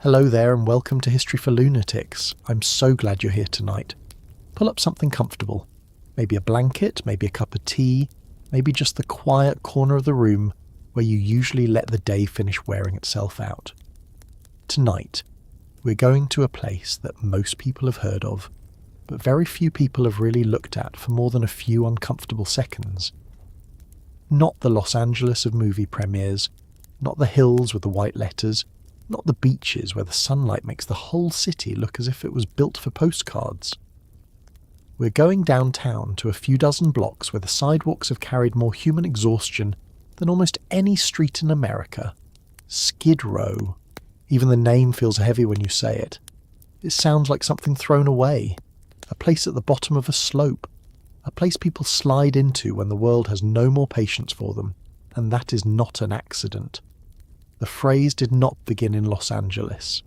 Hello there and welcome to History for Lunatics. I'm so glad you're here tonight. Pull up something comfortable. Maybe a blanket, maybe a cup of tea, maybe just the quiet corner of the room where you usually let the day finish wearing itself out. Tonight, we're going to a place that most people have heard of, but very few people have really looked at for more than a few uncomfortable seconds. Not the Los Angeles of movie premieres, not the hills with the white letters, not the beaches where the sunlight makes the whole city look as if it was built for postcards. We're going downtown to a few dozen blocks where the sidewalks have carried more human exhaustion than almost any street in America. Skid Row. Even the name feels heavy when you say it. It sounds like something thrown away. A place at the bottom of a slope. A place people slide into when the world has no more patience for them. And that is not an accident. The phrase did not begin in Los Angeles.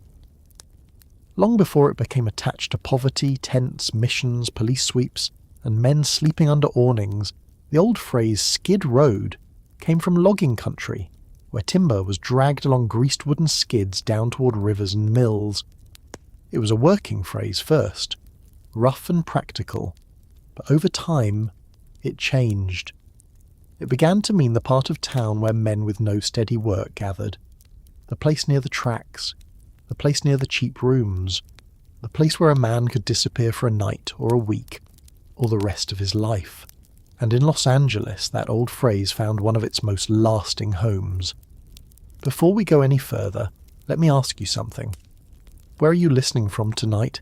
Long before it became attached to poverty, tents, missions, police sweeps, and men sleeping under awnings, the old phrase Skid Road came from logging country, where timber was dragged along greased wooden skids down toward rivers and mills. It was a working phrase first, rough and practical, but over time, it changed. It began to mean the part of town where men with no steady work gathered. The place near the tracks. The place near the cheap rooms. The place where a man could disappear for a night or a week, or the rest of his life. And in Los Angeles, that old phrase found one of its most lasting homes. Before we go any further, let me ask you something. Where are you listening from tonight?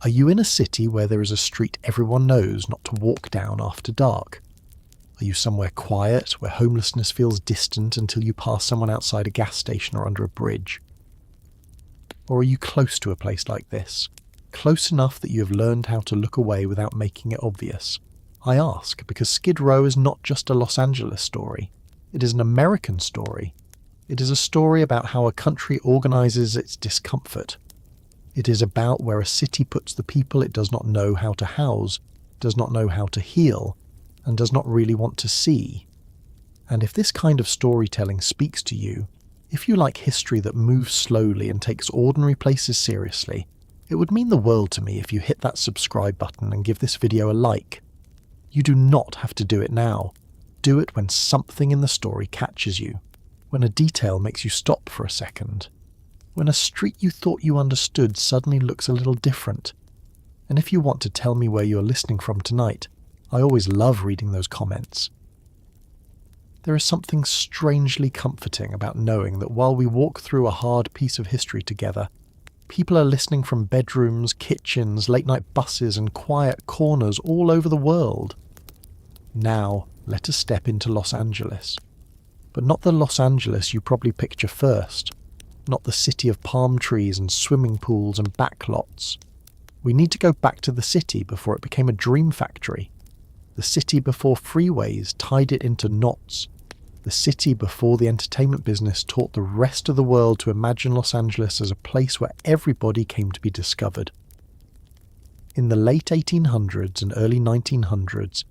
Are you in a city where there is a street everyone knows not to walk down after dark? Are you somewhere quiet, where homelessness feels distant until you pass someone outside a gas station or under a bridge? Or are you close to a place like this? Close enough that you have learned how to look away without making it obvious? I ask because Skid Row is not just a Los Angeles story. It is an American story. It is a story about how a country organizes its discomfort. It is about where a city puts the people it does not know how to house, does not know how to heal, and does not really want to see. And if this kind of storytelling speaks to you, if you like history that moves slowly and takes ordinary places seriously, it would mean the world to me if you hit that subscribe button and give this video a like. You do not have to do it now. Do it when something in the story catches you, when a detail makes you stop for a second, when a street you thought you understood suddenly looks a little different. And if you want to tell me where you're listening from tonight, I always love reading those comments. There is something strangely comforting about knowing that while we walk through a hard piece of history together, people are listening from bedrooms, kitchens, late-night buses and quiet corners all over the world. Now, let us step into Los Angeles. But not the Los Angeles you probably picture first. Not the city of palm trees and swimming pools and backlots. We need to go back to the city before it became a dream factory. The city before freeways tied it into knots. The city before the entertainment business taught the rest of the world to imagine Los Angeles as a place where everybody came to be discovered. In the late 1800s and early 1900s,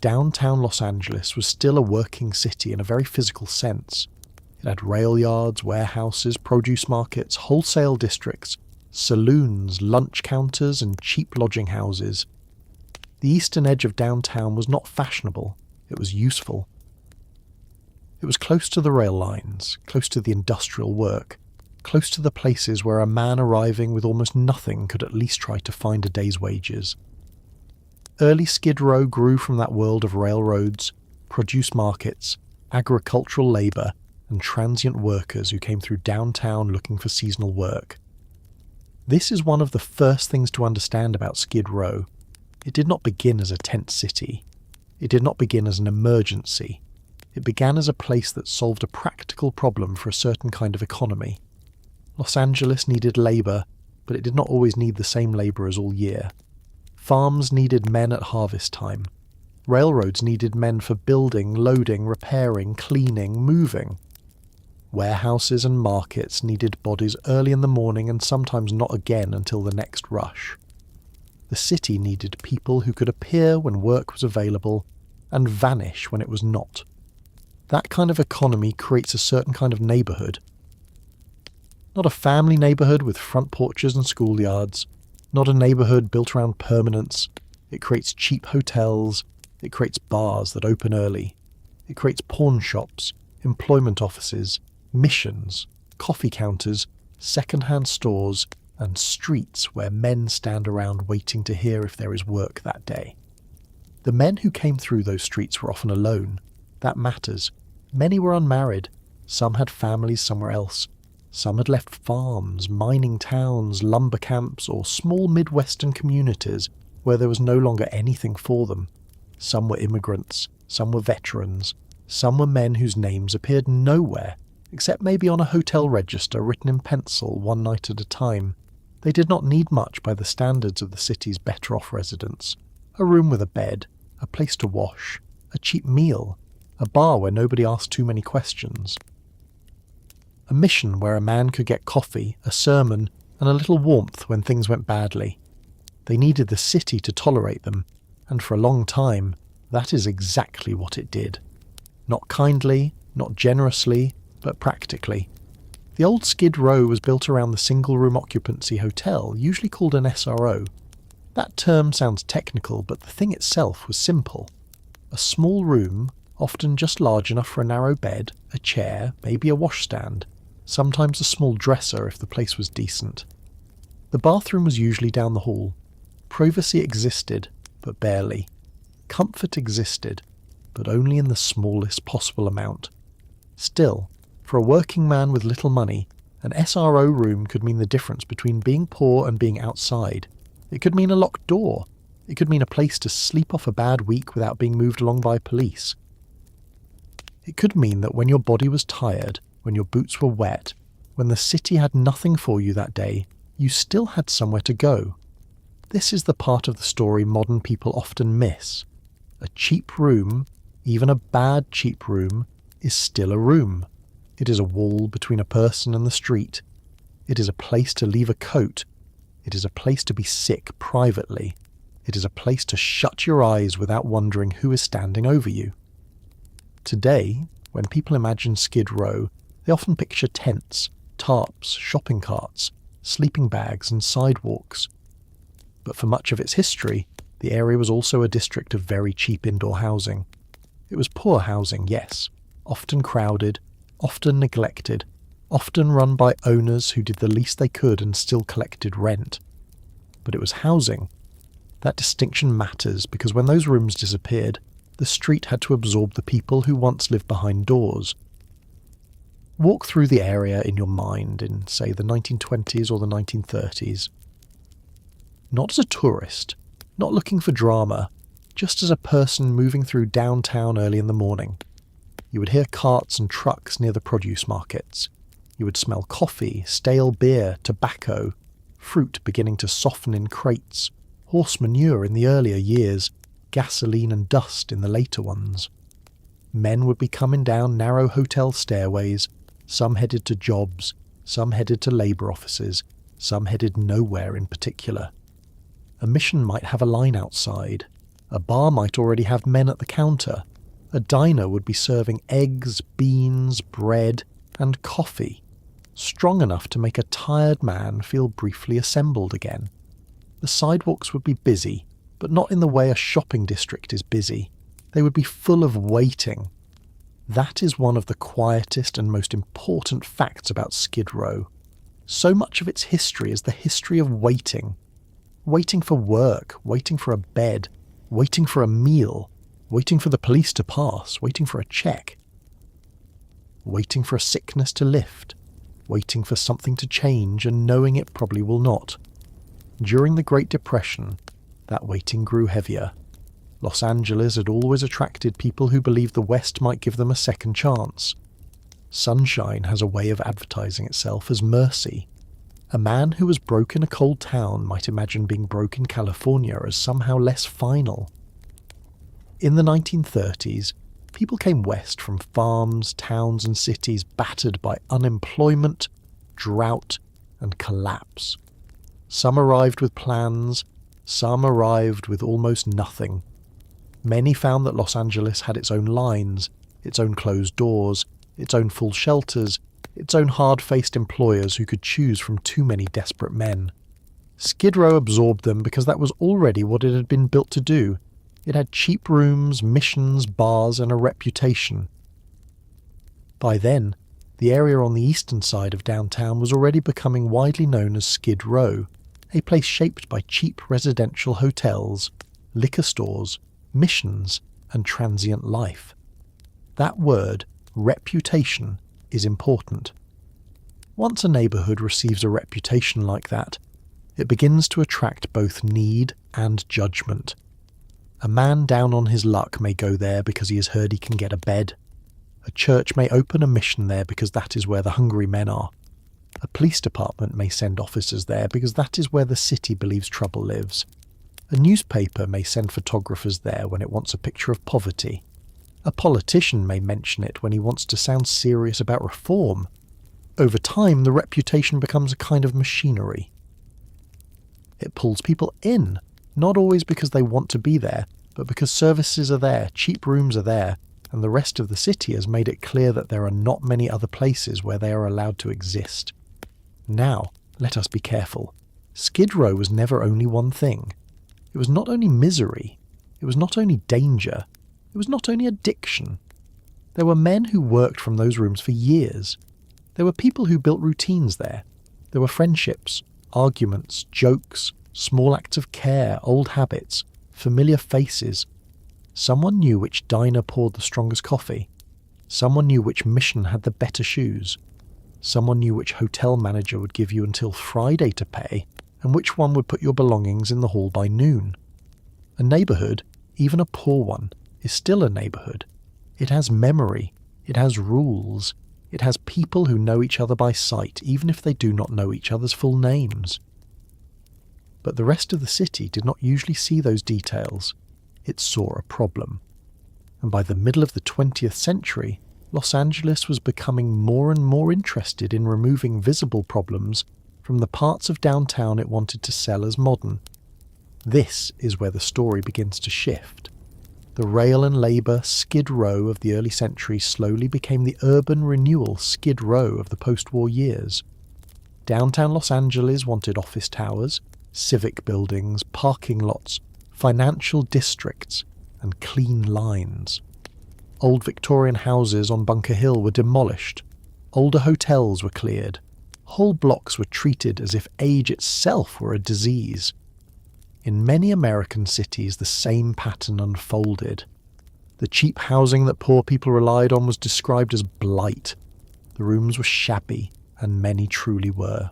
downtown Los Angeles was still a working city in a very physical sense. It had rail yards, warehouses, produce markets, wholesale districts, saloons, lunch counters, and cheap lodging houses. The eastern edge of downtown was not fashionable, it was useful. It was close to the rail lines, close to the industrial work, close to the places where a man arriving with almost nothing could at least try to find a day's wages. Early Skid Row grew from that world of railroads, produce markets, agricultural labour, and transient workers who came through downtown looking for seasonal work. This is one of the first things to understand about Skid Row. It did not begin as a tent city. It did not begin as an emergency. It began as a place that solved a practical problem for a certain kind of economy. Los Angeles needed labour, but it did not always need the same labourers all year. Farms needed men at harvest time. Railroads needed men for building, loading, repairing, cleaning, moving. Warehouses and markets needed bodies early in the morning and sometimes not again until the next rush. The city needed people who could appear when work was available and vanish when it was not. That kind of economy creates a certain kind of neighbourhood. Not a family neighbourhood with front porches and schoolyards. Not a neighbourhood built around permanence. It creates cheap hotels. It creates bars that open early. It creates pawn shops, employment offices, missions, coffee counters, second-hand stores, and streets where men stand around waiting to hear if there is work that day. The men who came through those streets were often alone. That matters. Many were unmarried. Some had families somewhere else. Some had left farms, mining towns, lumber camps, or small Midwestern communities where there was no longer anything for them. Some were immigrants. Some were veterans. Some were men whose names appeared nowhere, except maybe on a hotel register written in pencil one night at a time. They did not need much by the standards of the city's better-off residents. A room with a bed, a place to wash, a cheap meal, a bar where nobody asked too many questions. A mission where a man could get coffee, a sermon, and a little warmth when things went badly. They needed the city to tolerate them, and for a long time, that is exactly what it did. Not kindly, not generously, but practically. The old Skid Row was built around the single-room occupancy hotel, usually called an SRO. That term sounds technical, but the thing itself was simple. A small room, often just large enough for a narrow bed, a chair, maybe a washstand, sometimes a small dresser if the place was decent. The bathroom was usually down the hall. Privacy existed, but barely. Comfort existed, but only in the smallest possible amount. Still, for a working man with little money, an SRO room could mean the difference between being poor and being outside. It could mean a locked door. It could mean a place to sleep off a bad week without being moved along by police. It could mean that when your body was tired, when your boots were wet, when the city had nothing for you that day, you still had somewhere to go. This is the part of the story modern people often miss. A cheap room, even a bad cheap room, is still a room. It is a wall between a person and the street. It is a place to leave a coat. It is a place to be sick privately. It is a place to shut your eyes without wondering who is standing over you. Today, when people imagine Skid Row, they often picture tents, tarps, shopping carts, sleeping bags and sidewalks. But for much of its history, the area was also a district of very cheap indoor housing. It was poor housing, yes, often crowded, often neglected, often run by owners who did the least they could and still collected rent. But it was housing. That distinction matters because when those rooms disappeared, the street had to absorb the people who once lived behind doors. Walk through the area in your mind in, say, the 1920s or the 1930s. Not as a tourist, not looking for drama, just as a person moving through downtown early in the morning. You would hear carts and trucks near the produce markets. You would smell coffee, stale beer, tobacco, fruit beginning to soften in crates, horse manure in the earlier years, gasoline and dust in the later ones. Men would be coming down narrow hotel stairways, some headed to jobs, some headed to labour offices, some headed nowhere in particular. A mission might have a line outside. A bar might already have men at the counter. A diner would be serving eggs, beans, bread, and coffee, strong enough to make a tired man feel briefly assembled again. The sidewalks would be busy, but not in the way a shopping district is busy. They would be full of waiting. That is one of the quietest and most important facts about Skid Row. So much of its history is the history of waiting. Waiting for work, waiting for a bed, waiting for a meal, waiting for the police to pass, waiting for a check. Waiting for a sickness to lift, waiting for something to change and knowing it probably will not. During the Great Depression, that waiting grew heavier. Los Angeles had always attracted people who believed the West might give them a second chance. Sunshine has a way of advertising itself as mercy. A man who was broke in a cold town might imagine being broke in California as somehow less final. In the 1930s, people came west from farms, towns and cities battered by unemployment, drought and collapse. Some arrived with plans, some arrived with almost nothing. Many found that Los Angeles had its own lines, its own closed doors, its own full shelters, its own hard-faced employers who could choose from too many desperate men. Skid Row absorbed them because that was already what it had been built to do. It had cheap rooms, missions, bars, and a reputation. By then, the area on the eastern side of downtown was already becoming widely known as Skid Row, a place shaped by cheap residential hotels, liquor stores, missions, and transient life. That word, reputation, is important. Once a neighbourhood receives a reputation like that, it begins to attract both need and judgment. A man down on his luck may go there because he has heard he can get a bed. A church may open a mission there because that is where the hungry men are. A police department may send officers there because that is where the city believes trouble lives. A newspaper may send photographers there when it wants a picture of poverty. A politician may mention it when he wants to sound serious about reform. Over time, the reputation becomes a kind of machinery. It pulls people in, not always because they want to be there, but because services are there, cheap rooms are there, and the rest of the city has made it clear that there are not many other places where they are allowed to exist. Now, let us be careful. Skid Row was never only one thing. It was not only misery, it was not only danger, it was not only addiction. There were men who worked from those rooms for years. There were people who built routines there. There were friendships, arguments, jokes, small acts of care, old habits, familiar faces. Someone knew which diner poured the strongest coffee. Someone knew which mission had the better shoes. Someone knew which hotel manager would give you until Friday to pay, and which one would put your belongings in the hall by noon. A neighbourhood, even a poor one, is still a neighbourhood. It has memory. It has rules. It has people who know each other by sight, even if they do not know each other's full names. But the rest of the city did not usually see those details. It saw a problem. And by the middle of the 20th century, Los Angeles was becoming more and more interested in removing visible problems from the parts of downtown it wanted to sell as modern. This is where the story begins to shift. The rail and labour Skid Row of the early century slowly became the urban renewal Skid Row of the post-war years. Downtown Los Angeles wanted office towers, civic buildings, parking lots, financial districts, and clean lines. Old Victorian houses on Bunker Hill were demolished. Older hotels were cleared. Whole blocks were treated as if age itself were a disease. In many American cities, the same pattern unfolded. The cheap housing that poor people relied on was described as blight. The rooms were shabby, and many truly were.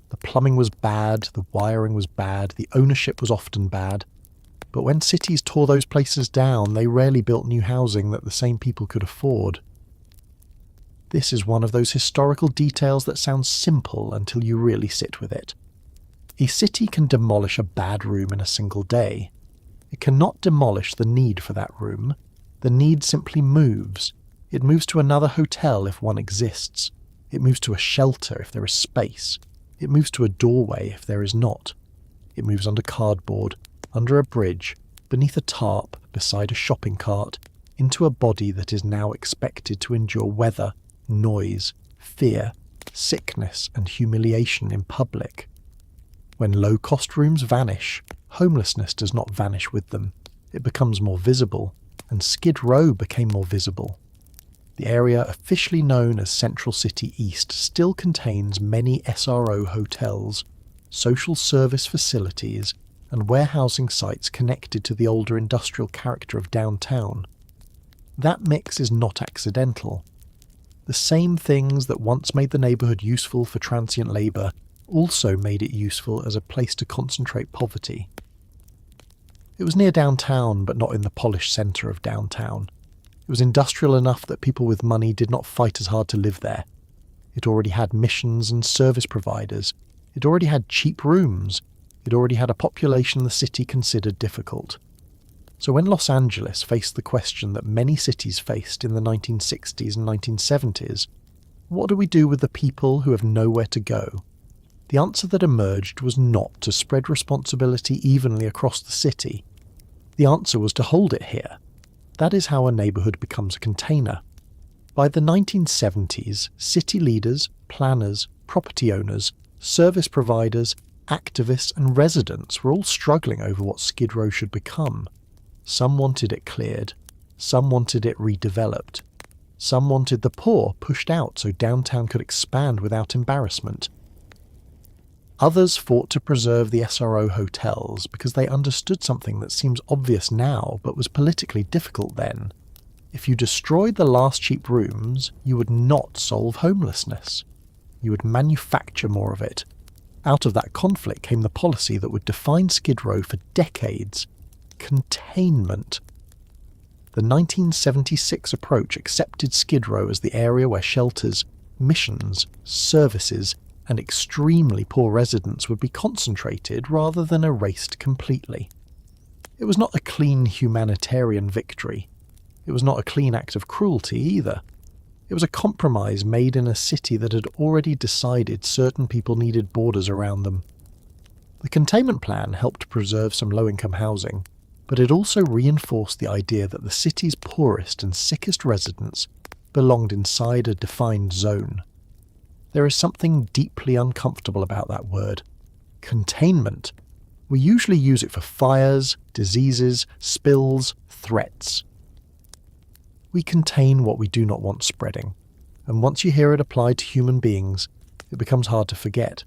The plumbing was bad, the wiring was bad, the ownership was often bad. But when cities tore those places down, they rarely built new housing that the same people could afford. This is one of those historical details that sounds simple until you really sit with it. A city can demolish a bad room in a single day. It cannot demolish the need for that room. The need simply moves. It moves to another hotel if one exists. It moves to a shelter if there is space. It moves to a doorway if there is not. It moves under cardboard, under a bridge, beneath a tarp, beside a shopping cart, into a body that is now expected to endure weather, noise, fear, sickness, and humiliation in public. When low-cost rooms vanish, homelessness does not vanish with them. It becomes more visible, and Skid Row became more visible. The area officially known as Central City East still contains many SRO hotels, social service facilities, and warehousing sites connected to the older industrial character of downtown. That mix is not accidental. The same things that once made the neighbourhood useful for transient labour also made it useful as a place to concentrate poverty. It was near downtown, but not in the polished centre of downtown. It was industrial enough that people with money did not fight as hard to live there. It already had missions and service providers. It already had cheap rooms. It already had a population the city considered difficult. So when Los Angeles faced the question that many cities faced in the 1960s and 1970s, what do we do with the people who have nowhere to go? The answer that emerged was not to spread responsibility evenly across the city. The answer was to hold it here. That is how a neighbourhood becomes a container. By the 1970s, city leaders, planners, property owners, service providers, activists and residents were all struggling over what Skid Row should become. Some wanted it cleared, some wanted it redeveloped, some wanted the poor pushed out so downtown could expand without embarrassment. Others fought to preserve the SRO hotels because they understood something that seems obvious now but was politically difficult then. If you destroyed the last cheap rooms, you would not solve homelessness. You would manufacture more of it. Out of that conflict came the policy that would define Skid Row for decades: containment. The 1976 approach accepted Skid Row as the area where shelters, missions, services, and extremely poor residents would be concentrated rather than erased completely. It was not a clean humanitarian victory. It was not a clean act of cruelty either. It was a compromise made in a city that had already decided certain people needed borders around them. The containment plan helped preserve some low-income housing, but it also reinforced the idea that the city's poorest and sickest residents belonged inside a defined zone. There is something deeply uncomfortable about that word. Containment. We usually use it for fires, diseases, spills, threats. We contain what we do not want spreading, and once you hear it applied to human beings, it becomes hard to forget.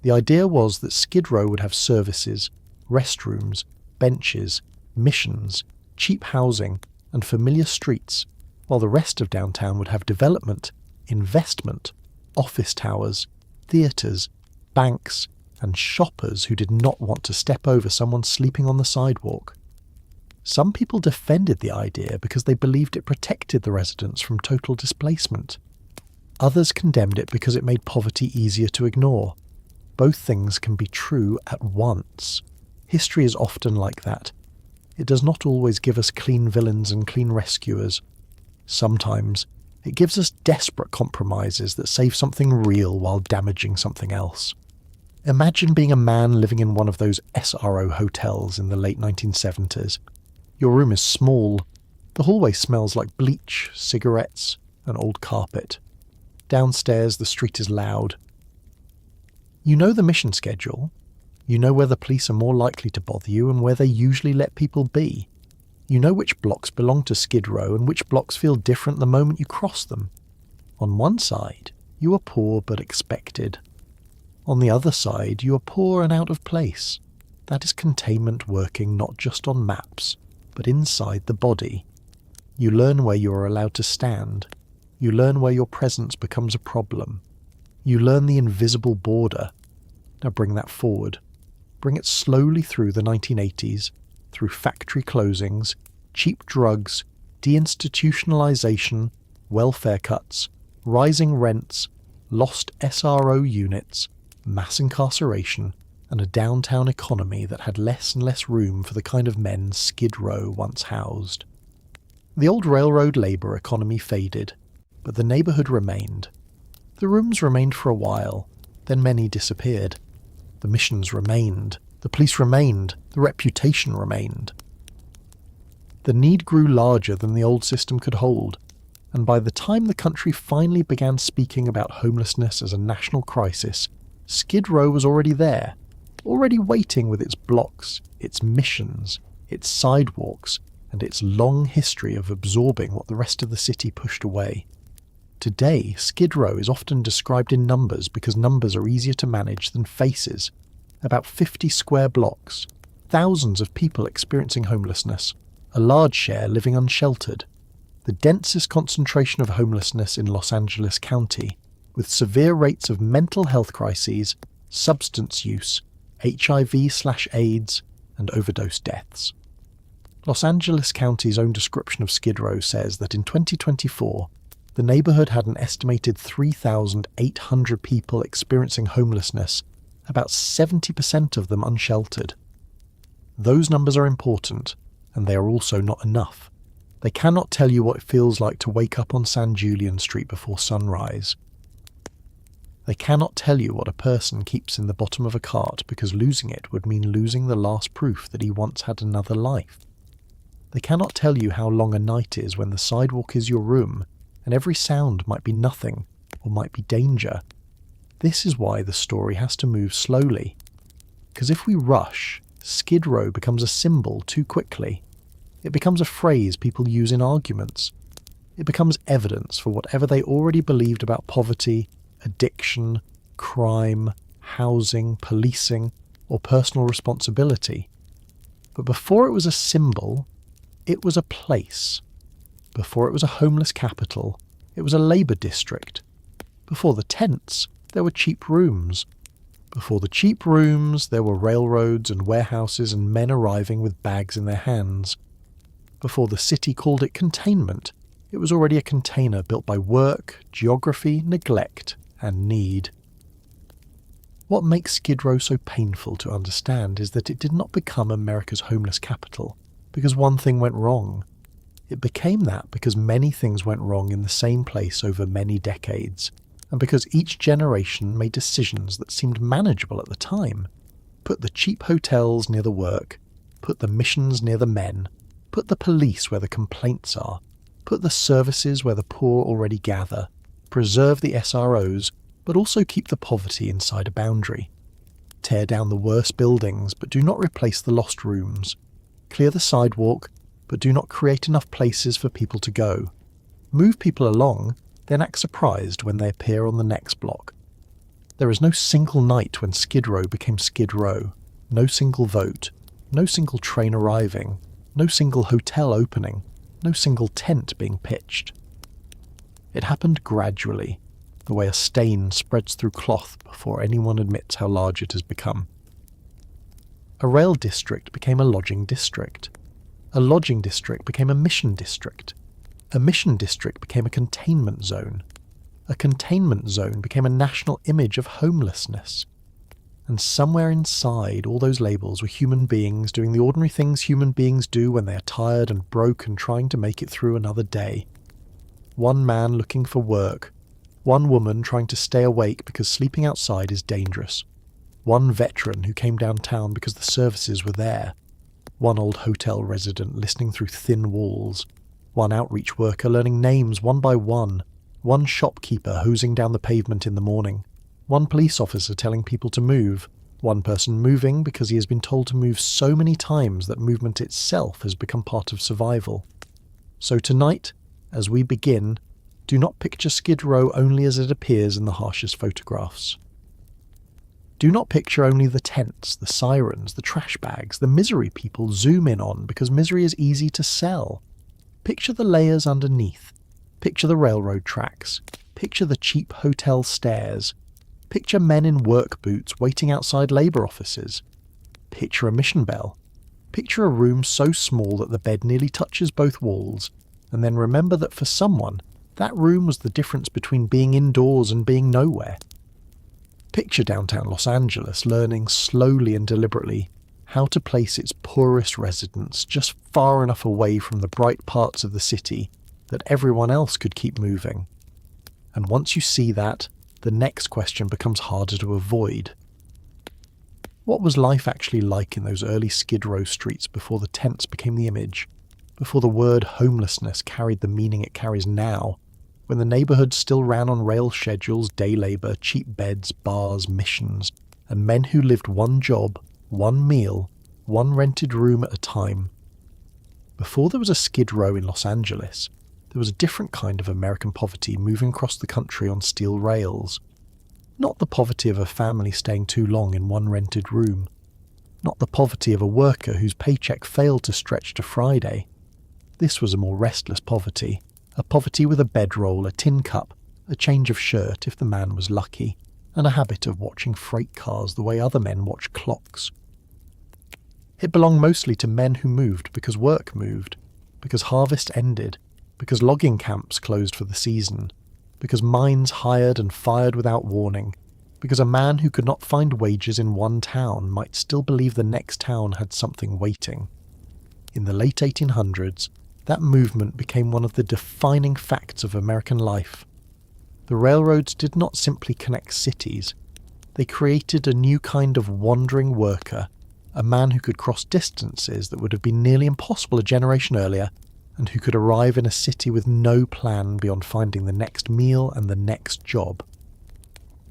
The idea was that Skid Row would have services, restrooms, benches, missions, cheap housing, and familiar streets, while the rest of downtown would have development, investment, office towers, theatres, banks, and shoppers who did not want to step over someone sleeping on the sidewalk. Some people defended the idea because they believed it protected the residents from total displacement. Others condemned it because it made poverty easier to ignore. Both things can be true at once. History is often like that. It does not always give us clean villains and clean rescuers. Sometimes it gives us desperate compromises that save something real while damaging something else. Imagine being a man living in one of those SRO hotels in the late 1970s. Your room is small. The hallway smells like bleach, cigarettes, and old carpet. Downstairs, the street is loud. You know the mission schedule. You know where the police are more likely to bother you and where they usually let people be. You know which blocks belong to Skid Row and which blocks feel different the moment you cross them. On one side, you are poor but expected. On the other side, you are poor and out of place. That is containment working not just on maps, but inside the body. You learn where you are allowed to stand. You learn where your presence becomes a problem. You learn the invisible border. Now bring that forward. Bring it slowly through the 1980s, through factory closings, cheap drugs, deinstitutionalization, welfare cuts, rising rents, lost SRO units, mass incarceration, and a downtown economy that had less and less room for the kind of men Skid Row once housed. The old railroad labour economy faded, but the neighbourhood remained. The rooms remained for a while, then many disappeared. The missions remained, the police remained, the reputation remained. The need grew larger than the old system could hold, and by the time the country finally began speaking about homelessness as a national crisis, Skid Row was already there, already waiting with its blocks, its missions, its sidewalks, and its long history of absorbing what the rest of the city pushed away. Today, Skid Row is often described in numbers because numbers are easier to manage than faces. About 50 square blocks, thousands of people experiencing homelessness, a large share living unsheltered. The densest concentration of homelessness in Los Angeles County, with severe rates of mental health crises, substance use, HIV/AIDS, and overdose deaths. Los Angeles County's own description of Skid Row says that in 2024, the neighbourhood had an estimated 3,800 people experiencing homelessness, about 70% of them unsheltered. Those numbers are important, and they are also not enough. They cannot tell you what it feels like to wake up on San Julian Street before sunrise. They cannot tell you what a person keeps in the bottom of a cart because losing it would mean losing the last proof that he once had another life. They cannot tell you how long a night is when the sidewalk is your room and every sound might be nothing or might be danger. This is why the story has to move slowly. Because if we rush, Skid Row becomes a symbol too quickly. It becomes a phrase people use in arguments. It becomes evidence for whatever they already believed about poverty, addiction, crime, housing, policing, or personal responsibility. But before it was a symbol, it was a place. Before it was a homeless capital, it was a labour district. Before the tents, there were cheap rooms. Before the cheap rooms, there were railroads and warehouses and men arriving with bags in their hands. Before the city called it containment, it was already a container built by work, geography, neglect, and need. What makes Skid Row so painful to understand is that it did not become America's homeless capital because one thing went wrong. It became that because many things went wrong in the same place over many decades, and because each generation made decisions that seemed manageable at the time. Put the cheap hotels near the work, put the missions near the men, put the police where the complaints are, put the services where the poor already gather, preserve the SROs, but also keep the poverty inside a boundary. Tear down the worst buildings, but do not replace the lost rooms. Clear the sidewalk, but do not create enough places for people to go. Move people along, then act surprised when they appear on the next block. There is no single night when Skid Row became Skid Row, no single vote, no single train arriving, no single hotel opening, no single tent being pitched. It happened gradually, the way a stain spreads through cloth before anyone admits how large it has become. A rail district became a lodging district. A lodging district became a mission district. A mission district became a containment zone. A containment zone became a national image of homelessness. And somewhere inside all those labels were human beings doing the ordinary things human beings do when they are tired and broke and trying to make it through another day. One man looking for work. One woman trying to stay awake because sleeping outside is dangerous. One veteran who came downtown because the services were there. One old hotel resident listening through thin walls. One outreach worker learning names one by one. One shopkeeper hosing down the pavement in the morning. One police officer telling people to move. One person moving because he has been told to move so many times that movement itself has become part of survival. So tonight, as we begin, do not picture Skid Row only as it appears in the harshest photographs. Do not picture only the tents, the sirens, the trash bags, the misery people zoom in on because misery is easy to sell. Picture the layers underneath. Picture the railroad tracks. Picture the cheap hotel stairs. Picture men in work boots waiting outside labour offices. Picture a mission bell. Picture a room so small that the bed nearly touches both walls, and then remember that for someone, that room was the difference between being indoors and being nowhere. Picture downtown Los Angeles learning slowly and deliberately how to place its poorest residents just far enough away from the bright parts of the city that everyone else could keep moving. And once you see that, the next question becomes harder to avoid. What was life actually like in those early Skid Row streets before the tents became the image, before the word homelessness carried the meaning it carries now, when the neighbourhood still ran on rail schedules, day labour, cheap beds, bars, missions, and men who lived one job, one meal, one rented room at a time? Before there was a Skid Row in Los Angeles, there was a different kind of American poverty moving across the country on steel rails. Not the poverty of a family staying too long in one rented room. Not the poverty of a worker whose paycheck failed to stretch to Friday. This was a more restless poverty, a poverty with a bedroll, a tin cup, a change of shirt if the man was lucky, and a habit of watching freight cars the way other men watch clocks. It belonged mostly to men who moved because work moved, because harvest ended, because logging camps closed for the season, because mines hired and fired without warning, because a man who could not find wages in one town might still believe the next town had something waiting. In the late 1800s, that movement became one of the defining facts of American life. The railroads did not simply connect cities. They created a new kind of wandering worker, a man who could cross distances that would have been nearly impossible a generation earlier, and who could arrive in a city with no plan beyond finding the next meal and the next job.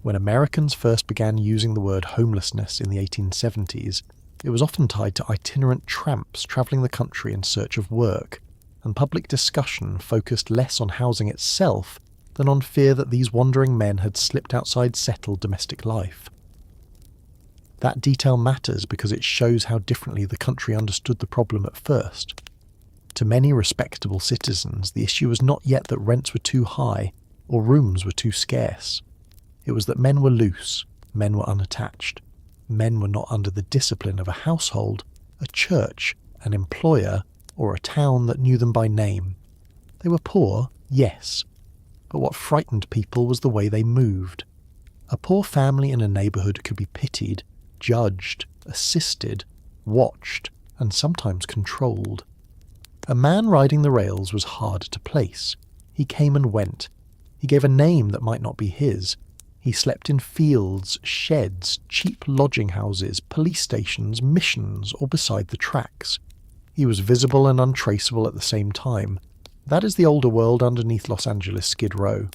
When Americans first began using the word homelessness in the 1870s, it was often tied to itinerant tramps travelling the country in search of work, and public discussion focused less on housing itself than on fear that these wandering men had slipped outside settled domestic life. That detail matters because it shows how differently the country understood the problem at first. To many respectable citizens, the issue was not yet that rents were too high or rooms were too scarce. It was that men were loose, men were unattached, men were not under the discipline of a household, a church, an employer, or a town that knew them by name. They were poor, yes, but what frightened people was the way they moved. A poor family in a neighbourhood could be pitied, judged, assisted, watched, and sometimes controlled. A man riding the rails was hard to place. He came and went. He gave a name that might not be his. He slept in fields, sheds, cheap lodging houses, police stations, missions, or beside the tracks. He was visible and untraceable at the same time. That is the older world underneath Los Angeles Skid Row.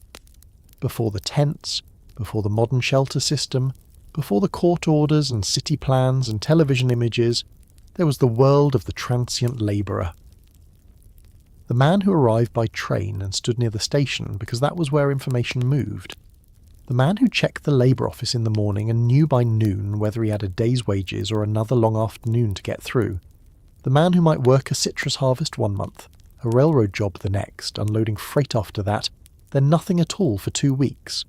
Before the tents, before the modern shelter system, before the court orders and city plans and television images, there was the world of the transient labourer. The man who arrived by train and stood near the station because that was where information moved. The man who checked the Labour office in the morning and knew by noon whether he had a day's wages or another long afternoon to get through. The man who might work a citrus harvest one month, a railroad job the next, unloading freight after that, then nothing at all for 2 weeks.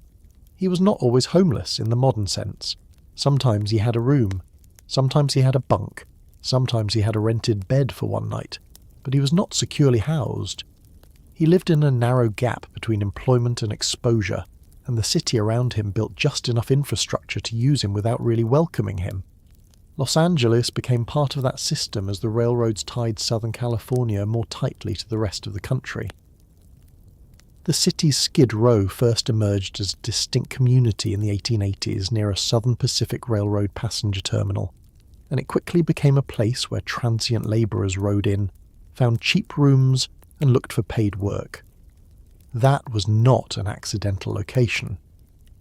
He was not always homeless in the modern sense. Sometimes he had a room. Sometimes he had a bunk. Sometimes he had a rented bed for one night. But he was not securely housed. He lived in a narrow gap between employment and exposure, and the city around him built just enough infrastructure to use him without really welcoming him. Los Angeles became part of that system as the railroads tied Southern California more tightly to the rest of the country. The city's Skid Row first emerged as a distinct community in the 1880s near a Southern Pacific Railroad passenger terminal, and it quickly became a place where transient labourers rode in, found cheap rooms, and looked for paid work. That was not an accidental location.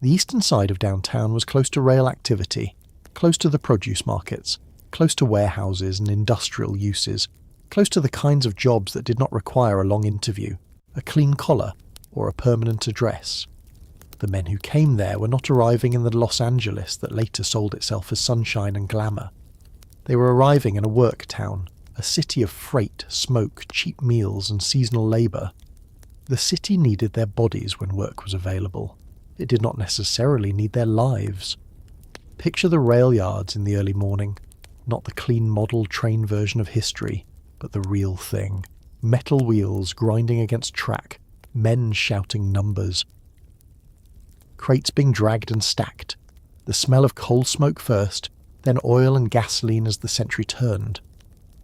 The eastern side of downtown was close to rail activity, close to the produce markets, close to warehouses and industrial uses, close to the kinds of jobs that did not require a long interview, a clean collar, or a permanent address. The men who came there were not arriving in the Los Angeles that later sold itself as sunshine and glamour. They were arriving in a work town, a city of freight, smoke, cheap meals, and seasonal labour. The city needed their bodies when work was available. It did not necessarily need their lives. Picture the rail yards in the early morning, not the clean model train version of history, but the real thing. Metal wheels grinding against track, men shouting numbers. Crates being dragged and stacked, the smell of coal smoke first, then oil and gasoline as the century turned.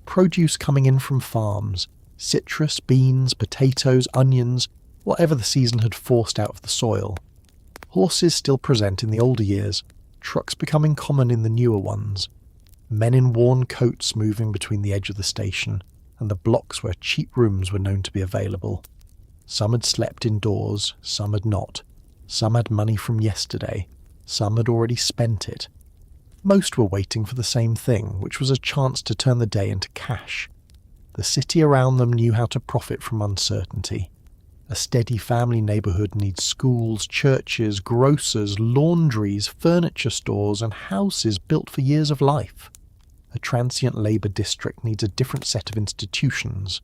Produce coming in from farms, citrus, beans, potatoes, onions, whatever the season had forced out of the soil. Horses still present in the older years, trucks becoming common in the newer ones. Men in worn coats moving between the edge of the station and the blocks where cheap rooms were known to be available. Some had slept indoors, some had not. Some had money from yesterday, some had already spent it. Most were waiting for the same thing, which was a chance to turn the day into cash. The city around them knew how to profit from uncertainty. A steady family neighbourhood needs schools, churches, grocers, laundries, furniture stores, and houses built for years of life. A transient labour district needs a different set of institutions.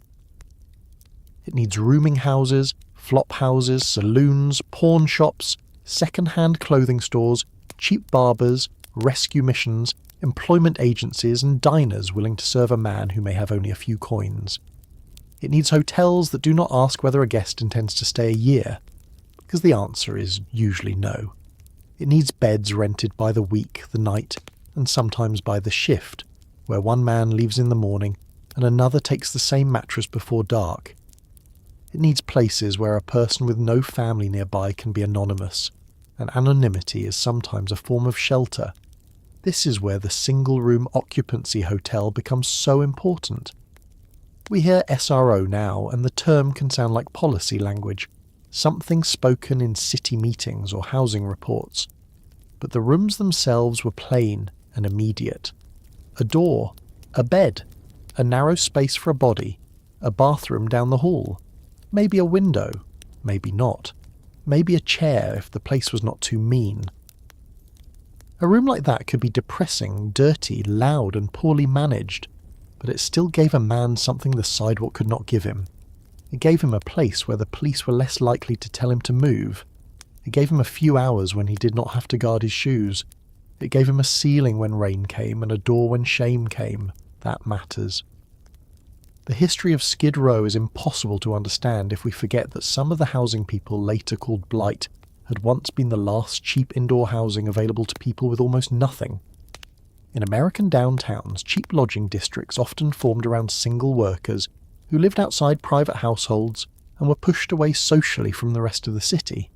It needs rooming houses, flop houses, saloons, pawn shops, second-hand clothing stores, cheap barbers, rescue missions, employment agencies, and diners willing to serve a man who may have only a few coins. It needs hotels that do not ask whether a guest intends to stay a year, because the answer is usually no. It needs beds rented by the week, the night, and sometimes by the shift, where one man leaves in the morning and another takes the same mattress before dark. It needs places where a person with no family nearby can be anonymous, and anonymity is sometimes a form of shelter. This is where the single-room occupancy hotel becomes so important. We hear SRO now, and the term can sound like policy language, something spoken in city meetings or housing reports. But the rooms themselves were plain and immediate. A door, a bed, a narrow space for a body, a bathroom down the hall, maybe a window, maybe not, maybe a chair if the place was not too mean. A room like that could be depressing, dirty, loud and poorly managed, but it still gave a man something the sidewalk could not give him. It gave him a place where the police were less likely to tell him to move. It gave him a few hours when he did not have to guard his shoes. It gave him a ceiling when rain came and a door when shame came. That matters. The history of Skid Row is impossible to understand if we forget that some of the housing people later called blight had once been the last cheap indoor housing available to people with almost nothing. In American downtowns, cheap lodging districts often formed around single workers who lived outside private households and were pushed away socially from the rest of the city.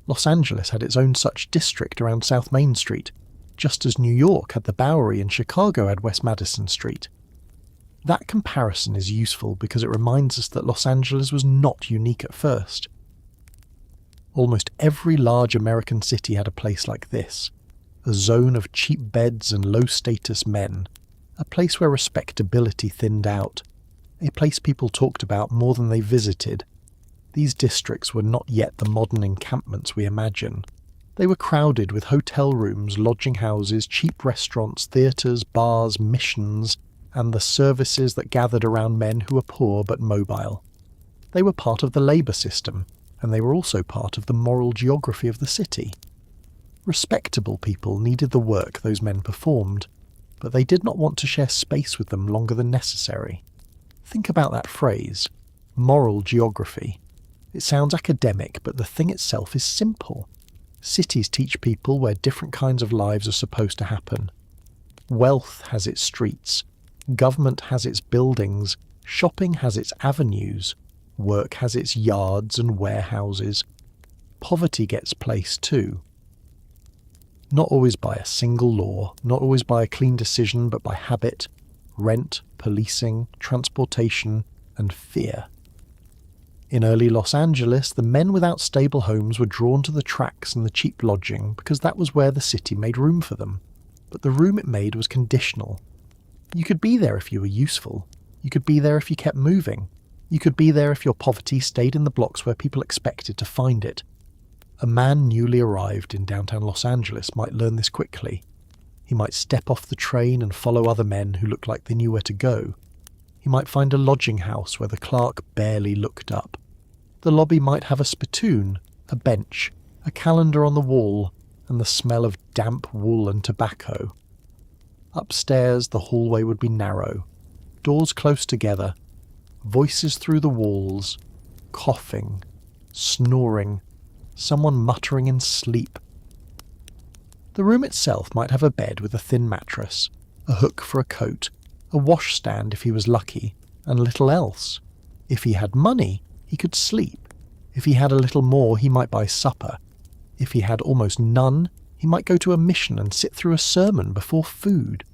Los Angeles had its own such district around South Main Street, just as New York had the Bowery and Chicago had West Madison Street. That comparison is useful because it reminds us that Los Angeles was not unique at first. Almost every large American city had a place like this, a zone of cheap beds and low-status men, a place where respectability thinned out, a place people talked about more than they visited. These districts were not yet the modern encampments we imagine. They were crowded with hotel rooms, lodging houses, cheap restaurants, theatres, bars, missions, and the services that gathered around men who were poor but mobile. They were part of the labour system, and they were also part of the moral geography of the city. Respectable people needed the work those men performed, but they did not want to share space with them longer than necessary. Think about that phrase, moral geography. It sounds academic, but the thing itself is simple. Cities teach people where different kinds of lives are supposed to happen. Wealth has its streets, government has its buildings, shopping has its avenues, work has its yards and warehouses. Poverty gets placed too. Not always by a single law, not always by a clean decision, but by habit, rent, policing, transportation, and fear. In early Los Angeles, the men without stable homes were drawn to the tracks and the cheap lodging because that was where the city made room for them. But the room it made was conditional. You could be there if you were useful. You could be there if you kept moving. You could be there if your poverty stayed in the blocks where people expected to find it. A man newly arrived in downtown Los Angeles might learn this quickly. He might step off the train and follow other men who looked like they knew where to go. He might find a lodging house where the clerk barely looked up. The lobby might have a spittoon, a bench, a calendar on the wall, and the smell of damp wool and tobacco. Upstairs, the hallway would be narrow, doors close together, voices through the walls, coughing, snoring, someone muttering in sleep. The room itself might have a bed with a thin mattress, a hook for a coat, a washstand if he was lucky, and little else. If he had money, he could sleep. If he had a little more, he might buy supper. If he had almost none, he might go to a mission and sit through a sermon before food.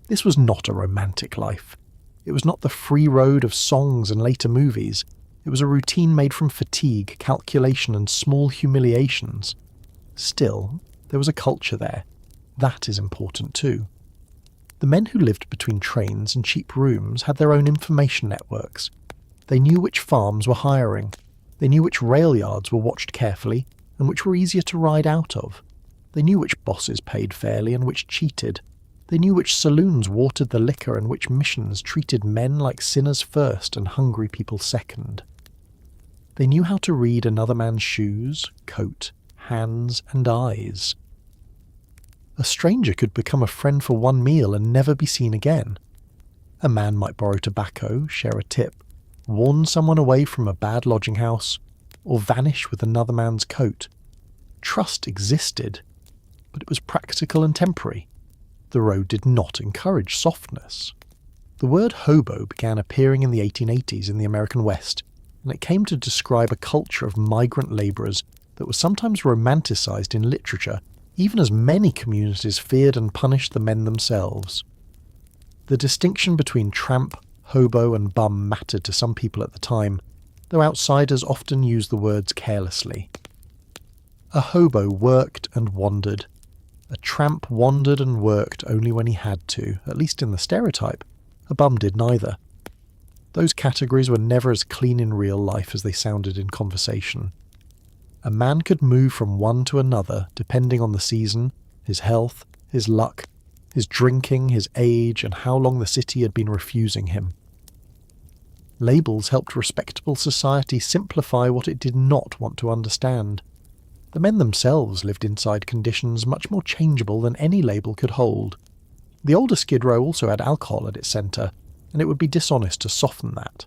This was not a romantic life. It was not the free road of songs and later movies. It was a routine made from fatigue, calculation, and small humiliations. Still, there was a culture there. That is important too. The men who lived between trains and cheap rooms had their own information networks. They knew which farms were hiring. They knew which rail yards were watched carefully and which were easier to ride out of. They knew which bosses paid fairly and which cheated. They knew which saloons watered the liquor and which missions treated men like sinners first and hungry people second. They knew how to read another man's shoes, coat, hands, and eyes. A stranger could become a friend for one meal and never be seen again. A man might borrow tobacco, share a tip, warn someone away from a bad lodging house, or vanish with another man's coat. Trust existed, but it was practical and temporary. The road did not encourage softness. The word hobo began appearing in the 1880s in the American West, and it came to describe a culture of migrant labourers that was sometimes romanticised in literature, even as many communities feared and punished the men themselves. The distinction between tramp, hobo and bum mattered to some people at the time, though outsiders often used the words carelessly. A hobo worked and wandered. A tramp wandered and worked only when he had to, at least in the stereotype. A bum did neither. Those categories were never as clean in real life as they sounded in conversation. A man could move from one to another depending on the season, his health, his luck, his drinking, his age, and how long the city had been refusing him. Labels helped respectable society simplify what it did not want to understand. The men themselves lived inside conditions much more changeable than any label could hold. The older Skid Row also had alcohol at its centre, and it would be dishonest to soften that.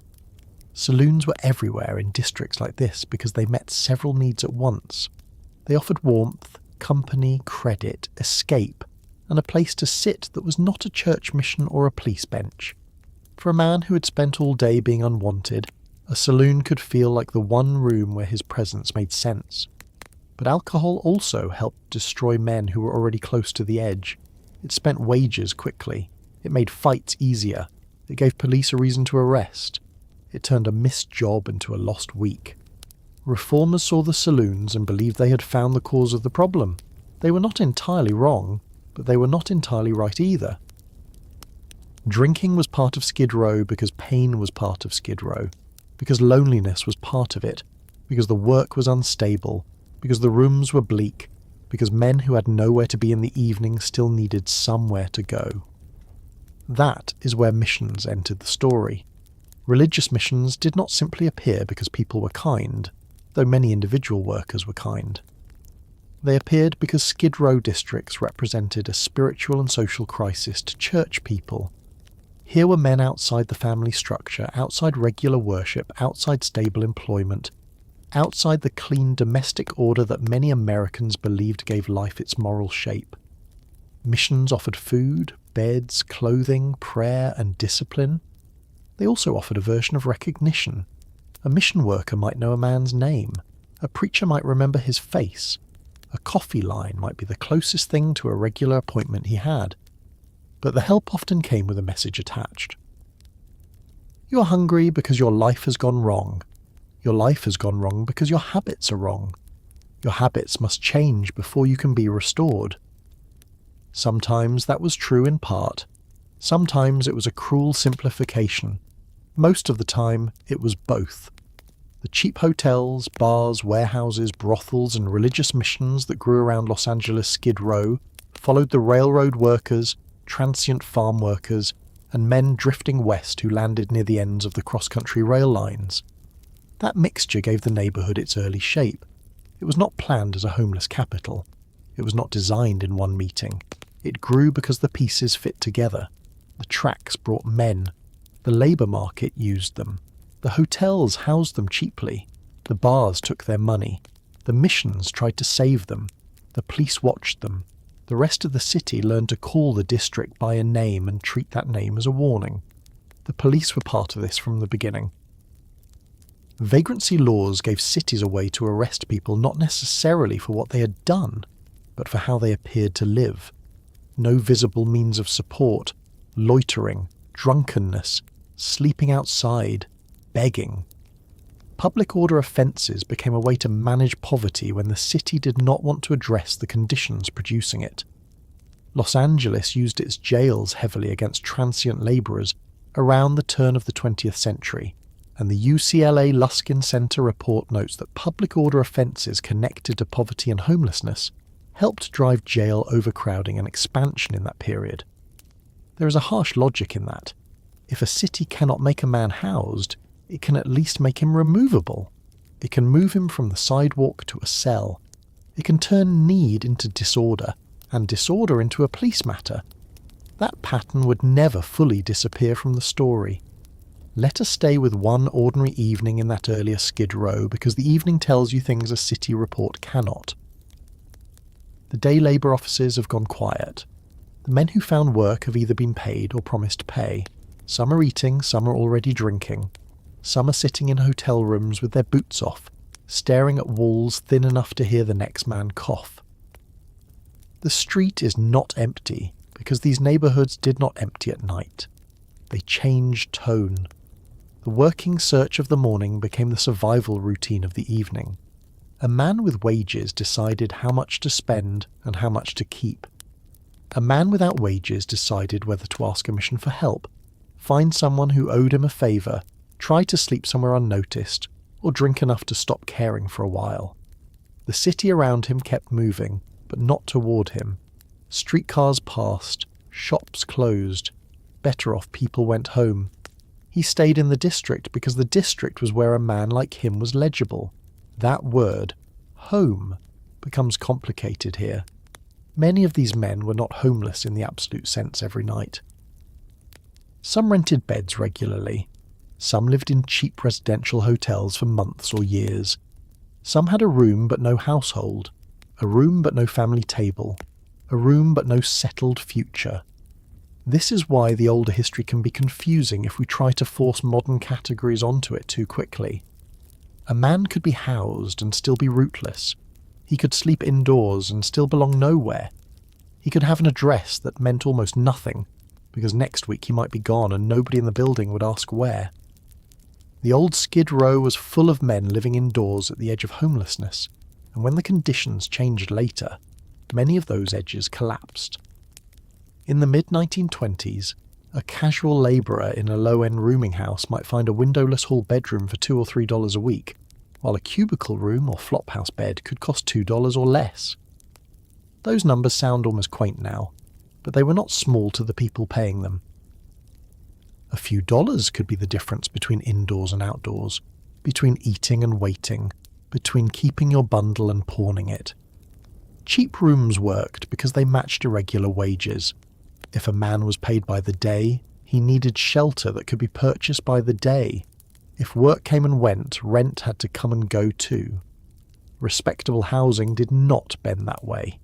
Saloons were everywhere in districts like this because they met several needs at once. They offered warmth, company, credit, escape, and a place to sit that was not a church mission or a police bench. For a man who had spent all day being unwanted, a saloon could feel like the one room where his presence made sense. But alcohol also helped destroy men who were already close to the edge. It spent wages quickly. It made fights easier. It gave police a reason to arrest. It turned a missed job into a lost week. Reformers saw the saloons and believed they had found the cause of the problem. They were not entirely wrong, but they were not entirely right either. Drinking was part of Skid Row because pain was part of Skid Row, because loneliness was part of it, because the work was unstable, because the rooms were bleak, because men who had nowhere to be in the evening still needed somewhere to go. That is where missions entered the story. Religious missions did not simply appear because people were kind, though many individual workers were kind. They appeared because Skid Row districts represented a spiritual and social crisis to church people. Here were men outside the family structure, outside regular worship, outside stable employment, outside the clean domestic order that many Americans believed gave life its moral shape. Missions offered food, beds, clothing, prayer, and discipline. They also offered a version of recognition. A mission worker might know a man's name. A preacher might remember his face. A coffee line might be the closest thing to a regular appointment he had. But the help often came with a message attached. You're hungry because your life has gone wrong. Your life has gone wrong because your habits are wrong. Your habits must change before you can be restored. Sometimes that was true in part. Sometimes it was a cruel simplification. Most of the time, it was both. The cheap hotels, bars, warehouses, brothels, and religious missions that grew around Los Angeles' Skid Row followed the railroad workers, transient farm workers, and men drifting west who landed near the ends of the cross-country rail lines. That mixture gave the neighborhood its early shape. It was not planned as a homeless capital. It was not designed in one meeting. It grew because the pieces fit together. The tracks brought men. The labour market used them. The hotels housed them cheaply. The bars took their money. The missions tried to save them. The police watched them. The rest of the city learned to call the district by a name and treat that name as a warning. The police were part of this from the beginning. Vagrancy laws gave cities a way to arrest people not necessarily for what they had done, but for how they appeared to live. No visible means of support, loitering, drunkenness, sleeping outside, begging. Public order offences became a way to manage poverty when the city did not want to address the conditions producing it. Los Angeles used its jails heavily against transient labourers around the turn of the 20th century, and the UCLA Luskin Center report notes that public order offences connected to poverty and homelessness helped drive jail overcrowding and expansion in that period. There is a harsh logic in that. If a city cannot make a man housed, it can at least make him removable. It can move him from the sidewalk to a cell. It can turn need into disorder, and disorder into a police matter. That pattern would never fully disappear from the story. Let us stay with one ordinary evening in that earlier Skid Row because the evening tells you things a city report cannot. The day labour offices have gone quiet. The men who found work have either been paid or promised pay. Some are eating, some are already drinking. Some are sitting in hotel rooms with their boots off, staring at walls thin enough to hear the next man cough. The street is not empty because these neighbourhoods did not empty at night. They changed tone. The working search of the morning became the survival routine of the evening. A man with wages decided how much to spend and how much to keep. A man without wages decided whether to ask permission for help, find someone who owed him a favour, try to sleep somewhere unnoticed, or drink enough to stop caring for a while. The city around him kept moving, but not toward him. Streetcars passed, shops closed, better off people went home. He stayed in the district because the district was where a man like him was legible. That word, home, becomes complicated here. Many of these men were not homeless in the absolute sense every night. Some rented beds regularly. Some lived in cheap residential hotels for months or years. Some had a room but no household, a room but no family table, a room but no settled future. This is why the older history can be confusing if we try to force modern categories onto it too quickly. A man could be housed and still be rootless. He could sleep indoors and still belong nowhere. He could have an address that meant almost nothing, because next week he might be gone and nobody in the building would ask where. The old Skid Row was full of men living indoors at the edge of homelessness, and when the conditions changed later, many of those edges collapsed. In the mid-1920s, a casual labourer in a low-end rooming house might find a windowless hall bedroom for $2 or $3 a week, while a cubicle room or flophouse bed could cost $2 or less. Those numbers sound almost quaint now, but they were not small to the people paying them. A few dollars could be the difference between indoors and outdoors, between eating and waiting, between keeping your bundle and pawning it. Cheap rooms worked because they matched irregular wages. If a man was paid by the day, he needed shelter that could be purchased by the day. If work came and went, rent had to come and go too. Respectable housing did not bend that way.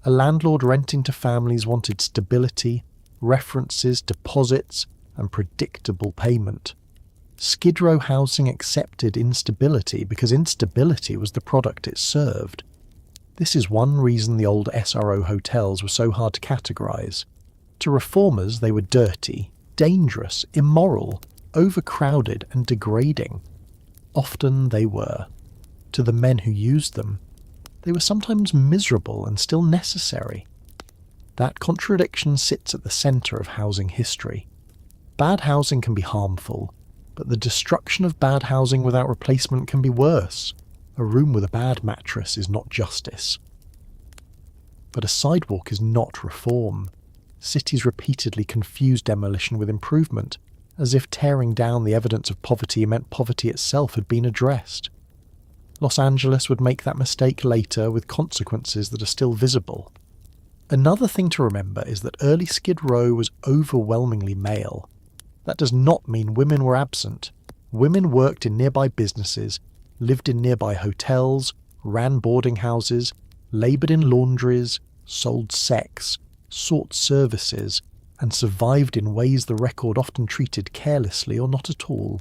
A landlord renting to families wanted stability, references, deposits, and predictable payment. Skid Row housing accepted instability because instability was the product it served. This is one reason the old SRO hotels were so hard to categorise. To reformers, they were dirty, dangerous, immoral, overcrowded and degrading. Often they were. To the men who used them, they were sometimes miserable and still necessary. That contradiction sits at the centre of housing history. Bad housing can be harmful, but the destruction of bad housing without replacement can be worse. A room with a bad mattress is not justice. But a sidewalk is not reform. Cities repeatedly confuse demolition with improvement, as if tearing down the evidence of poverty meant poverty itself had been addressed. Los Angeles would make that mistake later with consequences that are still visible. Another thing to remember is that early Skid Row was overwhelmingly male. That does not mean women were absent. Women worked in nearby businesses, lived in nearby hotels, ran boarding houses, laboured in laundries, sold sex, sought services, and survived in ways the record often treated carelessly or not at all.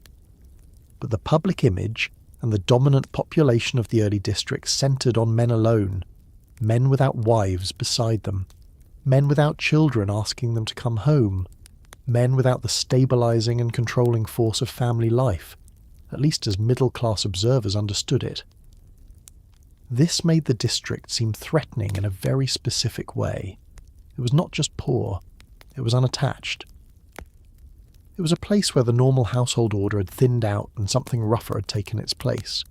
But the public image and the dominant population of the early districts centred on men alone, men without wives beside them, men without children asking them to come home, men without the stabilising and controlling force of family life, at least as middle-class observers understood it. This made the district seem threatening in a very specific way. It was not just poor, it was unattached. It was a place where the normal household order had thinned out and something rougher had taken its place.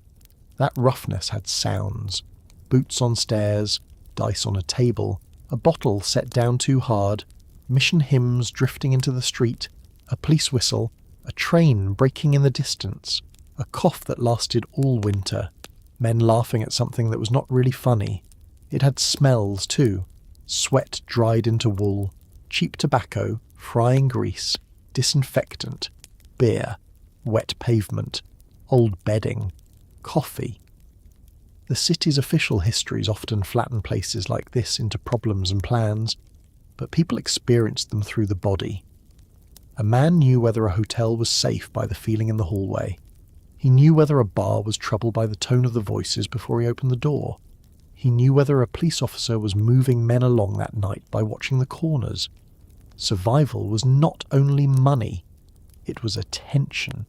That roughness had sounds. Boots on stairs, dice on a table, a bottle set down too hard, mission hymns drifting into the street, a police whistle, a train breaking in the distance, a cough that lasted all winter, men laughing at something that was not really funny. It had smells too. Sweat dried into wool, cheap tobacco, frying grease, disinfectant, beer, wet pavement, old bedding, coffee. The city's official histories often flatten places like this into problems and plans, but people experienced them through the body. A man knew whether a hotel was safe by the feeling in the hallway. He knew whether a bar was troubled by the tone of the voices before he opened the door. He knew whether a police officer was moving men along that night by watching the corners. Survival was not only money, It was attention.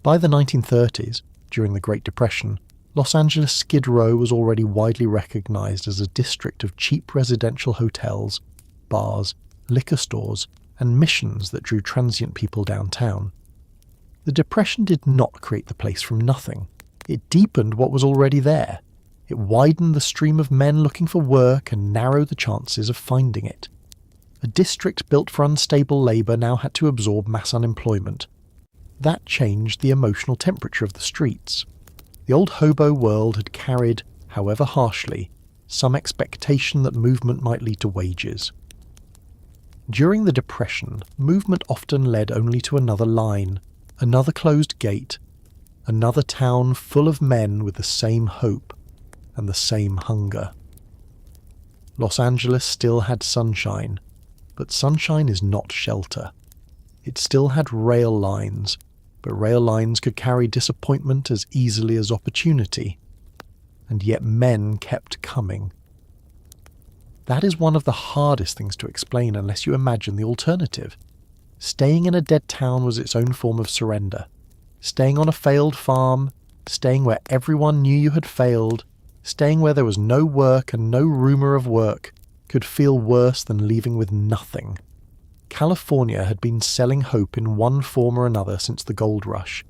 By the 1930s, during the Great Depression, Los Angeles' Skid Row was already widely recognized as a district of cheap residential hotels, bars, liquor stores, and missions that drew transient people downtown. The Depression did not create the place from nothing. It deepened what was already there. It widened the stream of men looking for work and narrowed the chances of finding it. A district built for unstable labour now had to absorb mass unemployment. That changed the emotional temperature of the streets. The old hobo world had carried, however harshly, some expectation that movement might lead to wages. During the Depression, movement often led only to another line, another closed gate, another town full of men with the same hope and the same hunger. Los Angeles still had sunshine, but sunshine is not shelter. It still had rail lines, but rail lines could carry disappointment as easily as opportunity. And yet men kept coming. That is one of the hardest things to explain unless you imagine the alternative. Staying in a dead town was its own form of surrender. Staying on a failed farm, staying where everyone knew you had failed, staying where there was no work and no rumour of work, could feel worse than leaving with nothing. California had been selling hope in one form or another since the gold rush.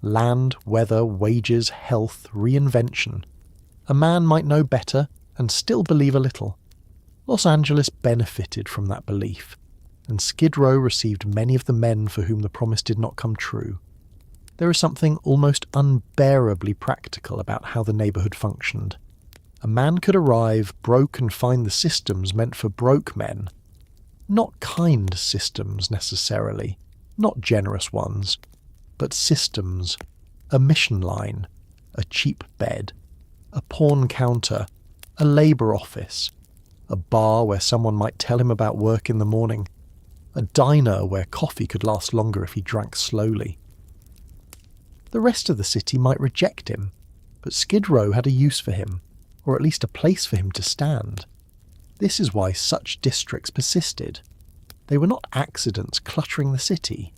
Land, weather, wages, health, reinvention. A man might know better and still believe a little. Los Angeles benefited from that belief, and Skid Row received many of the men for whom the promise did not come true. There is something almost unbearably practical about how the neighbourhood functioned. A man could arrive broke and find the systems meant for broke men. Not kind systems necessarily, not generous ones, but systems, a mission line, a cheap bed, a pawn counter, a labour office, a bar where someone might tell him about work in the morning, a diner where coffee could last longer if he drank slowly. The rest of the city might reject him, but Skid Row had a use for him, or at least a place for him to stand. This is why such districts persisted. They were not accidents cluttering the city.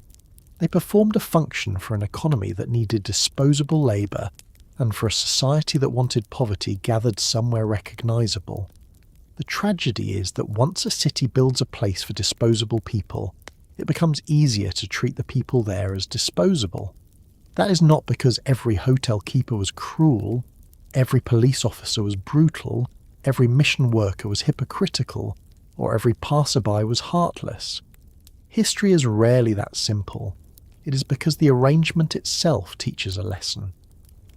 They performed a function for an economy that needed disposable labour and for a society that wanted poverty gathered somewhere recognisable. The tragedy is that once a city builds a place for disposable people, it becomes easier to treat the people there as disposable. That is not because every hotel keeper was cruel, every police officer was brutal, every mission worker was hypocritical, or every passerby was heartless. History is rarely that simple. It is because the arrangement itself teaches a lesson.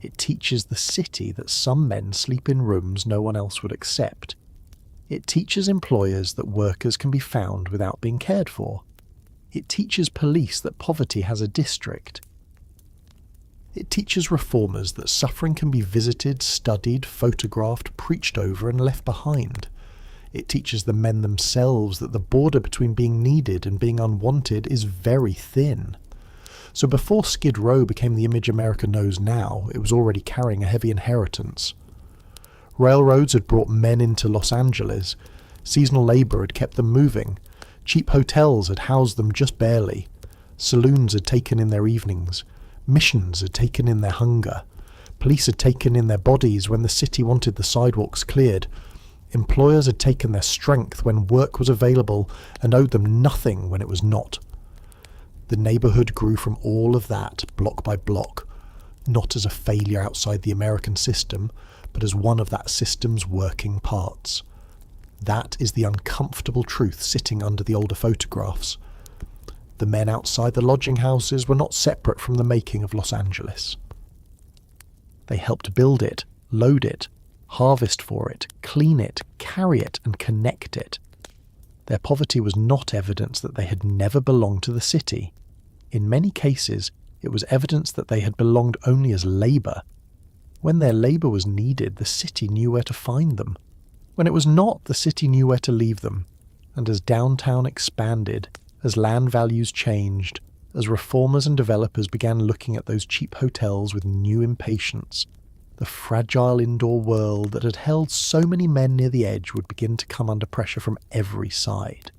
It teaches the city that some men sleep in rooms no one else would accept. It teaches employers that workers can be found without being cared for. It teaches police that poverty has a district. It teaches reformers that suffering can be visited, studied, photographed, preached over, and left behind. It teaches the men themselves that the border between being needed and being unwanted is very thin. So before Skid Row became the image America knows now, it was already carrying a heavy inheritance. Railroads had brought men into Los Angeles. Seasonal labour had kept them moving. Cheap hotels had housed them just barely. Saloons had taken in their evenings. Missions had taken in their hunger. Police had taken in their bodies when the city wanted the sidewalks cleared. Employers had taken their strength when work was available and owed them nothing when it was not. The neighbourhood grew from all of that, block by block, not as a failure outside the American system, but as one of that system's working parts. That is the uncomfortable truth sitting under the older photographs. The men outside the lodging houses were not separate from the making of Los Angeles. They helped build it, load it, harvest for it, clean it, carry it, and connect it. Their poverty was not evidence that they had never belonged to the city. In many cases, it was evidence that they had belonged only as labour. When their labour was needed, the city knew where to find them. When it was not, the city knew where to leave them. And as downtown expanded, as land values changed, as reformers and developers began looking at those cheap hotels with new impatience, the fragile indoor world that had held so many men near the edge would begin to come under pressure from every side.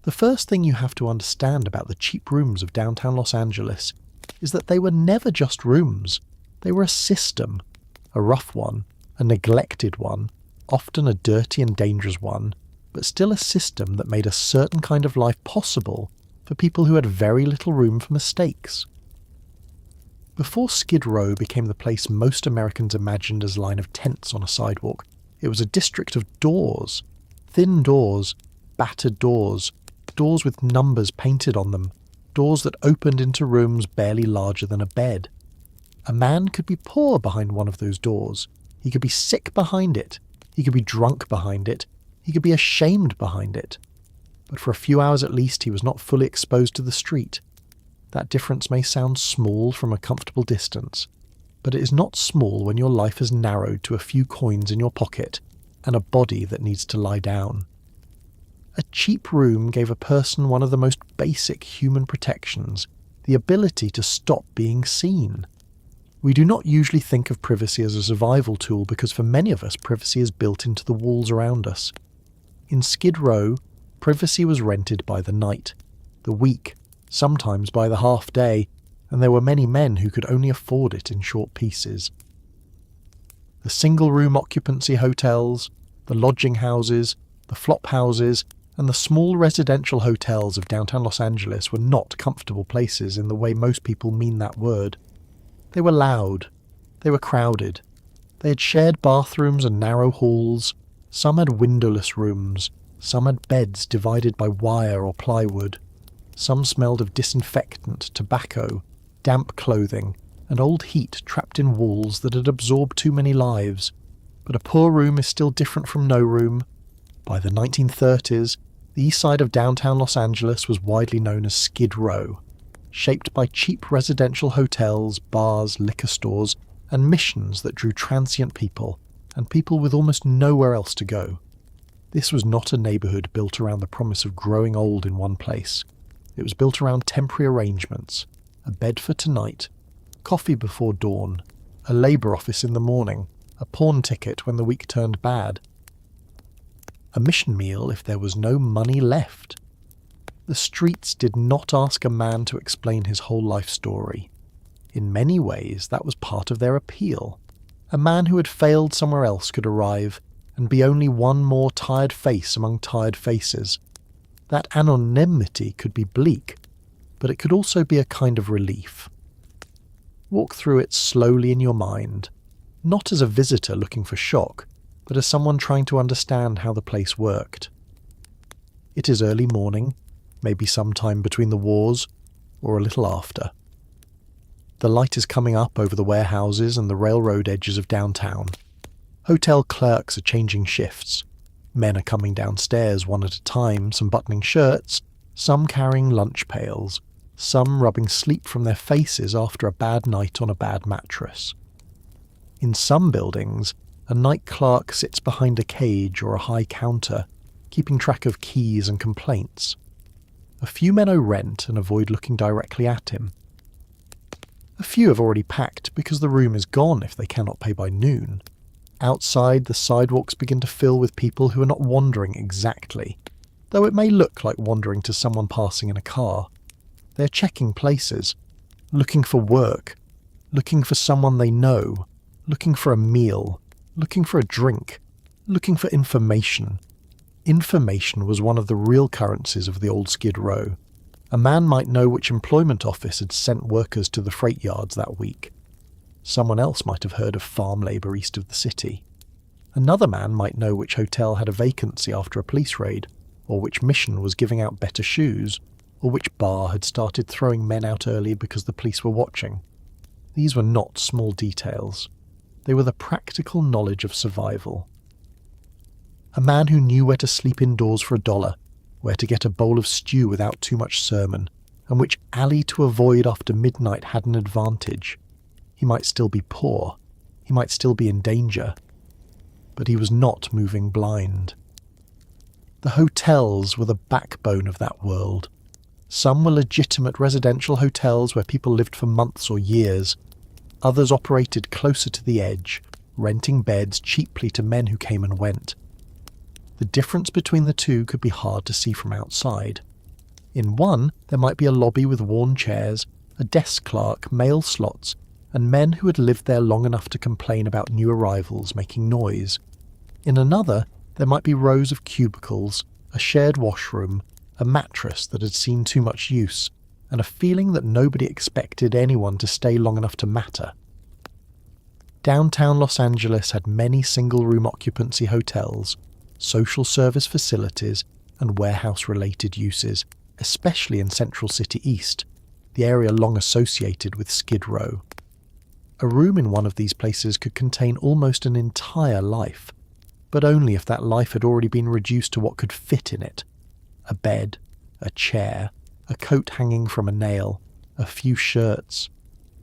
The first thing you have to understand about the cheap rooms of downtown Los Angeles is that they were never just rooms. They were a system, a rough one, a neglected one, often a dirty and dangerous one, but still a system that made a certain kind of life possible for people who had very little room for mistakes. Before Skid Row became the place most Americans imagined as a line of tents on a sidewalk, it was a district of doors. Thin doors, battered doors, doors with numbers painted on them, doors that opened into rooms barely larger than a bed. A man could be poor behind one of those doors. He could be sick behind it. He could be drunk behind it. He could be ashamed behind it. But for a few hours at least, he was not fully exposed to the street. That difference may sound small from a comfortable distance, but it is not small when your life has narrowed to a few coins in your pocket and a body that needs to lie down. A cheap room gave a person one of the most basic human protections, the ability to stop being seen. We do not usually think of privacy as a survival tool because for many of us, privacy is built into the walls around us. In Skid Row, privacy was rented by the night, the week, sometimes by the half day, and there were many men who could only afford it in short pieces. The single-room occupancy hotels, the lodging houses, the flop houses, and the small residential hotels of downtown Los Angeles were not comfortable places in the way most people mean that word. They were loud. They were crowded. They had shared bathrooms and narrow halls. Some had windowless rooms. Some had beds divided by wire or plywood. Some smelled of disinfectant, tobacco, damp clothing, and old heat trapped in walls that had absorbed too many lives. But a poor room is still different from no room. By the 1930s, the east side of downtown Los Angeles was widely known as Skid Row, shaped by cheap residential hotels, bars, liquor stores, and missions that drew transient people, and people with almost nowhere else to go. This was not a neighbourhood built around the promise of growing old in one place. It was built around temporary arrangements, a bed for tonight, coffee before dawn, a labour office in the morning, a pawn ticket when the week turned bad, a mission meal if there was no money left. The streets did not ask a man to explain his whole life story. In many ways, that was part of their appeal. A man who had failed somewhere else could arrive and be only one more tired face among tired faces. That anonymity could be bleak, but it could also be a kind of relief. Walk through it slowly in your mind, not as a visitor looking for shock, but as someone trying to understand how the place worked. It is early morning, maybe sometime between the wars, or a little after. The light is coming up over the warehouses and the railroad edges of downtown. Hotel clerks are changing shifts. Men are coming downstairs one at a time, some buttoning shirts, some carrying lunch pails, some rubbing sleep from their faces after a bad night on a bad mattress. In some buildings, a night clerk sits behind a cage or a high counter, keeping track of keys and complaints. A few men owe rent and avoid looking directly at him. A few have already packed because the room is gone if they cannot pay by noon. Outside, the sidewalks begin to fill with people who are not wandering exactly, though it may look like wandering to someone passing in a car. They are checking places, looking for work, looking for someone they know, looking for a meal, looking for a drink, looking for information. Information was one of the real currencies of the old Skid Row. A man might know which employment office had sent workers to the freight yards that week. Someone else might have heard of farm labour east of the city. Another man might know which hotel had a vacancy after a police raid, or which mission was giving out better shoes, or which bar had started throwing men out early because the police were watching. These were not small details. They were the practical knowledge of survival. A man who knew where to sleep indoors for $1, where to get a bowl of stew without too much sermon, and which alley to avoid after midnight had an advantage. He might still be poor, he might still be in danger, but he was not moving blind. The hotels were the backbone of that world. Some were legitimate residential hotels where people lived for months or years. Others operated closer to the edge, renting beds cheaply to men who came and went. The difference between the two could be hard to see from outside. In one, there might be a lobby with worn chairs, a desk clerk, mail slots, and men who had lived there long enough to complain about new arrivals making noise. In another, there might be rows of cubicles, a shared washroom, a mattress that had seen too much use, and a feeling that nobody expected anyone to stay long enough to matter. Downtown Los Angeles had many single-room occupancy hotels, social service facilities, and warehouse-related uses, especially in Central City East, the area long associated with Skid Row. A room in one of these places could contain almost an entire life, but only if that life had already been reduced to what could fit in it. A bed, a chair, a coat hanging from a nail, a few shirts,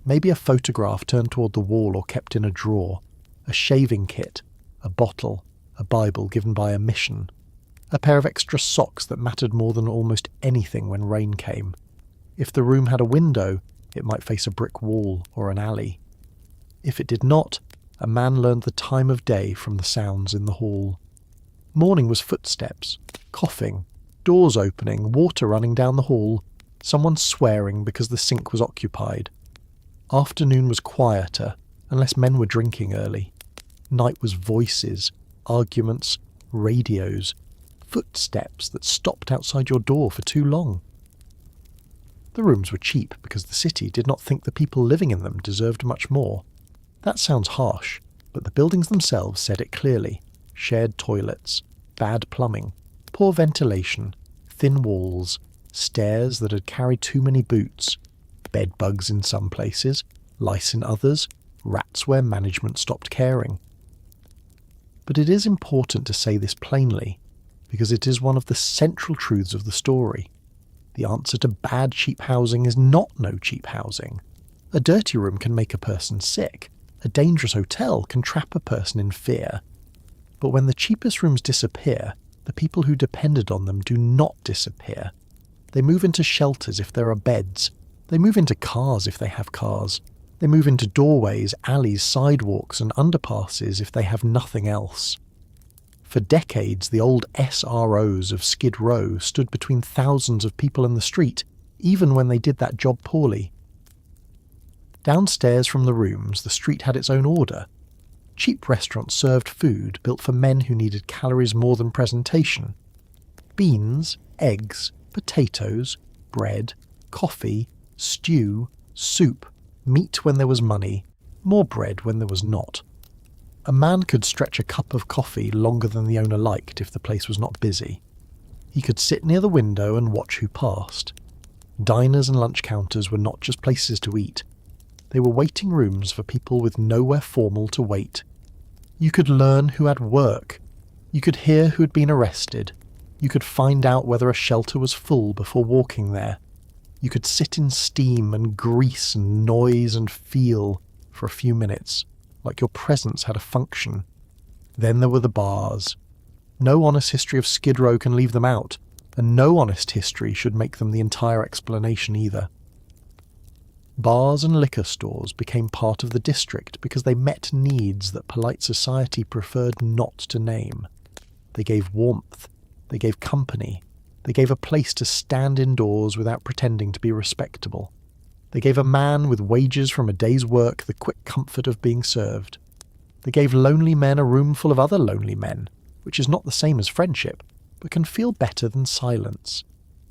maybe a photograph turned toward the wall or kept in a drawer, a shaving kit, a bottle, a Bible given by a mission, a pair of extra socks that mattered more than almost anything when rain came. If the room had a window, it might face a brick wall or an alley. If it did not, a man learned the time of day from the sounds in the hall. Morning was footsteps, coughing, doors opening, water running down the hall, someone swearing because the sink was occupied. Afternoon was quieter, unless men were drinking early. Night was voices, arguments, radios, footsteps that stopped outside your door for too long. The rooms were cheap because the city did not think the people living in them deserved much more. That sounds harsh, but the buildings themselves said it clearly. Shared toilets, bad plumbing, poor ventilation, thin walls, stairs that had carried too many boots, bed bugs in some places, lice in others, rats where management stopped caring. But it is important to say this plainly, because it is one of the central truths of the story. The answer to bad cheap housing is not no cheap housing. A dirty room can make a person sick. A dangerous hotel can trap a person in fear. But when the cheapest rooms disappear, the people who depended on them do not disappear. They move into shelters if there are beds. They move into cars if they have cars. They move into doorways, alleys, sidewalks, and underpasses if they have nothing else. For decades, the old SROs of Skid Row stood between thousands of people in the street, even when they did that job poorly. Downstairs from the rooms, the street had its own order. Cheap restaurants served food built for men who needed calories more than presentation. Beans, eggs, potatoes, bread, coffee, stew, soup, meat when there was money, more bread when there was not. A man could stretch a cup of coffee longer than the owner liked if the place was not busy. He could sit near the window and watch who passed. Diners and lunch counters were not just places to eat. They were waiting rooms for people with nowhere formal to wait. You could learn who had work. You could hear who had been arrested. You could find out whether a shelter was full before walking there. You could sit in steam and grease and noise and feel for a few minutes, like your presence had a function. Then there were the bars. No honest history of Skid Row can leave them out, and no honest history should make them the entire explanation either. Bars and liquor stores became part of the district because they met needs that polite society preferred not to name. They gave warmth. They gave company. They gave a place to stand indoors without pretending to be respectable. They gave a man with wages from a day's work the quick comfort of being served. They gave lonely men a room full of other lonely men, which is not the same as friendship, but can feel better than silence.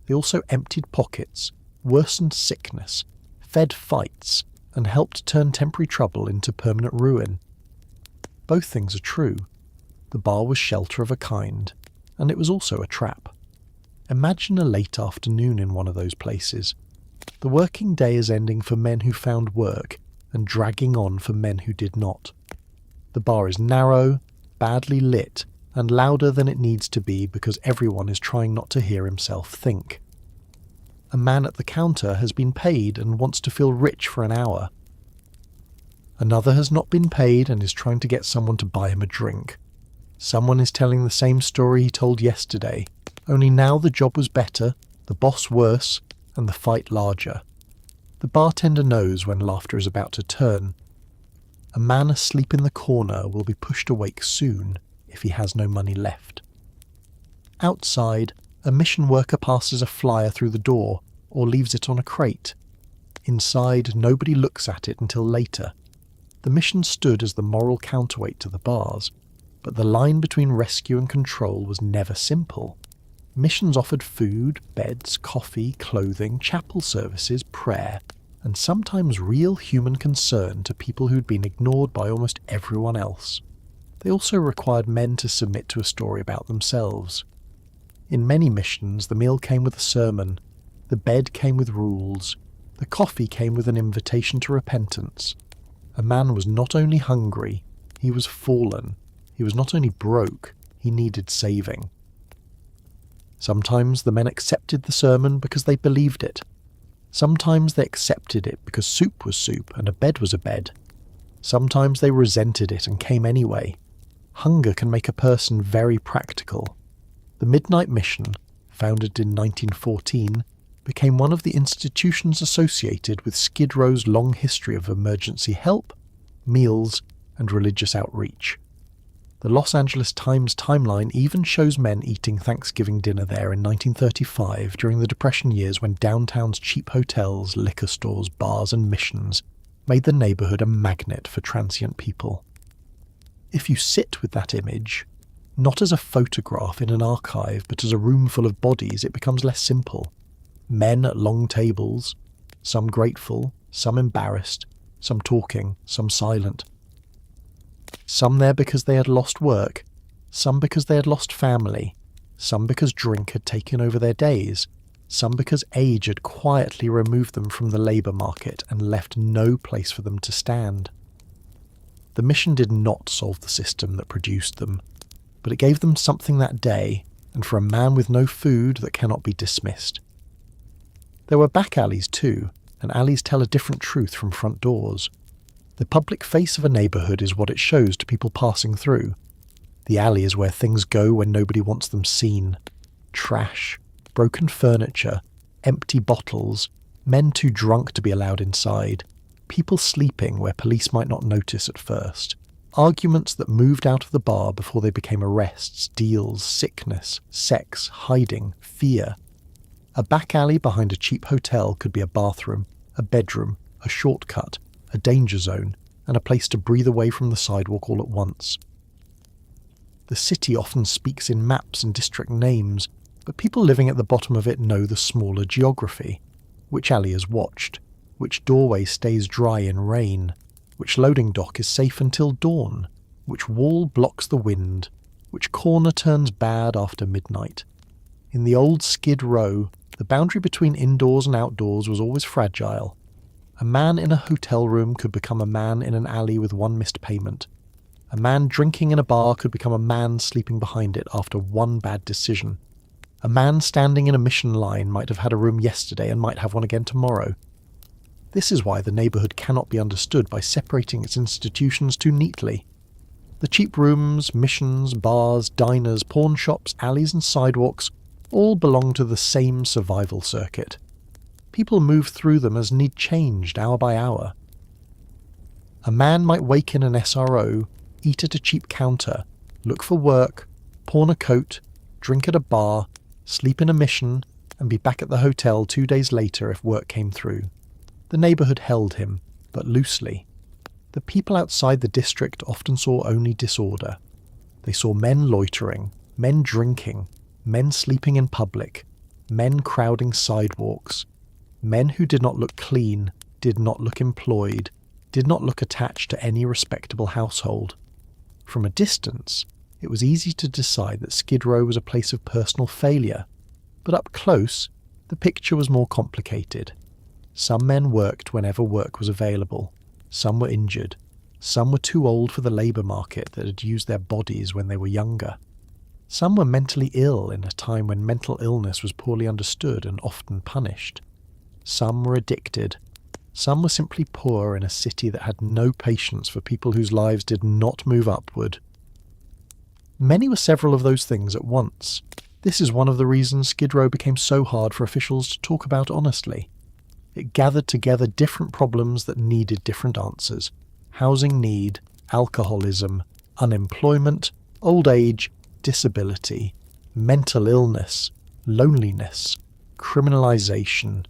They also emptied pockets, worsened sickness, fed fights, and helped turn temporary trouble into permanent ruin. Both things are true. The bar was shelter of a kind, and it was also a trap. Imagine a late afternoon in one of those places. The working day is ending for men who found work, and dragging on for men who did not. The bar is narrow, badly lit, and louder than it needs to be because everyone is trying not to hear himself think. A man at the counter has been paid and wants to feel rich for an hour. Another has not been paid and is trying to get someone to buy him a drink. Someone is telling the same story he told yesterday, only now the job was better, the boss worse, and the fight larger. The bartender knows when laughter is about to turn. A man asleep in the corner will be pushed awake soon if he has no money left. Outside, A mission worker passes a flyer through the door or leaves it on a crate. Inside, nobody looks at it until later. The mission stood as the moral counterweight to the bars, but the line between rescue and control was never simple. Missions offered food, beds, coffee, clothing, chapel services, prayer, and sometimes real human concern to people who'd been ignored by almost everyone else. They also required men to submit to a story about themselves. In many missions, the meal came with a sermon, the bed came with rules, the coffee came with an invitation to repentance. A man was not only hungry, he was fallen. He was not only broke, he needed saving. Sometimes the men accepted the sermon because they believed it. Sometimes they accepted it because soup was soup and a bed was a bed. Sometimes they resented it and came anyway. Hunger can make a person very practical. The Midnight Mission, founded in 1914, became one of the institutions associated with Skid Row's long history of emergency help, meals, and religious outreach. The Los Angeles Times timeline even shows men eating Thanksgiving dinner there in 1935 during the Depression years when downtown's cheap hotels, liquor stores, bars and missions made the neighborhood a magnet for transient people. If you sit with that image, not as a photograph in an archive but as a room full of bodies, it becomes less simple. Men at long tables, some grateful, some embarrassed, some talking, some silent. Some there because they had lost work, some because they had lost family, some because drink had taken over their days, some because age had quietly removed them from the labour market and left no place for them to stand. The mission did not solve the system that produced them, but it gave them something that day, and for a man with no food that cannot be dismissed. There were back alleys too, and alleys tell a different truth from front doors. The public face of a neighbourhood is what it shows to people passing through. The alley is where things go when nobody wants them seen. Trash, broken furniture, empty bottles, men too drunk to be allowed inside, people sleeping where police might not notice at first, arguments that moved out of the bar before they became arrests, deals, sickness, sex, hiding, fear. A back alley behind a cheap hotel could be a bathroom, a bedroom, a shortcut, a danger zone, and a place to breathe away from the sidewalk all at once. The city often speaks in maps and district names, but people living at the bottom of it know the smaller geography. Which alley is watched, which doorway stays dry in rain, which loading dock is safe until dawn, which wall blocks the wind, which corner turns bad after midnight. In the old Skid Row, the boundary between indoors and outdoors was always fragile. A man in a hotel room could become a man in an alley with one missed payment. A man drinking in a bar could become a man sleeping behind it after one bad decision. A man standing in a mission line might have had a room yesterday and might have one again tomorrow. This is why the neighbourhood cannot be understood by separating its institutions too neatly. The cheap rooms, missions, bars, diners, pawn shops, alleys and sidewalks all belong to the same survival circuit. People move through them as need changed hour by hour. A man might wake in an SRO, eat at a cheap counter, look for work, pawn a coat, drink at a bar, sleep in a mission, and be back at the hotel 2 days later if work came through. The neighbourhood held him, but loosely. The people outside the district often saw only disorder. They saw men loitering, men drinking, men sleeping in public, men crowding sidewalks, men who did not look clean, did not look employed, did not look attached to any respectable household. From a distance, it was easy to decide that Skid Row was a place of personal failure, but up close, the picture was more complicated. Some men worked whenever work was available. Some were injured. Some were too old for the labour market that had used their bodies when they were younger. Some were mentally ill in a time when mental illness was poorly understood and often punished. Some were addicted. Some were simply poor in a city that had no patience for people whose lives did not move upward. Many were several of those things at once. This is one of the reasons Skid Row became so hard for officials to talk about honestly. It gathered together different problems that needed different answers. Housing need, alcoholism, unemployment, old age, disability, mental illness, loneliness, criminalisation,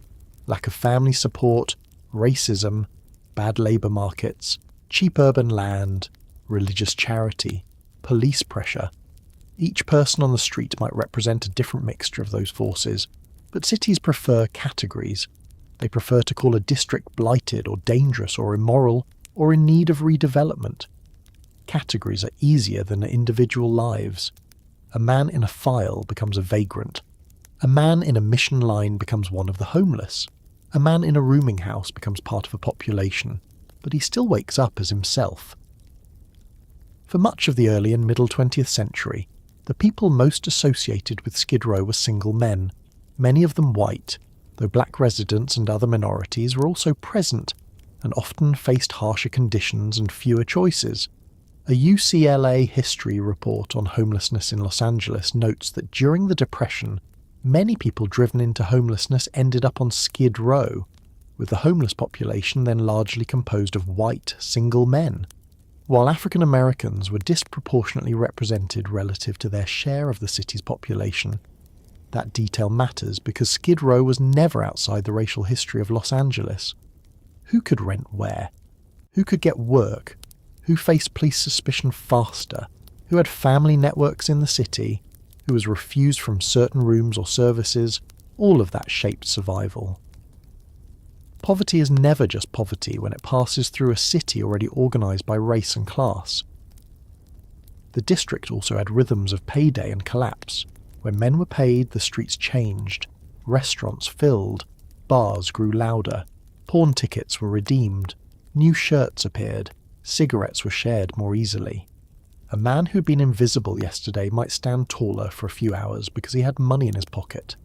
lack of family support, racism, bad labour markets, cheap urban land, religious charity, police pressure. Each person on the street might represent a different mixture of those forces, but cities prefer categories. They prefer to call a district blighted or dangerous or immoral or in need of redevelopment. Categories are easier than individual lives. A man in a file becomes a vagrant. A man in a mission line becomes one of the homeless. A man in a rooming house becomes part of a population, but he still wakes up as himself. For much of the early and middle 20th century, the people most associated with Skid Row were single men, many of them white, though black residents and other minorities were also present and often faced harsher conditions and fewer choices. A UCLA history report on homelessness in Los Angeles notes that during the Depression, many people driven into homelessness ended up on Skid Row, with the homeless population then largely composed of white, single men. While African Americans were disproportionately represented relative to their share of the city's population, that detail matters because Skid Row was never outside the racial history of Los Angeles. Who could rent where? Who could get work? Who faced police suspicion faster? Who had family networks in the city? Who was refused from certain rooms or services? All of that shaped survival. Poverty is never just poverty when it passes through a city already organised by race and class. The district also had rhythms of payday and collapse. When men were paid, the streets changed, restaurants filled, bars grew louder, pawn tickets were redeemed, new shirts appeared, cigarettes were shared more easily. A man who'd been invisible yesterday might stand taller for a few hours because he had money in his pocket.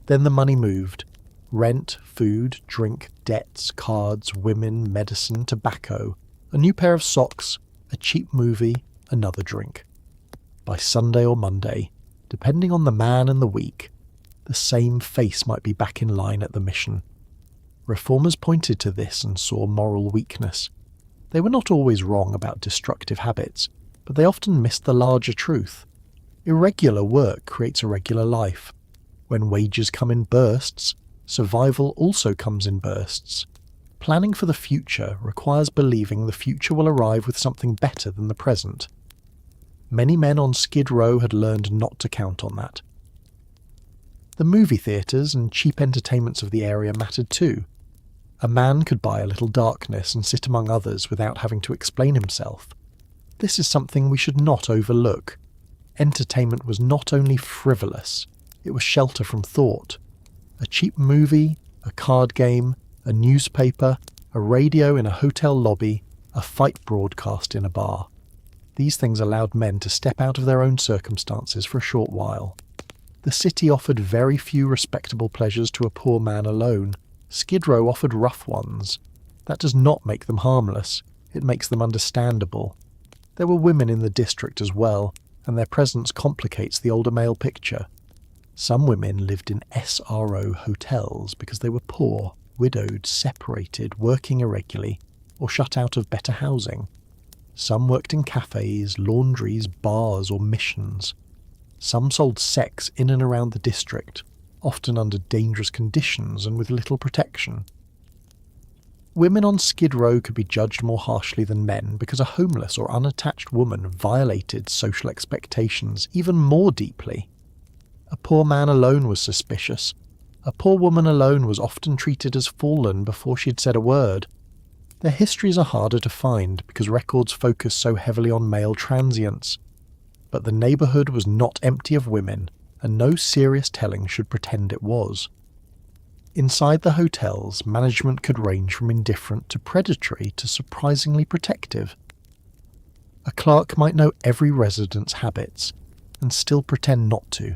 Then the money moved. Rent, food, drink, debts, cards, women, medicine, tobacco, a new pair of socks, a cheap movie, another drink. By Sunday or Monday, depending on the man and the week, the same face might be back in line at the mission. Reformers pointed to this and saw moral weakness. They were not always wrong about destructive habits, but they often missed the larger truth. Irregular work creates a regular life. When wages come in bursts, survival also comes in bursts. Planning for the future requires believing the future will arrive with something better than the present. Many men on Skid Row had learned not to count on that. The movie theatres and cheap entertainments of the area mattered too. A man could buy a little darkness and sit among others without having to explain himself. This is something we should not overlook. Entertainment was not only frivolous, it was shelter from thought. A cheap movie, a card game, a newspaper, a radio in a hotel lobby, a fight broadcast in a bar. These things allowed men to step out of their own circumstances for a short while. The city offered very few respectable pleasures to a poor man alone. Skid Row offered rough ones. That does not make them harmless, it makes them understandable. There were women in the district as well, and their presence complicates the older male picture. Some women lived in SRO hotels because they were poor, widowed, separated, working irregularly, or shut out of better housing. Some worked in cafes, laundries, bars, or missions. Some sold sex in and around the district, often under dangerous conditions and with little protection. Women on Skid Row could be judged more harshly than men because a homeless or unattached woman violated social expectations even more deeply. A poor man alone was suspicious. A poor woman alone was often treated as fallen before she'd said a word. Their histories are harder to find because records focus so heavily on male transients. But the neighbourhood was not empty of women, and no serious telling should pretend it was. Inside the hotels, management could range from indifferent to predatory to surprisingly protective. A clerk might know every resident's habits, and still pretend not to.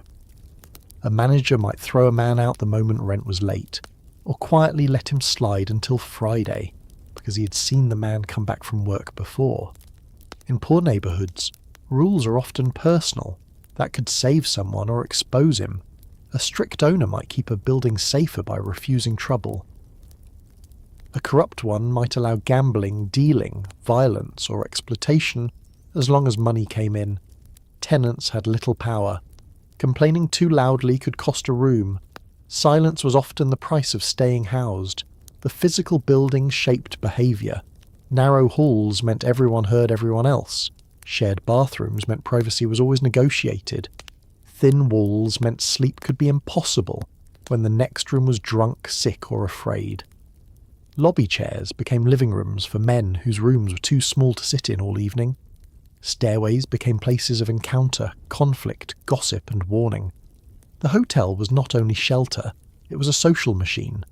A manager might throw a man out the moment rent was late, or quietly let him slide until Friday, because he had seen the man come back from work before. In poor neighbourhoods, rules are often personal. That could save someone or expose him. A strict owner might keep a building safer by refusing trouble. A corrupt one might allow gambling, dealing, violence, or exploitation as long as money came in. Tenants had little power. Complaining too loudly could cost a room. Silence was often the price of staying housed. The physical buildings shaped behaviour. Narrow halls meant everyone heard everyone else. Shared bathrooms meant privacy was always negotiated. Thin walls meant sleep could be impossible when the next room was drunk, sick or afraid. Lobby chairs became living rooms for men whose rooms were too small to sit in all evening. Stairways became places of encounter, conflict, gossip and warning. The hotel was not only shelter, it was a social machine.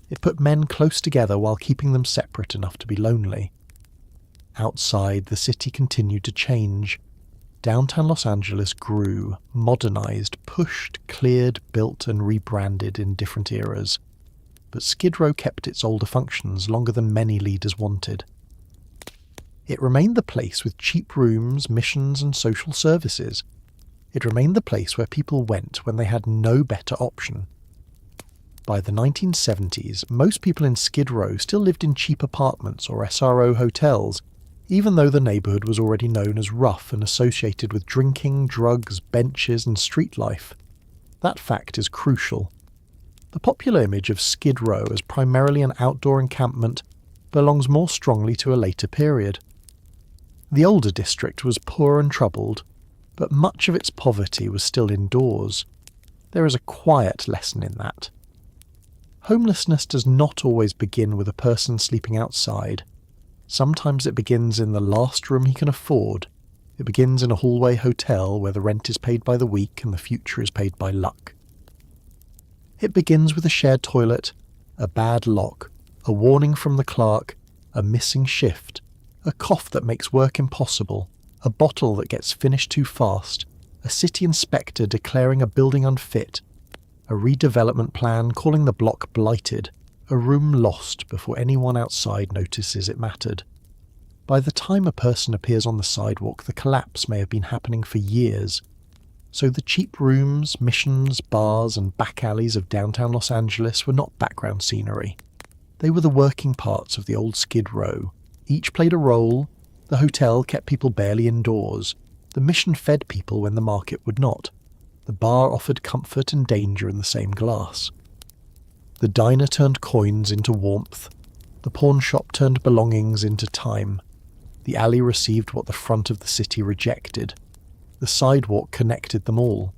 It put men close together while keeping them separate enough to be lonely. Outside, the city continued to change. Downtown Los Angeles grew, modernized, pushed, cleared, built and rebranded in different eras. But Skid Row kept its older functions longer than many leaders wanted. It remained the place with cheap rooms, missions and social services. It remained the place where people went when they had no better option. By the 1970s, most people in Skid Row still lived in cheap apartments or SRO hotels, even though the neighbourhood was already known as rough and associated with drinking, drugs, benches and street life. That fact is crucial. The popular image of Skid Row as primarily an outdoor encampment belongs more strongly to a later period. The older district was poor and troubled, but much of its poverty was still indoors. There is a quiet lesson in that. Homelessness does not always begin with a person sleeping outside. Sometimes it begins in the last room he can afford. It begins in a hallway hotel where the rent is paid by the week and the future is paid by luck. It begins with a shared toilet, a bad lock, a warning from the clerk, a missing shift, a cough that makes work impossible, a bottle that gets finished too fast, a city inspector declaring a building unfit, a redevelopment plan calling the block blighted, a room lost before anyone outside notices it mattered. By the time a person appears on the sidewalk, the collapse may have been happening for years. So the cheap rooms, missions, bars and back alleys of downtown Los Angeles were not background scenery. They were the working parts of the old Skid Row. Each played a role. The hotel kept people barely indoors. The mission fed people when the market would not. The bar offered comfort and danger in the same glass. The diner turned coins into warmth. The pawn shop turned belongings into time. The alley received what the front of the city rejected. The sidewalk connected them all.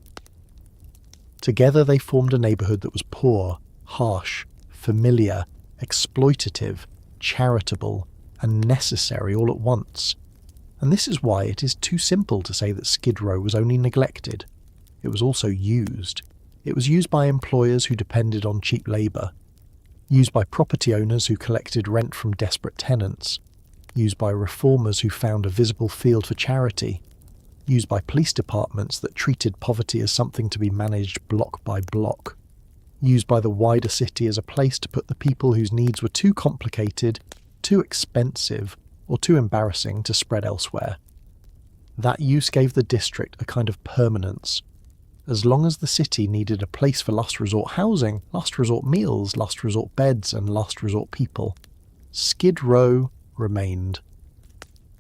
Together they formed a neighbourhood that was poor, harsh, familiar, exploitative, charitable, and necessary all at once. And this is why it is too simple to say that Skid Row was only neglected. It was also used. It was used by employers who depended on cheap labour, used by property owners who collected rent from desperate tenants, used by reformers who found a visible field for charity, used by police departments that treated poverty as something to be managed block by block, used by the wider city as a place to put the people whose needs were too complicated, too expensive, or too embarrassing to spread elsewhere. That use gave the district a kind of permanence. As long as the city needed a place for last resort housing, last resort meals, last resort beds, and last resort people, Skid Row remained.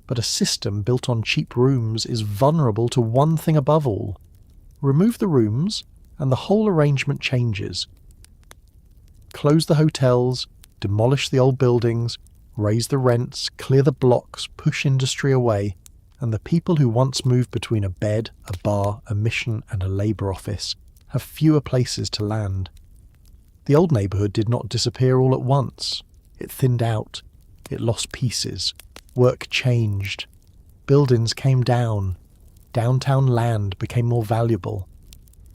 But a system built on cheap rooms is vulnerable to one thing above all. Remove the rooms, and the whole arrangement changes. Close the hotels, demolish the old buildings, raise the rents, clear the blocks, push industry away, and the people who once moved between a bed, a bar, a mission and a labour office have fewer places to land. The old neighbourhood did not disappear all at once. It thinned out. It lost pieces. Work changed. Buildings came down. Downtown land became more valuable.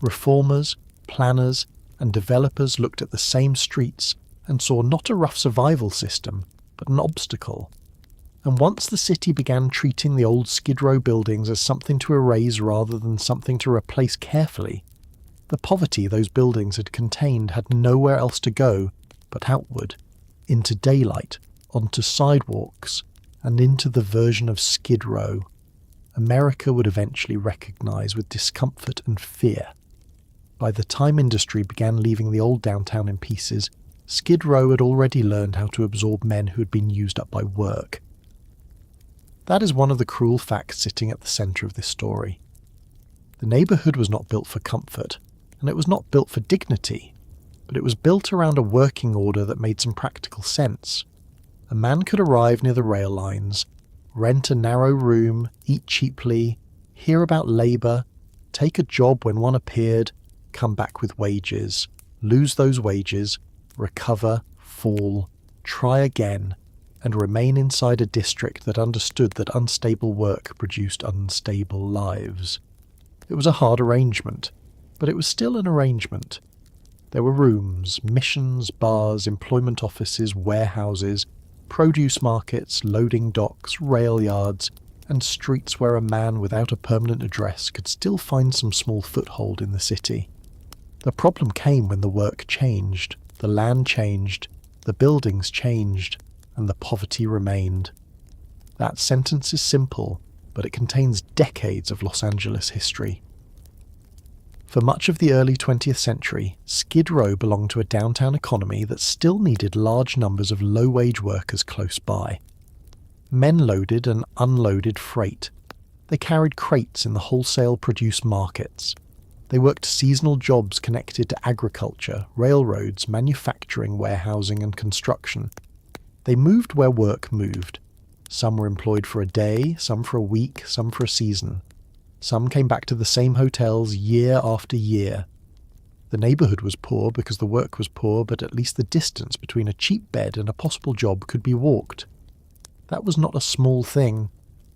Reformers, planners and developers looked at the same streets and saw not a rough survival system, but an obstacle. And once the city began treating the old Skid Row buildings as something to erase rather than something to replace carefully, the poverty those buildings had contained had nowhere else to go but outward, into daylight, onto sidewalks, and into the version of Skid Row America would eventually recognise with discomfort and fear. By the time industry began leaving the old downtown in pieces, Skid Row had already learned how to absorb men who had been used up by work. That is one of the cruel facts sitting at the centre of this story. The neighbourhood was not built for comfort, and it was not built for dignity, but it was built around a working order that made some practical sense. A man could arrive near the rail lines, rent a narrow room, eat cheaply, hear about labour, take a job when one appeared, come back with wages, lose those wages, recover, fall, try again, and remain inside a district that understood that unstable work produced unstable lives. It was a hard arrangement, but it was still an arrangement. There were rooms, missions, bars, employment offices, warehouses, produce markets, loading docks, rail yards, and streets where a man without a permanent address could still find some small foothold in the city. The problem came when the work changed, the land changed, the buildings changed, and the poverty remained. That sentence is simple, but it contains decades of Los Angeles history. For much of the early 20th century, Skid Row belonged to a downtown economy that still needed large numbers of low-wage workers close by. Men loaded and unloaded freight. They carried crates in the wholesale produce markets. They worked seasonal jobs connected to agriculture, railroads, manufacturing, warehousing, and construction. They moved where work moved. Some were employed for a day, some for a week, some for a season. Some came back to the same hotels year after year. The neighbourhood was poor because the work was poor, but at least the distance between a cheap bed and a possible job could be walked. That was not a small thing.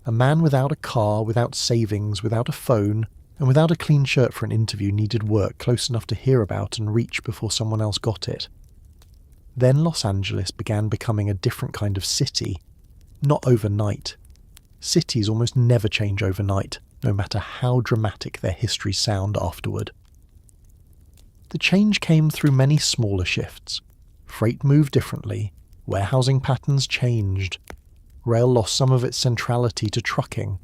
A man without a car, without savings, without a phone, and without a clean shirt for an interview needed work close enough to hear about and reach before someone else got it. Then Los Angeles began becoming a different kind of city. Not overnight. Cities almost never change overnight, no matter how dramatic their histories sound afterward. The change came through many smaller shifts. Freight moved differently, warehousing patterns changed, rail lost some of its centrality to trucking,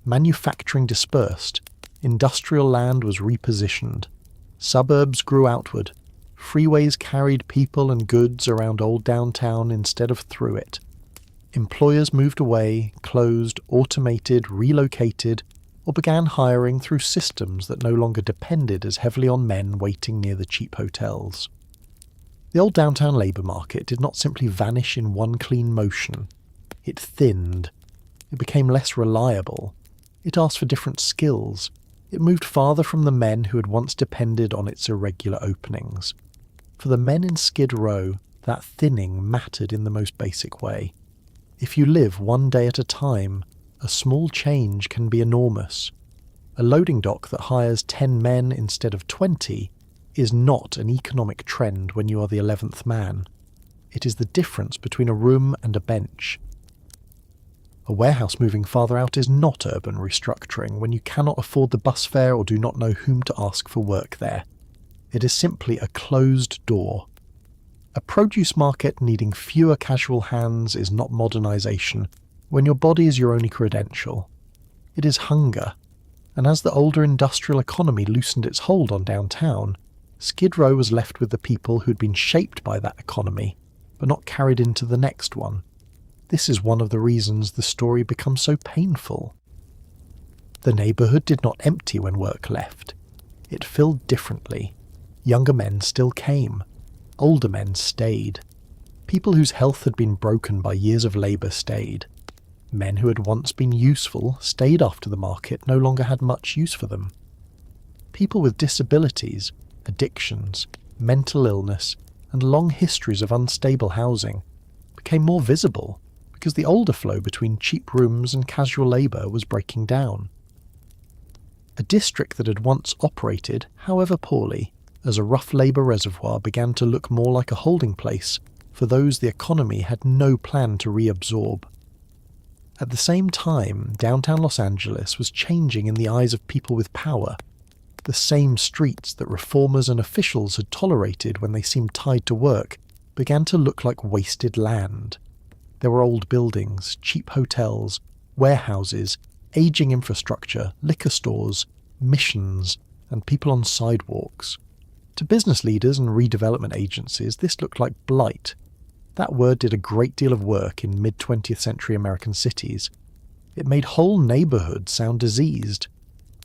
manufacturing dispersed, industrial land was repositioned, suburbs grew outward, freeways carried people and goods around old downtown instead of through it. Employers moved away, closed, automated, relocated, or began hiring through systems that no longer depended as heavily on men waiting near the cheap hotels. The old downtown labour market did not simply vanish in one clean motion. It thinned. It became less reliable. It asked for different skills. It moved farther from the men who had once depended on its irregular openings. For the men in Skid Row, that thinning mattered in the most basic way. If you live one day at a time, a small change can be enormous. A loading dock that hires 10 men instead of 20 is not an economic trend when you are the 11th man. It is the difference between a room and a bench. A warehouse moving farther out is not urban restructuring when you cannot afford the bus fare or do not know whom to ask for work there. It is simply a closed door. A produce market needing fewer casual hands is not modernization when your body is your only credential. It is hunger. And as the older industrial economy loosened its hold on downtown, Skid Row was left with the people who'd been shaped by that economy, but not carried into the next one. This is one of the reasons the story becomes so painful. The neighbourhood did not empty when work left. It filled differently. Younger men still came. Older men stayed. People whose health had been broken by years of labour stayed. Men who had once been useful stayed after the market no longer had much use for them. People with disabilities, addictions, mental illness, and long histories of unstable housing became more visible because the older flow between cheap rooms and casual labour was breaking down. A district that had once operated, however poorly, as a rough labour reservoir began to look more like a holding place for those the economy had no plan to reabsorb. At the same time, downtown Los Angeles was changing in the eyes of people with power. The same streets that reformers and officials had tolerated when they seemed tied to work began to look like wasted land. There were old buildings, cheap hotels, warehouses, aging infrastructure, liquor stores, missions, and people on sidewalks. To business leaders and redevelopment agencies, this looked like blight. That word did a great deal of work in mid-20th century American cities. It made whole neighbourhoods sound diseased.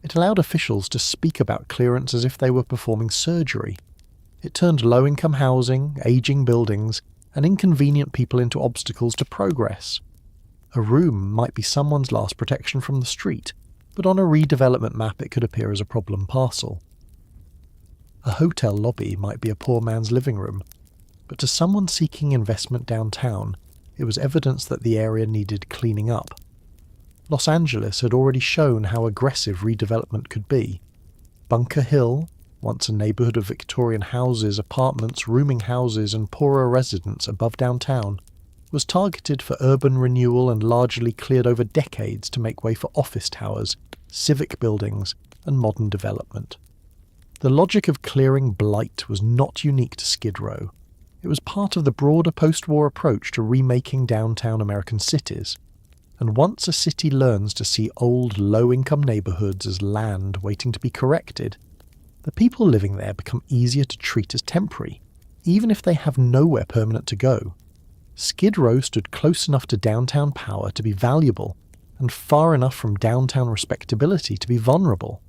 It allowed officials to speak about clearance as if they were performing surgery. It turned low-income housing, ageing buildings, and inconvenient people into obstacles to progress. A room might be someone's last protection from the street, but on a redevelopment map it could appear as a problem parcel. A hotel lobby might be a poor man's living room, but to someone seeking investment downtown, it was evidence that the area needed cleaning up. Los Angeles had already shown how aggressive redevelopment could be. Bunker Hill, once a neighborhood of Victorian houses, apartments, rooming houses and poorer residents above downtown, was targeted for urban renewal and largely cleared over decades to make way for office towers, civic buildings and modern development. The logic of clearing blight was not unique to Skid Row. It was part of the broader post-war approach to remaking downtown American cities. And once a city learns to see old, low-income neighborhoods as land waiting to be corrected, the people living there become easier to treat as temporary, even if they have nowhere permanent to go. Skid Row stood close enough to downtown power to be valuable, and far enough from downtown respectability to be vulnerable.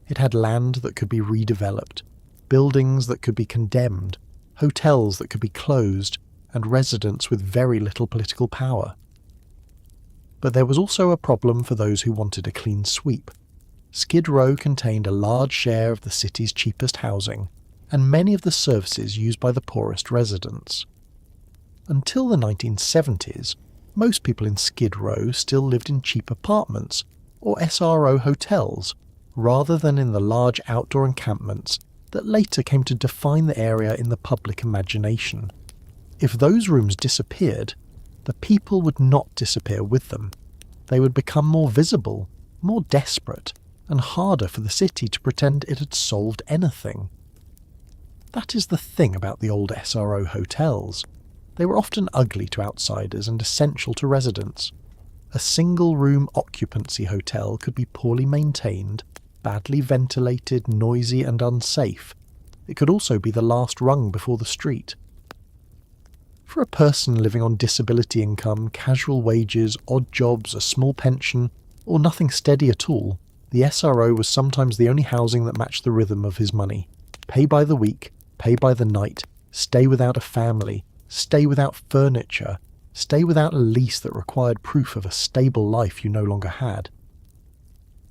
It had land that could be redeveloped, buildings that could be condemned, hotels that could be closed, and residents with very little political power. But there was also a problem for those who wanted a clean sweep. Skid Row contained a large share of the city's cheapest housing, and many of the services used by the poorest residents. Until the 1970s, most people in Skid Row still lived in cheap apartments or SRO hotels, rather than in the large outdoor encampments that later came to define the area in the public imagination. If those rooms disappeared, the people would not disappear with them. They would become more visible, more desperate, and harder for the city to pretend it had solved anything. That is the thing about the old SRO hotels. They were often ugly to outsiders and essential to residents. A single-room occupancy hotel could be poorly maintained, badly ventilated, noisy and unsafe. It could also be the last rung before the street. For a person living on disability income, casual wages, odd jobs, a small pension, or nothing steady at all, the SRO was sometimes the only housing that matched the rhythm of his money. Pay by the week, pay by the night, stay without a family, stay without furniture, stay without a lease that required proof of a stable life you no longer had.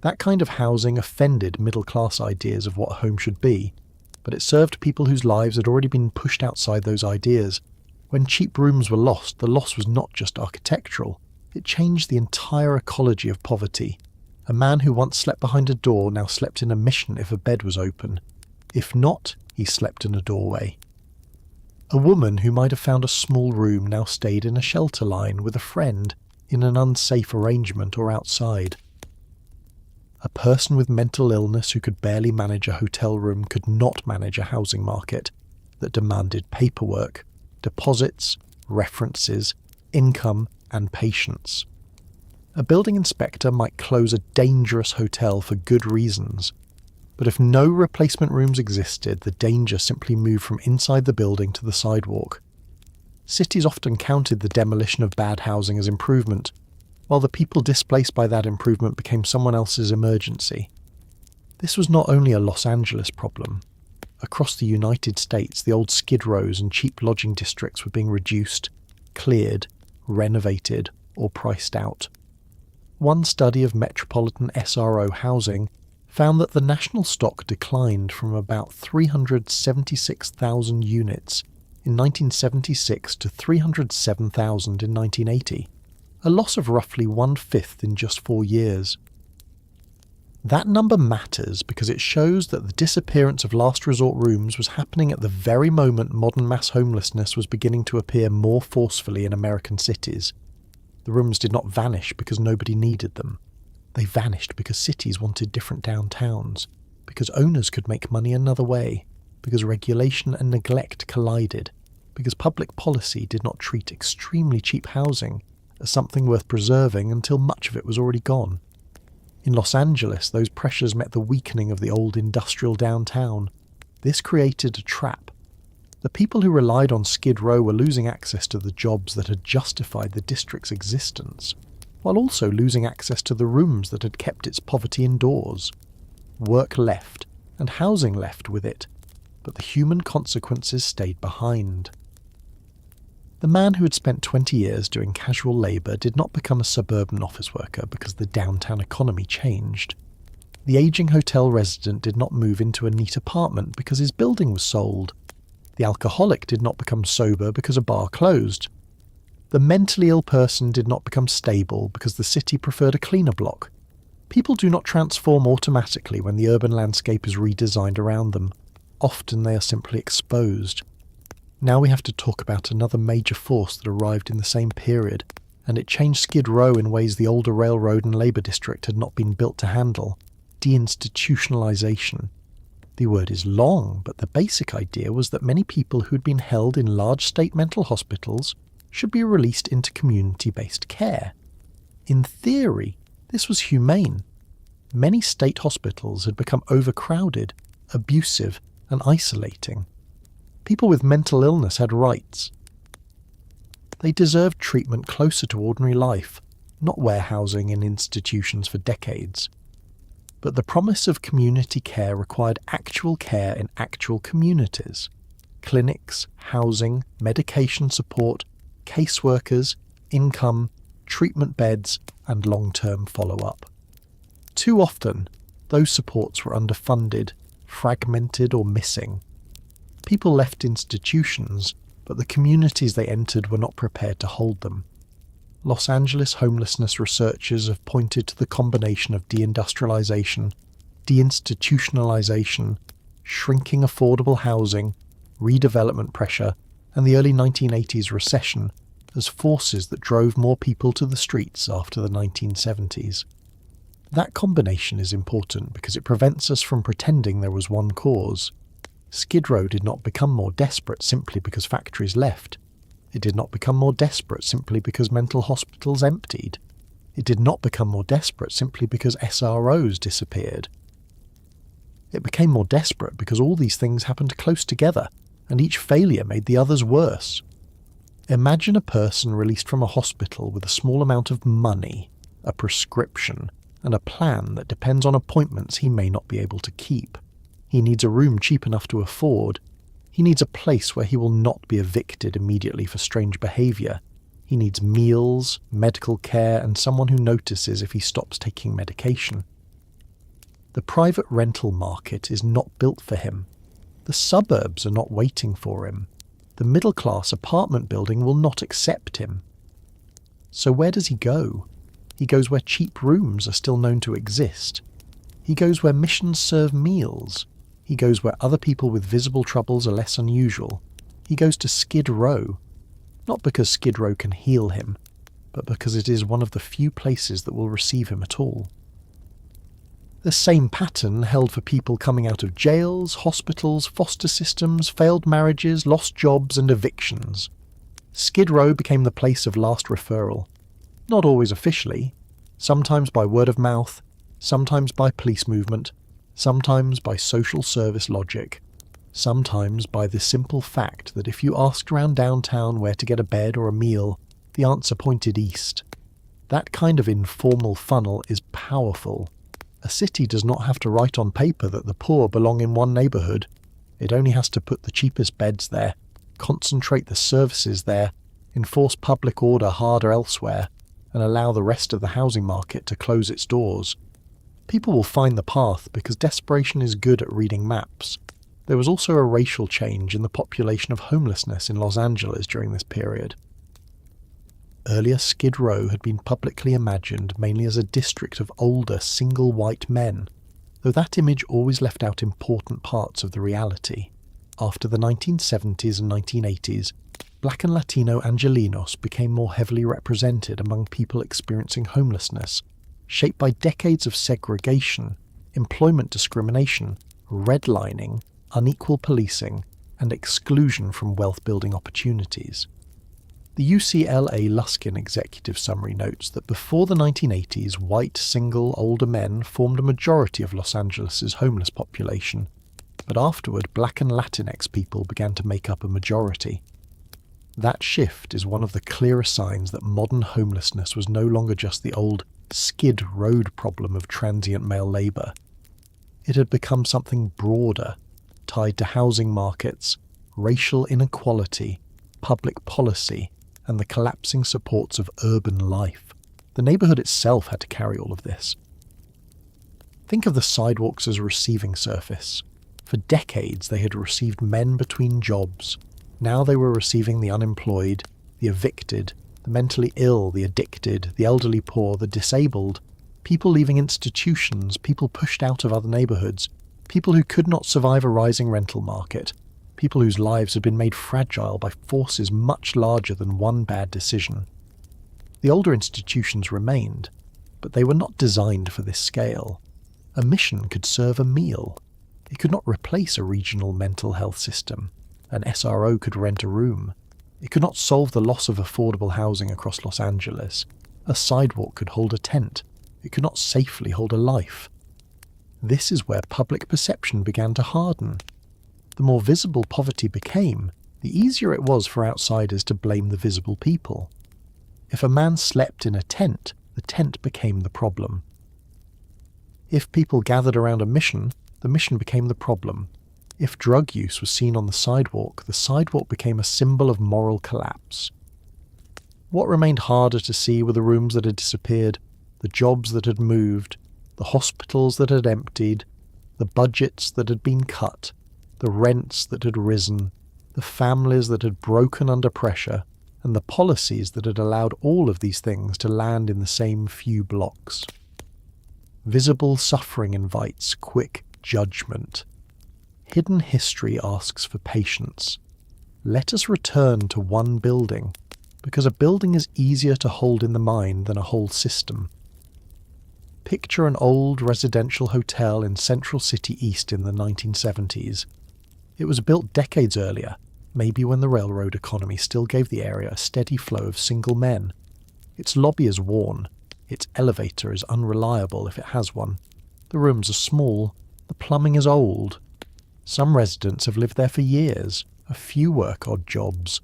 That kind of housing offended middle-class ideas of what a home should be, but it served people whose lives had already been pushed outside those ideas. When cheap rooms were lost, the loss was not just architectural. It changed the entire ecology of poverty. A man who once slept behind a door now slept in a mission if a bed was open. If not, he slept in a doorway. A woman who might have found a small room now stayed in a shelter line with a friend in an unsafe arrangement or outside. A person with mental illness who could barely manage a hotel room could not manage a housing market that demanded paperwork, deposits, references, income, and patience. A building inspector might close a dangerous hotel for good reasons, but if no replacement rooms existed, the danger simply moved from inside the building to the sidewalk. Cities often counted the demolition of bad housing as improvement, while the people displaced by that improvement became someone else's emergency. This was not only a Los Angeles problem. Across the United States, the old Skid Rows and cheap lodging districts were being reduced, cleared, renovated, or priced out. One study of metropolitan SRO housing found that the national stock declined from about 376,000 units in 1976 to 307,000 in 1980, a loss of roughly 1/5 in just 4 years. That number matters because it shows that the disappearance of last resort rooms was happening at the very moment modern mass homelessness was beginning to appear more forcefully in American cities. The rooms did not vanish because nobody needed them. They vanished because cities wanted different downtowns, because owners could make money another way, because regulation and neglect collided, because public policy did not treat extremely cheap housing as something worth preserving until much of it was already gone. In Los Angeles, those pressures met the weakening of the old industrial downtown. This created a trap. The people who relied on Skid Row were losing access to the jobs that had justified the district's existence. while also losing access to the rooms that had kept its poverty indoors. Work left, and housing left with it, but the human consequences stayed behind. The man who had spent 20 years doing casual labour did not become a suburban office worker because the downtown economy changed. The ageing hotel resident did not move into a neat apartment because his building was sold. The alcoholic did not become sober because a bar closed. The mentally ill person did not become stable because the city preferred a cleaner block. People do not transform automatically when the urban landscape is redesigned around them. Often they are simply exposed. Now we have to talk about another major force that arrived in the same period, and it changed Skid Row in ways the older railroad and labour district had not been built to handle: deindustrialization. The word is long, but the basic idea was that many people who had been held in large state mental hospitals should be released into community-based care. In theory, this was humane. Many state hospitals had become overcrowded, abusive, and isolating. People with mental illness had rights. They deserved treatment closer to ordinary life, not warehousing in institutions for decades. But the promise of community care required actual care in actual communities. Clinics, housing, medication support, caseworkers, income, treatment beds, and long-term follow-up. Too often, those supports were underfunded, fragmented, or missing. People left institutions, but the communities they entered were not prepared to hold them. Los Angeles homelessness researchers have pointed to the combination of deindustrialization, deinstitutionalization, shrinking affordable housing, redevelopment pressure, and the early 1980s recession as forces that drove more people to the streets after the 1970s. That combination is important because it prevents us from pretending there was one cause. Skid Row did not become more desperate simply because factories left. It did not become more desperate simply because mental hospitals emptied. It did not become more desperate simply because SROs disappeared. It became more desperate because all these things happened close together, and each failure made the others worse. Imagine a person released from a hospital with a small amount of money, a prescription, and a plan that depends on appointments he may not be able to keep. He needs a room cheap enough to afford. He needs a place where he will not be evicted immediately for strange behaviour. He needs meals, medical care, and someone who notices if he stops taking medication. The private rental market is not built for him. The suburbs are not waiting for him. The middle-class apartment building will not accept him. So where does he go? He goes where cheap rooms are still known to exist. He goes where missions serve meals. He goes where other people with visible troubles are less unusual. He goes to Skid Row, not because Skid Row can heal him, but because it is one of the few places that will receive him at all. The same pattern held for people coming out of jails, hospitals, foster systems, failed marriages, lost jobs, and evictions. Skid Row became the place of last referral. Not always officially, sometimes by word of mouth, sometimes by police movement, sometimes by social service logic, sometimes by the simple fact that if you asked around downtown where to get a bed or a meal, the answer pointed east. That kind of informal funnel is powerful. A city does not have to write on paper that the poor belong in one neighbourhood. It only has to put the cheapest beds there, concentrate the services there, enforce public order harder elsewhere, and allow the rest of the housing market to close its doors. People will find the path because desperation is good at reading maps. There was also a racial change in the population of homelessness in Los Angeles during this period. Earlier, Skid Row had been publicly imagined mainly as a district of older, single white men, though that image always left out important parts of the reality. After the 1970s and 1980s, Black and Latino Angelenos became more heavily represented among people experiencing homelessness, shaped by decades of segregation, employment discrimination, redlining, unequal policing, and exclusion from wealth-building opportunities. The UCLA Luskin Executive Summary notes that before the 1980s, white, single, older men formed a majority of Los Angeles' homeless population, but afterward Black and Latinx people began to make up a majority. That shift is one of the clearest signs that modern homelessness was no longer just the old skid road problem of transient male labour. It had become something broader, tied to housing markets, racial inequality, public policy, and the collapsing supports of urban life. The neighbourhood itself had to carry all of this. Think of the sidewalks as a receiving surface. For decades they had received men between jobs. Now they were receiving the unemployed, the evicted, the mentally ill, the addicted, the elderly poor, the disabled, people leaving institutions, people pushed out of other neighbourhoods, people who could not survive a rising rental market, people whose lives had been made fragile by forces much larger than one bad decision. The older institutions remained, but they were not designed for this scale. A mission could serve a meal. It could not replace a regional mental health system. An SRO could rent a room. It could not solve the loss of affordable housing across Los Angeles. A sidewalk could hold a tent. It could not safely hold a life. This is where public perception began to harden. The more visible poverty became, the easier it was for outsiders to blame the visible people. If a man slept in a tent, the tent became the problem. If people gathered around a mission, the mission became the problem. If drug use was seen on the sidewalk became a symbol of moral collapse. What remained harder to see were the rooms that had disappeared, the jobs that had moved, the hospitals that had emptied, the budgets that had been cut, the rents that had risen, the families that had broken under pressure, and the policies that had allowed all of these things to land in the same few blocks. Visible suffering invites quick judgment. Hidden history asks for patience. Let us return to one building, because a building is easier to hold in the mind than a whole system. Picture an old residential hotel in Central City East in the 1970s. It was built decades earlier, maybe when the railroad economy still gave the area a steady flow of single men. Its lobby is worn. Its elevator is unreliable if it has one. The rooms are small. The plumbing is old. Some residents have lived there for years. A few work odd jobs.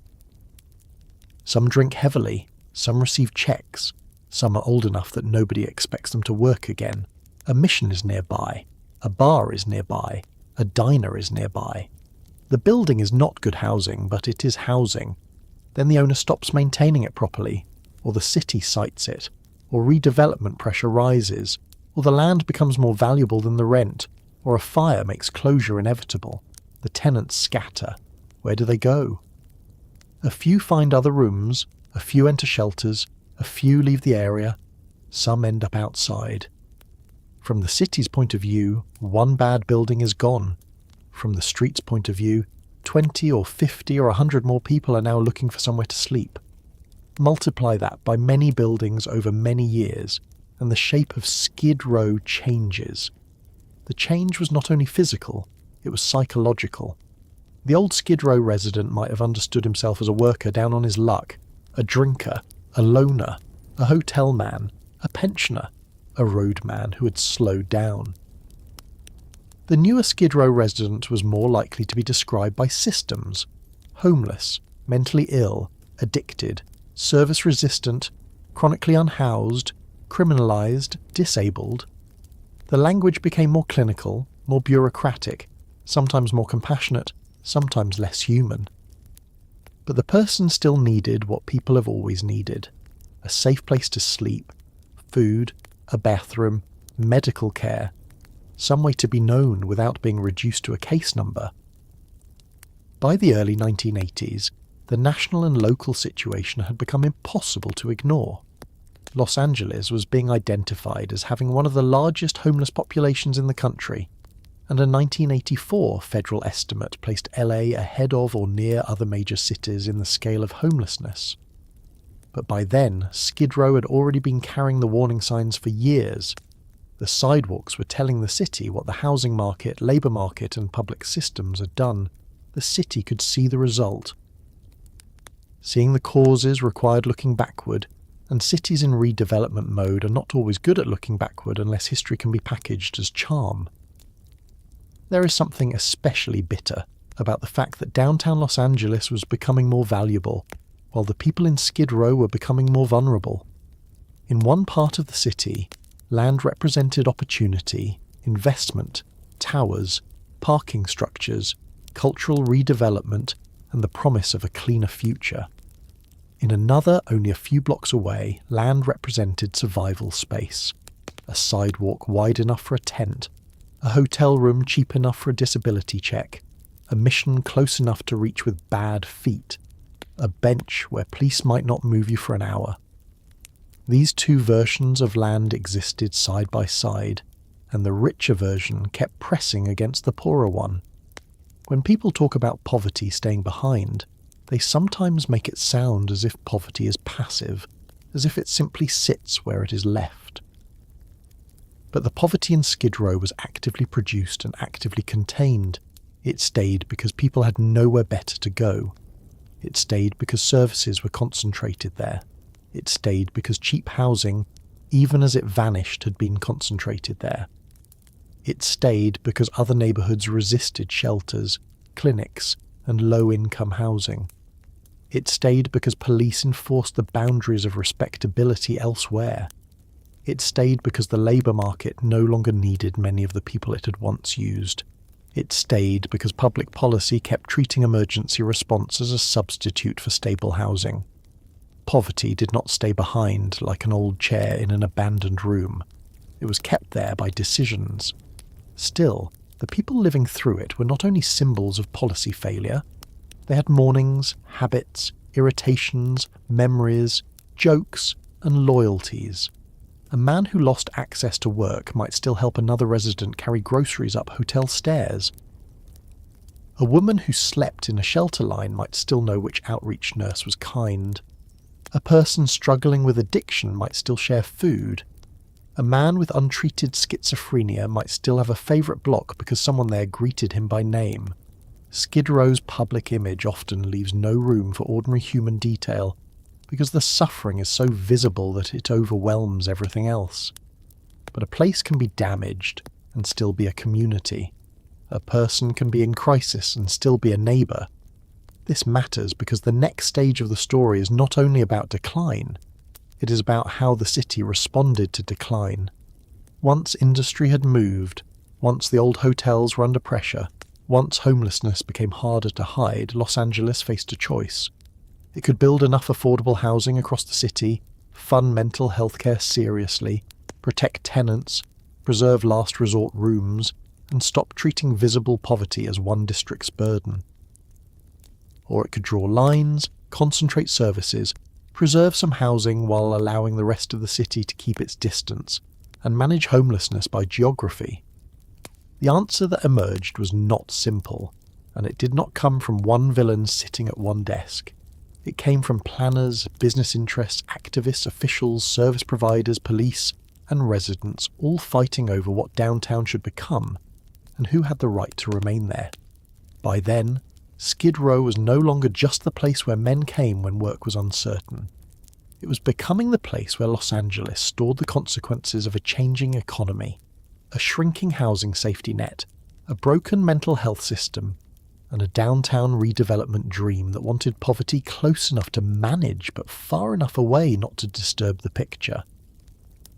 Some drink heavily. Some receive checks. Some are old enough that nobody expects them to work again. A mission is nearby. A bar is nearby. A diner is nearby. The building is not good housing, but it is housing. Then the owner stops maintaining it properly, or the city cites it, or redevelopment pressure rises, or the land becomes more valuable than the rent, or a fire makes closure inevitable. The tenants scatter. Where do they go? A few find other rooms, a few enter shelters, a few leave the area, some end up outside. From the city's point of view, one bad building is gone. From the street's point of view, 20 or 50 or 100 more people are now looking for somewhere to sleep. Multiply that by many buildings over many years, and the shape of Skid Row changes. The change was not only physical, it was psychological. The old Skid Row resident might have understood himself as a worker down on his luck, a drinker, a loner, a hotel man, a pensioner, a roadman who had slowed down. The newer Skid Row resident was more likely to be described by systems: homeless, mentally ill, addicted, service-resistant, chronically unhoused, criminalised, disabled. The language became more clinical, more bureaucratic, sometimes more compassionate, sometimes less human. But the person still needed what people have always needed: a safe place to sleep, food, a bathroom, medical care, some way to be known without being reduced to a case number. By the early 1980s, the national and local situation had become impossible to ignore. Los Angeles was being identified as having one of the largest homeless populations in the country, and a 1984 federal estimate placed LA ahead of or near other major cities in the scale of homelessness. But by then, Skid Row had already been carrying the warning signs for years. The sidewalks were telling the city what the housing market, labour market and public systems had done. The city could see the result. Seeing the causes required looking backward, and cities in redevelopment mode are not always good at looking backward unless history can be packaged as charm. There is something especially bitter about the fact that downtown Los Angeles was becoming more valuable, while the people in Skid Row were becoming more vulnerable. In one part of the city, land represented opportunity, investment, towers, parking structures, cultural redevelopment, and the promise of a cleaner future. In another, only a few blocks away, land represented survival space. A sidewalk wide enough for a tent, a hotel room cheap enough for a disability check, a mission close enough to reach with bad feet, a bench where police might not move you for an hour. These two versions of land existed side by side, and the richer version kept pressing against the poorer one. When people talk about poverty staying behind, they sometimes make it sound as if poverty is passive, as if it simply sits where it is left. But the poverty in Skid Row was actively produced and actively contained. It stayed because people had nowhere better to go. It stayed because services were concentrated there. It stayed because cheap housing, even as it vanished, had been concentrated there. It stayed because other neighbourhoods resisted shelters, clinics, and low-income housing. It stayed because police enforced the boundaries of respectability elsewhere. It stayed because the labour market no longer needed many of the people it had once used. It stayed because public policy kept treating emergency response as a substitute for stable housing. Poverty did not stay behind like an old chair in an abandoned room. It was kept there by decisions. Still, the people living through it were not only symbols of policy failure. They had mornings, habits, irritations, memories, jokes, and loyalties. A man who lost access to work might still help another resident carry groceries up hotel stairs. A woman who slept in a shelter line might still know which outreach nurse was kind. A person struggling with addiction might still share food. A man with untreated schizophrenia might still have a favourite block because someone there greeted him by name. Skid Row's public image often leaves no room for ordinary human detail, because the suffering is so visible that it overwhelms everything else. But a place can be damaged and still be a community. A person can be in crisis and still be a neighbour. This matters because the next stage of the story is not only about decline, it is about how the city responded to decline. Once industry had moved, once the old hotels were under pressure, once homelessness became harder to hide, Los Angeles faced a choice. It could build enough affordable housing across the city, fund mental health care seriously, protect tenants, preserve last resort rooms, and stop treating visible poverty as one district's burden. Or it could draw lines, concentrate services, preserve some housing while allowing the rest of the city to keep its distance, and manage homelessness by geography. The answer that emerged was not simple, and it did not come from one villain sitting at one desk. It came from planners, business interests, activists, officials, service providers, police, and residents, all fighting over what downtown should become, and who had the right to remain there. By then, Skid Row was no longer just the place where men came when work was uncertain. It was becoming the place where Los Angeles stored the consequences of a changing economy, a shrinking housing safety net, a broken mental health system, and a downtown redevelopment dream that wanted poverty close enough to manage but far enough away not to disturb the picture.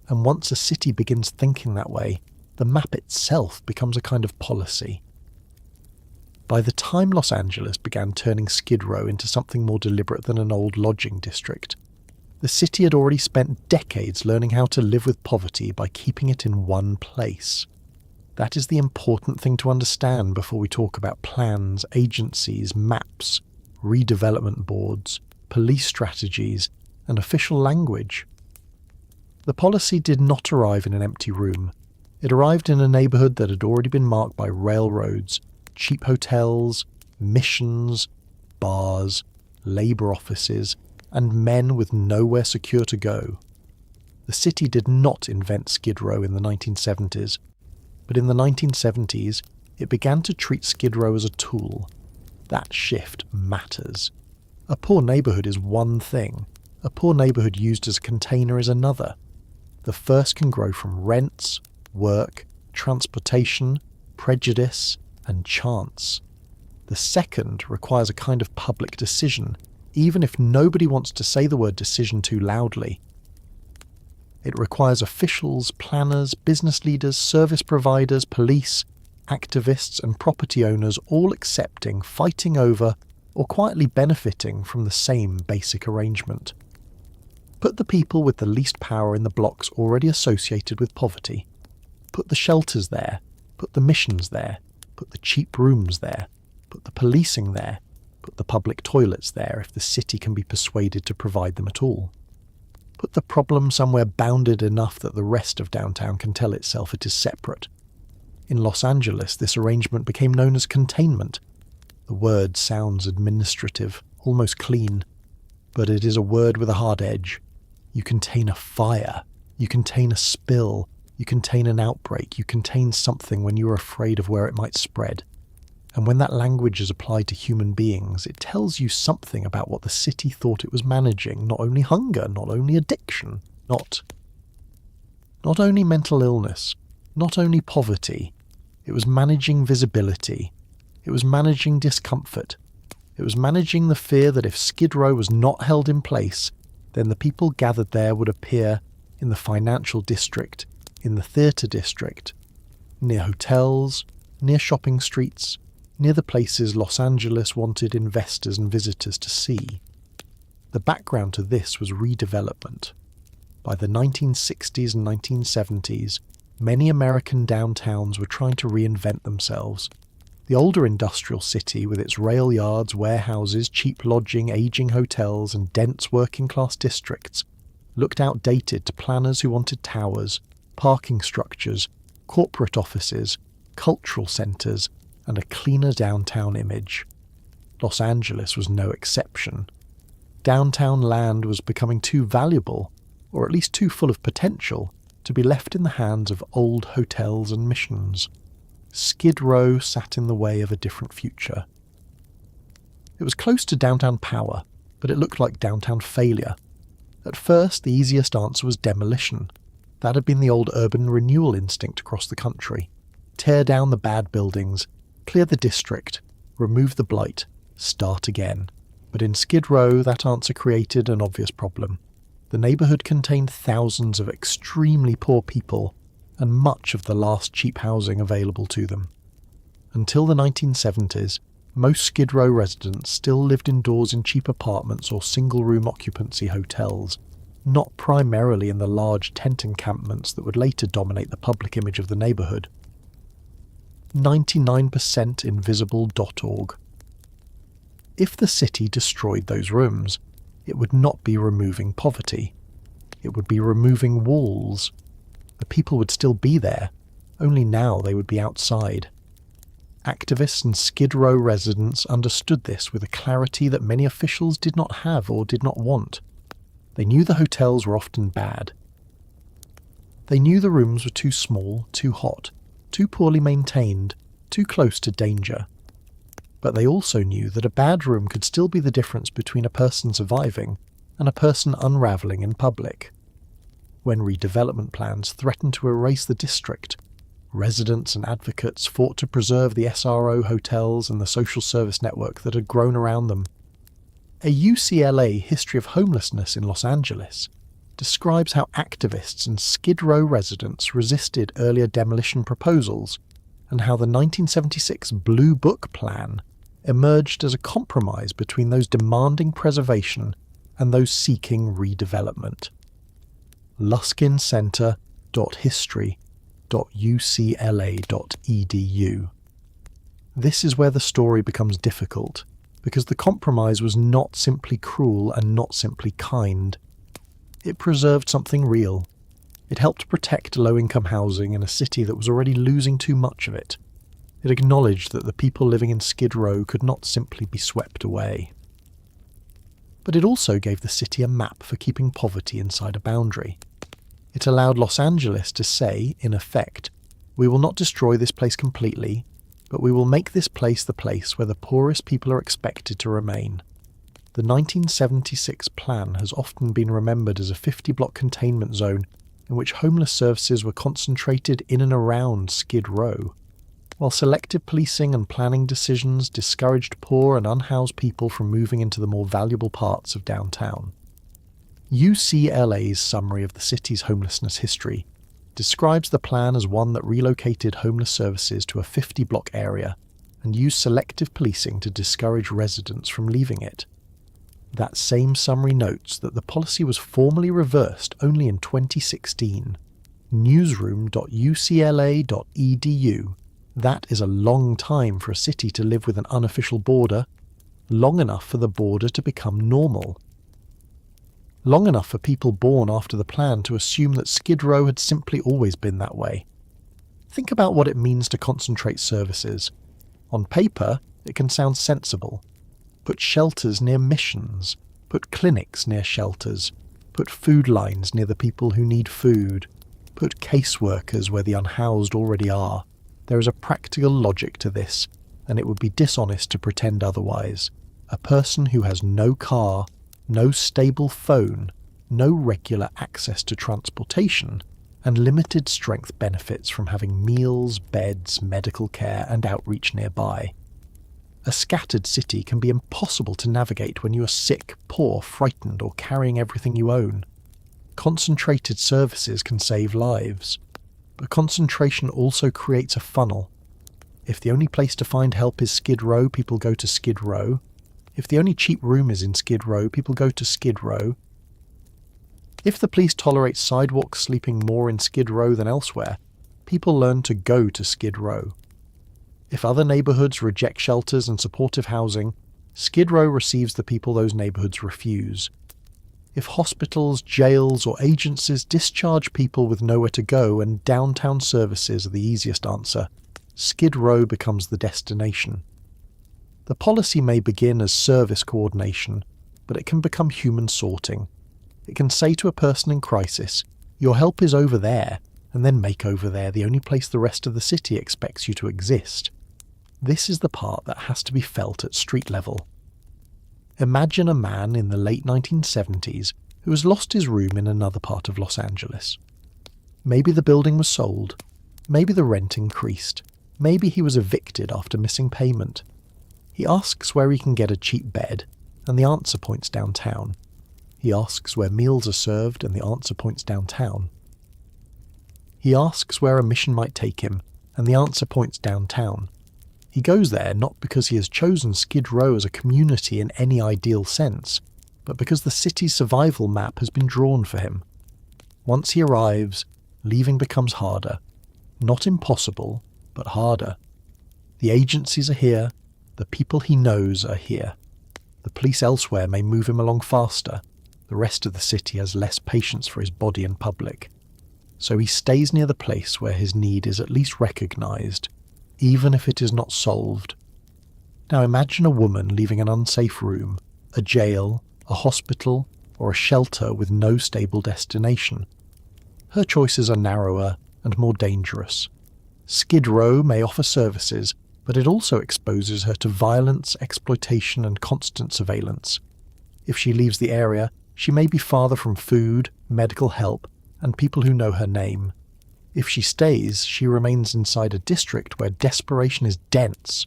And once a city begins thinking that way, the map itself becomes a kind of policy. By the time Los Angeles began turning Skid Row into something more deliberate than an old lodging district, the city had already spent decades learning how to live with poverty by keeping it in one place. That is the important thing to understand before we talk about plans, agencies, maps, redevelopment boards, police strategies, and official language. The policy did not arrive in an empty room. It arrived in a neighbourhood that had already been marked by railroads, cheap hotels, missions, bars, labour offices, and men with nowhere secure to go. The city did not invent Skid Row in the 1970s, but in the 1970s it began to treat Skid Row as a tool. That shift matters. A poor neighbourhood is one thing. A poor neighbourhood used as a container is another. The first can grow from rents, work, transportation, prejudice, and chance. The second requires a kind of public decision, even if nobody wants to say the word decision too loudly. It requires officials, planners, business leaders, service providers, police, activists and property owners all accepting, fighting over, or quietly benefiting from the same basic arrangement. Put the people with the least power in the blocks already associated with poverty. Put the shelters there, put the missions there, put the cheap rooms there, put the policing there, put the public toilets there if the city can be persuaded to provide them at all. Put the problem somewhere bounded enough that the rest of downtown can tell itself it is separate. In Los Angeles, this arrangement became known as containment. The word sounds administrative, almost clean, but it is a word with a hard edge. You contain a fire, you contain a spill, you contain an outbreak, you contain something when you are afraid of where it might spread. And when that language is applied to human beings, it tells you something about what the city thought it was managing, not only hunger, not only addiction, not only mental illness, not only poverty. It was managing visibility. It was managing discomfort. It was managing the fear that if Skid Row was not held in place, then the people gathered there would appear in the financial district, in the theatre district, near hotels, near shopping streets, near the places Los Angeles wanted investors and visitors to see. The background to this was redevelopment. By the 1960s and 1970s, many American downtowns were trying to reinvent themselves. The older industrial city, with its rail yards, warehouses, cheap lodging, aging hotels, and dense working-class districts, looked outdated to planners who wanted towers, parking structures, corporate offices, cultural centres, and a cleaner downtown image. Los Angeles was no exception. Downtown land was becoming too valuable, or at least too full of potential, to be left in the hands of old hotels and missions. Skid Row sat in the way of a different future. It was close to downtown power, but it looked like downtown failure. At first, the easiest answer was demolition. That had been the old urban renewal instinct across the country. Tear down the bad buildings, clear the district, remove the blight, start again. But in Skid Row, that answer created an obvious problem. The neighbourhood contained thousands of extremely poor people and much of the last cheap housing available to them. Until the 1970s, most Skid Row residents still lived indoors in cheap apartments or single-room occupancy hotels, not primarily in the large tent encampments that would later dominate the public image of the neighbourhood. 99percentinvisible.org. If the city destroyed those rooms, it would not be removing poverty. It would be removing walls. The people would still be there, only now they would be outside. Activists and Skid Row residents understood this with a clarity that many officials did not have or did not want. They knew the hotels were often bad. They knew the rooms were too small, too hot, too poorly maintained, too close to danger. But they also knew that a bad room could still be the difference between a person surviving and a person unravelling in public. When redevelopment plans threatened to erase the district, residents and advocates fought to preserve the SRO hotels and the social service network that had grown around them. A UCLA history of homelessness in Los Angeles describes how activists and Skid Row residents resisted earlier demolition proposals and how the 1976 Blue Book Plan emerged as a compromise between those demanding preservation and those seeking redevelopment. luskincenter.history.ucla.edu. This is where the story becomes difficult, because the compromise was not simply cruel and not simply kind. It preserved something real. It helped protect low-income housing in a city that was already losing too much of it. It acknowledged that the people living in Skid Row could not simply be swept away. But it also gave the city a map for keeping poverty inside a boundary. It allowed Los Angeles to say, in effect, we will not destroy this place completely, but we will make this place the place where the poorest people are expected to remain. The 1976 plan has often been remembered as a 50-block containment zone in which homeless services were concentrated in and around Skid Row. while selective policing and planning decisions discouraged poor and unhoused people from moving into the more valuable parts of downtown. UCLA's summary of the city's homelessness history describes the plan as one that relocated homeless services to a 50-block area and used selective policing to discourage residents from leaving it. That same summary notes that the policy was formally reversed only in 2016. Newsroom.ucla.edu. That is a long time for a city to live with an unofficial border, long enough for the border to become normal. Long enough for people born after the plan to assume that Skid Row had simply always been that way. Think about what it means to concentrate services. On paper, it can sound sensible. Put shelters near missions, put clinics near shelters, put food lines near the people who need food, put caseworkers where the unhoused already are. There is a practical logic to this, and it would be dishonest to pretend otherwise. A person who has no car, no stable phone, no regular access to transportation, and limited strength benefits from having meals, beds, medical care, and outreach nearby. A scattered city can be impossible to navigate when you are sick, poor, frightened, or carrying everything you own. Concentrated services can save lives, but concentration also creates a funnel. If the only place to find help is Skid Row, people go to Skid Row. If the only cheap room is in Skid Row, people go to Skid Row. If the police tolerate sidewalk sleeping more in Skid Row than elsewhere, people learn to go to Skid Row. If other neighbourhoods reject shelters and supportive housing, Skid Row receives the people those neighbourhoods refuse. If hospitals, jails, or agencies discharge people with nowhere to go and downtown services are the easiest answer, Skid Row becomes the destination. The policy may begin as service coordination, but it can become human sorting. It can say to a person in crisis, "Your help is over there," and then make over there the only place the rest of the city expects you to exist. This is the part that has to be felt at street level. Imagine a man in the late 1970s who has lost his room in another part of Los Angeles. Maybe the building was sold. Maybe the rent increased. Maybe he was evicted after missing payment. He asks where he can get a cheap bed, and the answer points downtown. He asks where meals are served, and the answer points downtown. He asks where a mission might take him, and the answer points downtown. He goes there not because he has chosen Skid Row as a community in any ideal sense, but because the city's survival map has been drawn for him. Once he arrives, leaving becomes harder. Not impossible, but harder. The agencies are here, the people he knows are here. The police elsewhere may move him along faster. The rest of the city has less patience for his body in public. So he stays near the place where his need is at least recognised, even if it is not solved. Now imagine a woman leaving an unsafe room, a jail, a hospital, or a shelter with no stable destination. Her choices are narrower and more dangerous. Skid Row may offer services, but it also exposes her to violence, exploitation, and constant surveillance. If she leaves the area, she may be farther from food, medical help, and people who know her name. If she stays, she remains inside a district where desperation is dense.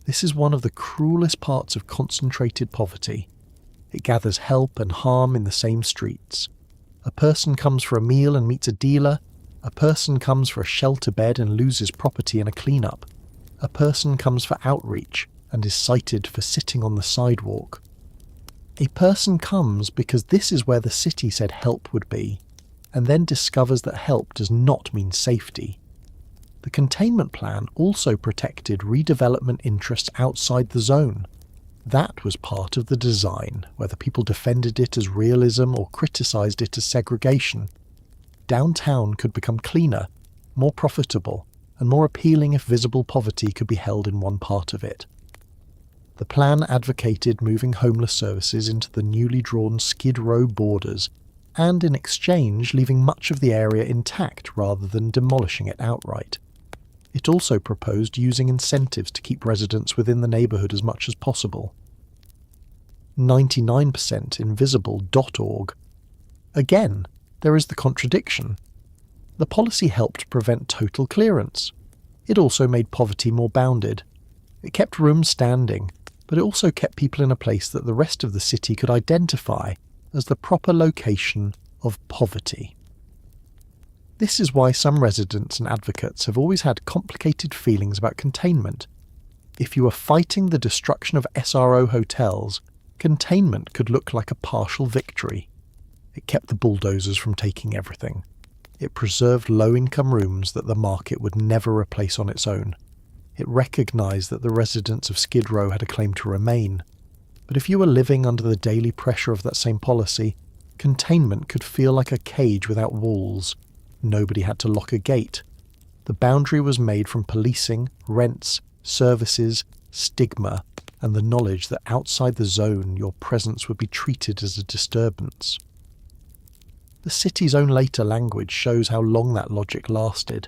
This is one of the cruelest parts of concentrated poverty. It gathers help and harm in the same streets. A person comes for a meal and meets a dealer. A person comes for a shelter bed and loses property in a cleanup. A person comes for outreach and is cited for sitting on the sidewalk. A person comes because this is where the city said help would be, and then discovers that help does not mean safety. The containment plan also protected redevelopment interests outside the zone. That was part of the design, whether people defended it as realism or criticised it as segregation. Downtown could become cleaner, more profitable, and more appealing if visible poverty could be held in one part of it. The plan advocated moving homeless services into the newly drawn Skid Row borders, and in exchange leaving much of the area intact rather than demolishing it outright. It also proposed using incentives to keep residents within the neighbourhood as much as possible. 99%invisible.org. Again, there is the contradiction. The policy helped prevent total clearance. It also made poverty more bounded. It kept rooms standing, but it also kept people in a place that the rest of the city could identify as the proper location of poverty. This is why some residents and advocates have always had complicated feelings about containment. If you were fighting the destruction of SRO hotels, containment could look like a partial victory. It kept the bulldozers from taking everything. It preserved low-income rooms that the market would never replace on its own. It recognised that the residents of Skid Row had a claim to remain. But if you were living under the daily pressure of that same policy, containment could feel like a cage without walls. Nobody had to lock a gate. The boundary was made from policing, rents, services, stigma, and the knowledge that outside the zone your presence would be treated as a disturbance. The city's own later language shows how long that logic lasted.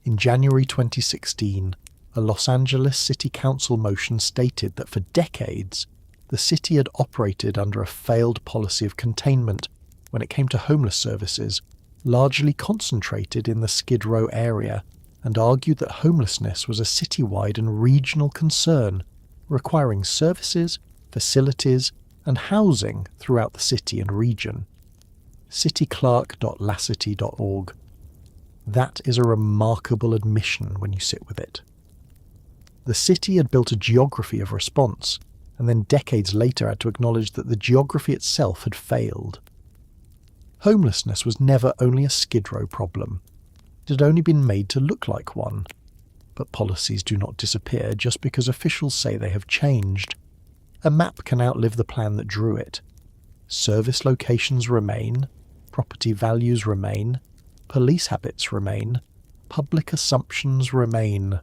In January 2016, a Los Angeles City Council motion stated that for decades, the city had operated under a failed policy of containment when it came to homeless services, largely concentrated in the Skid Row area, and argued that homelessness was a citywide and regional concern, requiring services, facilities, and housing throughout the city and region. cityclerk.lassity.org. That is a remarkable admission when you sit with it. The city had built a geography of response, and then decades later had to acknowledge that the geography itself had failed. Homelessness was never only a Skid Row problem. It had only been made to look like one. But policies do not disappear just because officials say they have changed. A map can outlive the plan that drew it. Service locations remain, property values remain, police habits remain, public assumptions remain.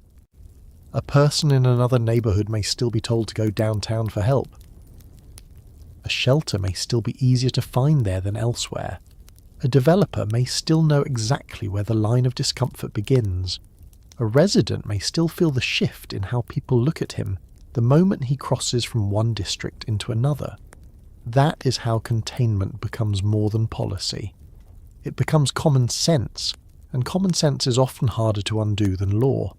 A person in another neighbourhood may still be told to go downtown for help. A shelter may still be easier to find there than elsewhere. A developer may still know exactly where the line of discomfort begins. A resident may still feel the shift in how people look at him the moment he crosses from one district into another. That is how containment becomes more than policy. It becomes common sense, and common sense is often harder to undo than law.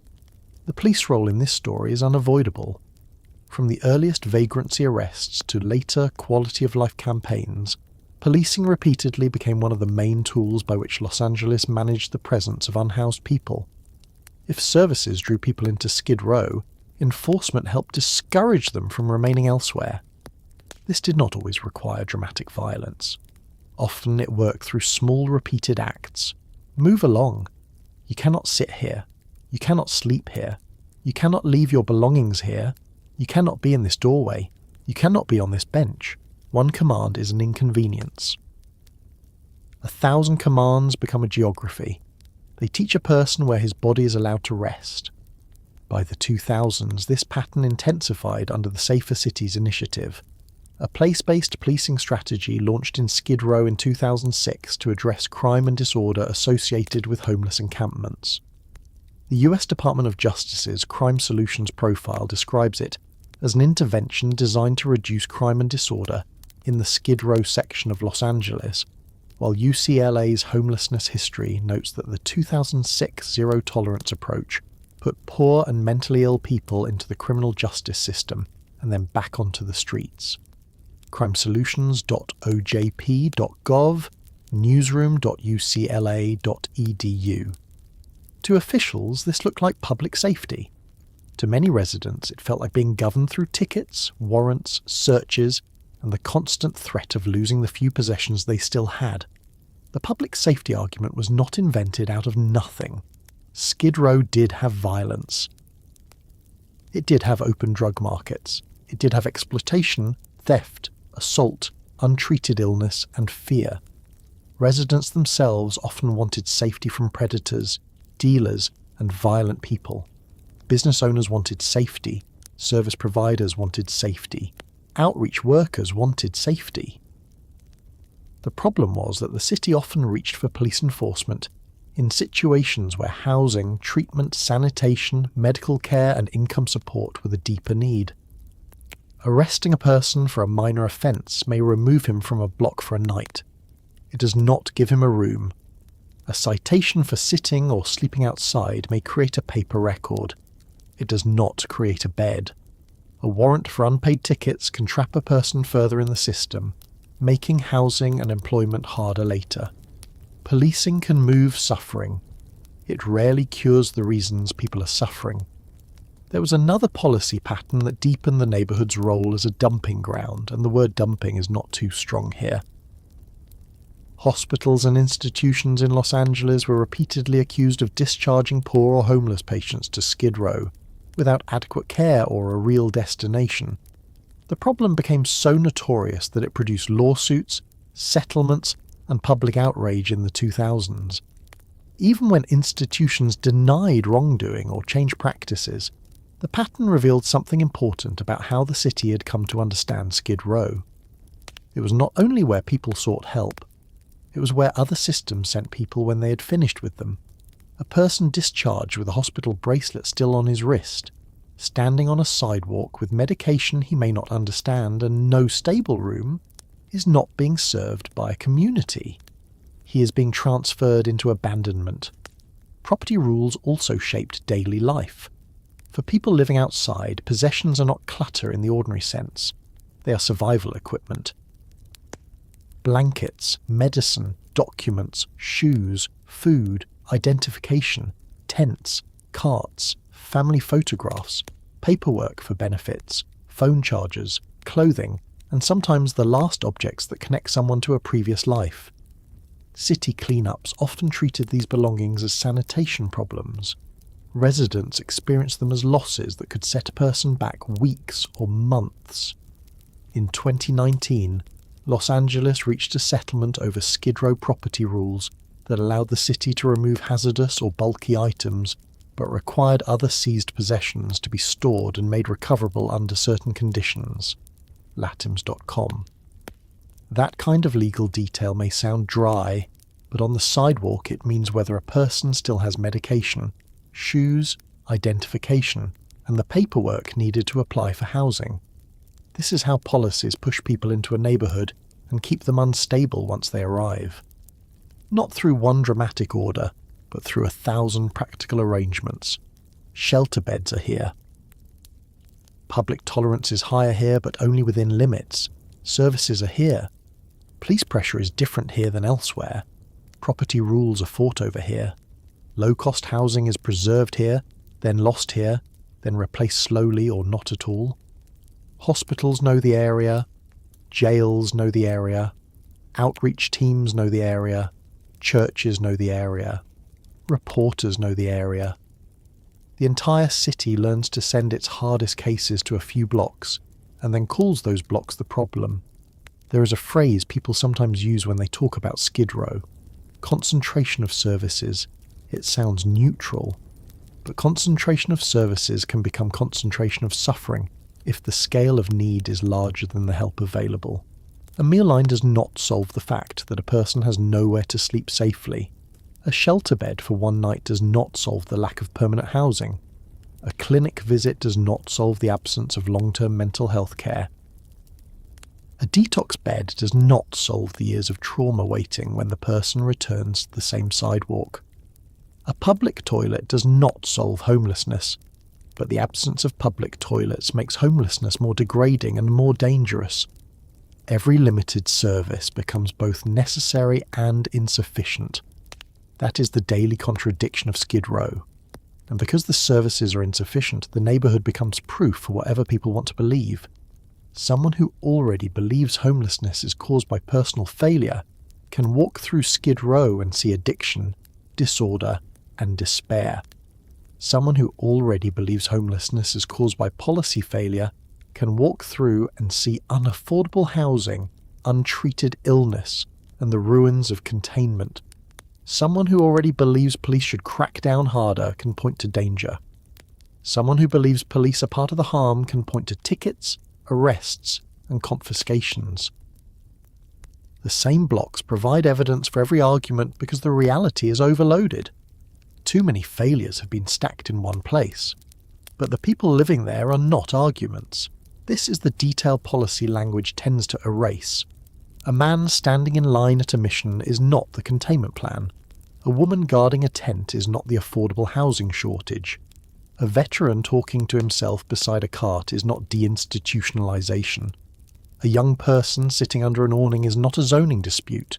The police role in this story is unavoidable. From the earliest vagrancy arrests to later quality of life campaigns, policing repeatedly became one of the main tools by which Los Angeles managed the presence of unhoused people. If services drew people into Skid Row, enforcement helped discourage them from remaining elsewhere. This did not always require dramatic violence. Often it worked through small repeated acts. Move along. You cannot sit here. You cannot sleep here. You cannot leave your belongings here. You cannot be in this doorway. You cannot be on this bench. One command is an inconvenience. 1,000 commands become a geography. They teach a person where his body is allowed to rest. By the 2000s, this pattern intensified under the Safer Cities initiative, a place-based policing strategy launched in Skid Row in 2006 to address crime and disorder associated with homeless encampments. The US Department of Justice's Crime Solutions Profile describes it as an intervention designed to reduce crime and disorder in the Skid Row section of Los Angeles, while UCLA's Homelessness History notes that the 2006 zero-tolerance approach put poor and mentally ill people into the criminal justice system and then back onto the streets. crimesolutions.ojp.gov, newsroom.ucla.edu. To officials, this looked like public safety. To many residents, it felt like being governed through tickets, warrants, searches, and the constant threat of losing the few possessions they still had. The public safety argument was not invented out of nothing. Skid Row did have violence. It did have open drug markets. It did have exploitation, theft, assault, untreated illness, and fear. Residents themselves often wanted safety from predators, dealers, and violent people. Business owners wanted safety. Service providers wanted safety. Outreach workers wanted safety. The problem was that the city often reached for police enforcement in situations where housing, treatment, sanitation, medical care, and income support were the deeper need. Arresting a person for a minor offence may remove him from a block for a night. It does not give him a room. A citation for sitting or sleeping outside may create a paper record. It does not create a bed. A warrant for unpaid tickets can trap a person further in the system, making housing and employment harder later. Policing can move suffering. It rarely cures the reasons people are suffering. There was another policy pattern that deepened the neighbourhood's role as a dumping ground, and the word dumping is not too strong here. Hospitals and institutions in Los Angeles were repeatedly accused of discharging poor or homeless patients to Skid Row, without adequate care or a real destination. The problem became so notorious that it produced lawsuits, settlements, and public outrage in the 2000s. Even when institutions denied wrongdoing or changed practices, the pattern revealed something important about how the city had come to understand Skid Row. It was not only where people sought help, it was where other systems sent people when they had finished with them. A person discharged with a hospital bracelet still on his wrist, standing on a sidewalk with medication he may not understand and no stable room, is not being served by a community. He is being transferred into abandonment. Property rules also shaped daily life. For people living outside, possessions are not clutter in the ordinary sense. They are survival equipment. Blankets, medicine, documents, shoes, food, identification, tents, carts, family photographs, paperwork for benefits, phone chargers, clothing, and sometimes the last objects that connect someone to a previous life. City cleanups often treated these belongings as sanitation problems. Residents experienced them as losses that could set a person back weeks or months. In 2019, Los Angeles reached a settlement over Skid Row property rules that allowed the city to remove hazardous or bulky items, but required other seized possessions to be stored and made recoverable under certain conditions. Latims.com. That kind of legal detail may sound dry, but on the sidewalk it means whether a person still has medication, shoes, identification, and the paperwork needed to apply for housing. This is how policies push people into a neighbourhood and keep them unstable once they arrive. Not through one dramatic order, but through 1,000 practical arrangements. Shelter beds are here. Public tolerance is higher here, but only within limits. Services are here. Police pressure is different here than elsewhere. Property rules are fought over here. Low-cost housing is preserved here, then lost here, then replaced slowly or not at all. Hospitals know the area. Jails know the area. Outreach teams know the area. Churches know the area. Reporters know the area. The entire city learns to send its hardest cases to a few blocks, and then calls those blocks the problem. There is a phrase people sometimes use when they talk about Skid Row. Concentration of services. It sounds neutral, but concentration of services can become concentration of suffering if the scale of need is larger than the help available. A meal line does not solve the fact that a person has nowhere to sleep safely. A shelter bed for one night does not solve the lack of permanent housing. A clinic visit does not solve the absence of long-term mental health care. A detox bed does not solve the years of trauma waiting when the person returns to the same sidewalk. A public toilet does not solve homelessness, but the absence of public toilets makes homelessness more degrading and more dangerous. Every limited service becomes both necessary and insufficient. That is the daily contradiction of Skid Row. And because the services are insufficient, the neighbourhood becomes proof for whatever people want to believe. Someone who already believes homelessness is caused by personal failure can walk through Skid Row and see addiction, disorder, and despair. Someone who already believes homelessness is caused by policy failure can walk through and see unaffordable housing, untreated illness, and the ruins of containment. Someone who already believes police should crack down harder can point to danger. Someone who believes police are part of the harm can point to tickets, arrests, and confiscations. The same blocks provide evidence for every argument because the reality is overloaded. Too many failures have been stacked in one place. But the people living there are not arguments. This is the detail policy language tends to erase. A man standing in line at a mission is not the containment plan. A woman guarding a tent is not the affordable housing shortage. A veteran talking to himself beside a cart is not deinstitutionalization. A young person sitting under an awning is not a zoning dispute.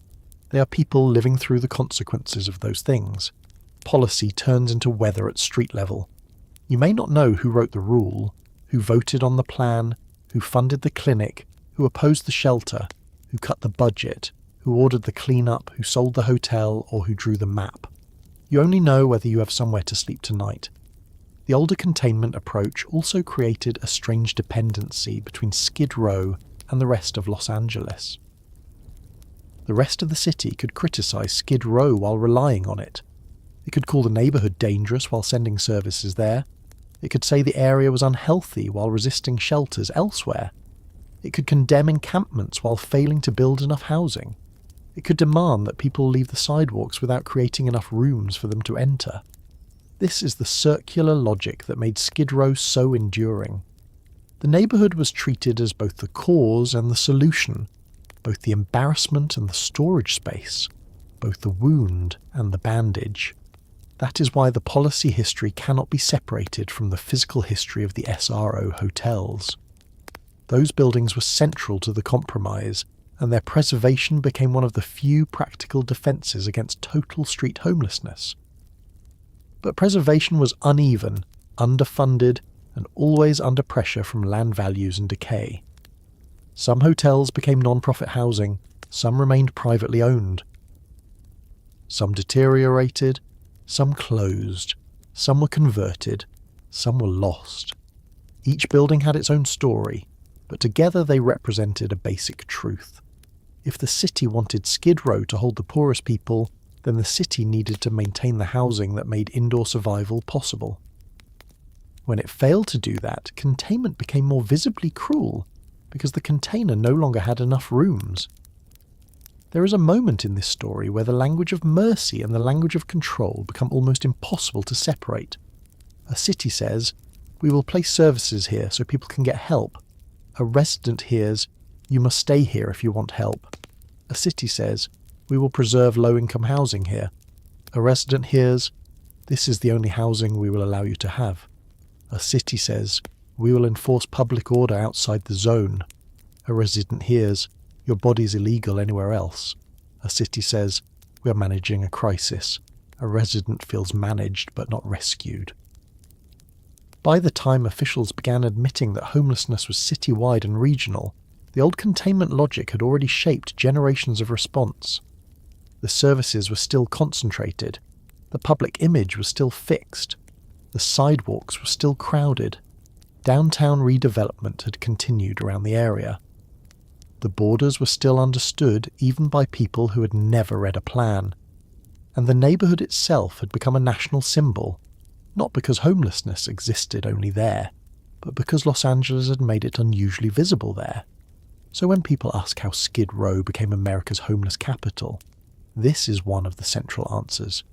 They are people living through the consequences of those things. Policy turns into weather at street level. You may not know who wrote the rule, who voted on the plan, who funded the clinic, who opposed the shelter, who cut the budget, who ordered the clean-up, who sold the hotel, or who drew the map. You only know whether you have somewhere to sleep tonight. The older containment approach also created a strange dependency between Skid Row and the rest of Los Angeles. The rest of the city could criticize Skid Row while relying on it. It could call the neighborhood dangerous while sending services there. It could say the area was unhealthy while resisting shelters elsewhere. It could condemn encampments while failing to build enough housing. It could demand that people leave the sidewalks without creating enough rooms for them to enter. This is the circular logic that made Skid Row so enduring. The neighborhood was treated as both the cause and the solution, both the embarrassment and the storage space, both the wound and the bandage. That is why the policy history cannot be separated from the physical history of the SRO hotels. Those buildings were central to the compromise, and their preservation became one of the few practical defences against total street homelessness. But preservation was uneven, underfunded, and always under pressure from land values and decay. Some hotels became non-profit housing, some remained privately owned. Some deteriorated, some closed, some were converted, some were lost. Each building had its own story, but together they represented a basic truth. If the city wanted Skid Row to hold the poorest people, then the city needed to maintain the housing that made indoor survival possible. When it failed to do that, containment became more visibly cruel, because the container no longer had enough rooms. There is a moment in this story where the language of mercy and the language of control become almost impossible to separate. A city says, "We will place services here so people can get help." A resident hears, "You must stay here if you want help." A city says, "We will preserve low-income housing here." A resident hears, "This is the only housing we will allow you to have." A city says, "We will enforce public order outside the zone." A resident hears, "Your body's illegal anywhere else." A city says, "We are managing a crisis." A resident feels managed but not rescued. By the time officials began admitting that homelessness was citywide and regional, the old containment logic had already shaped generations of response. The services were still concentrated. The public image was still fixed. The sidewalks were still crowded. Downtown redevelopment had continued around the area. The borders were still understood even by people who had never read a plan. And the neighborhood itself had become a national symbol, not because homelessness existed only there, but because Los Angeles had made it unusually visible there. So when people ask how Skid Row became America's homeless capital, this is one of the central answers.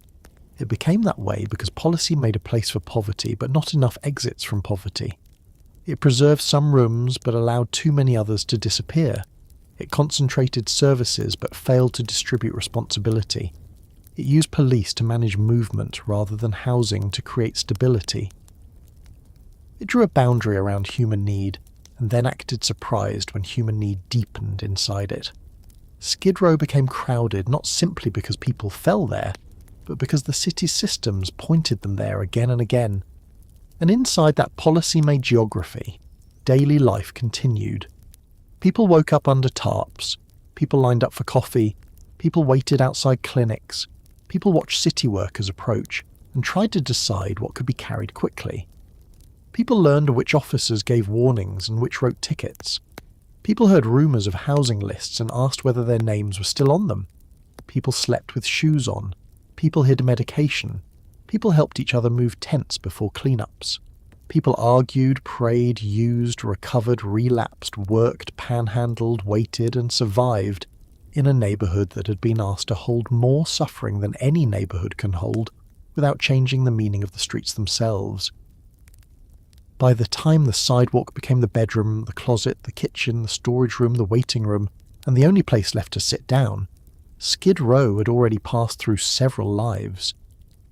It became that way because policy made a place for poverty, but not enough exits from poverty. It preserved some rooms, but allowed too many others to disappear. It concentrated services, but failed to distribute responsibility. It used police to manage movement rather than housing to create stability. It drew a boundary around human need, and then acted surprised when human need deepened inside it. Skid Row became crowded not simply because people fell there, but because the city's systems pointed them there again and again. And inside that policy-made geography, daily life continued. People woke up under tarps, people lined up for coffee, people waited outside clinics, people watched city workers approach and tried to decide what could be carried quickly. People learned which officers gave warnings and which wrote tickets. People heard rumours of housing lists and asked whether their names were still on them. People slept with shoes on. People hid medication. People helped each other move tents before cleanups. People argued, prayed, used, recovered, relapsed, worked, panhandled, waited, and survived in a neighbourhood that had been asked to hold more suffering than any neighbourhood can hold without changing the meaning of the streets themselves. By the time the sidewalk became the bedroom, the closet, the kitchen, the storage room, the waiting room, and the only place left to sit down, Skid Row had already passed through several lives.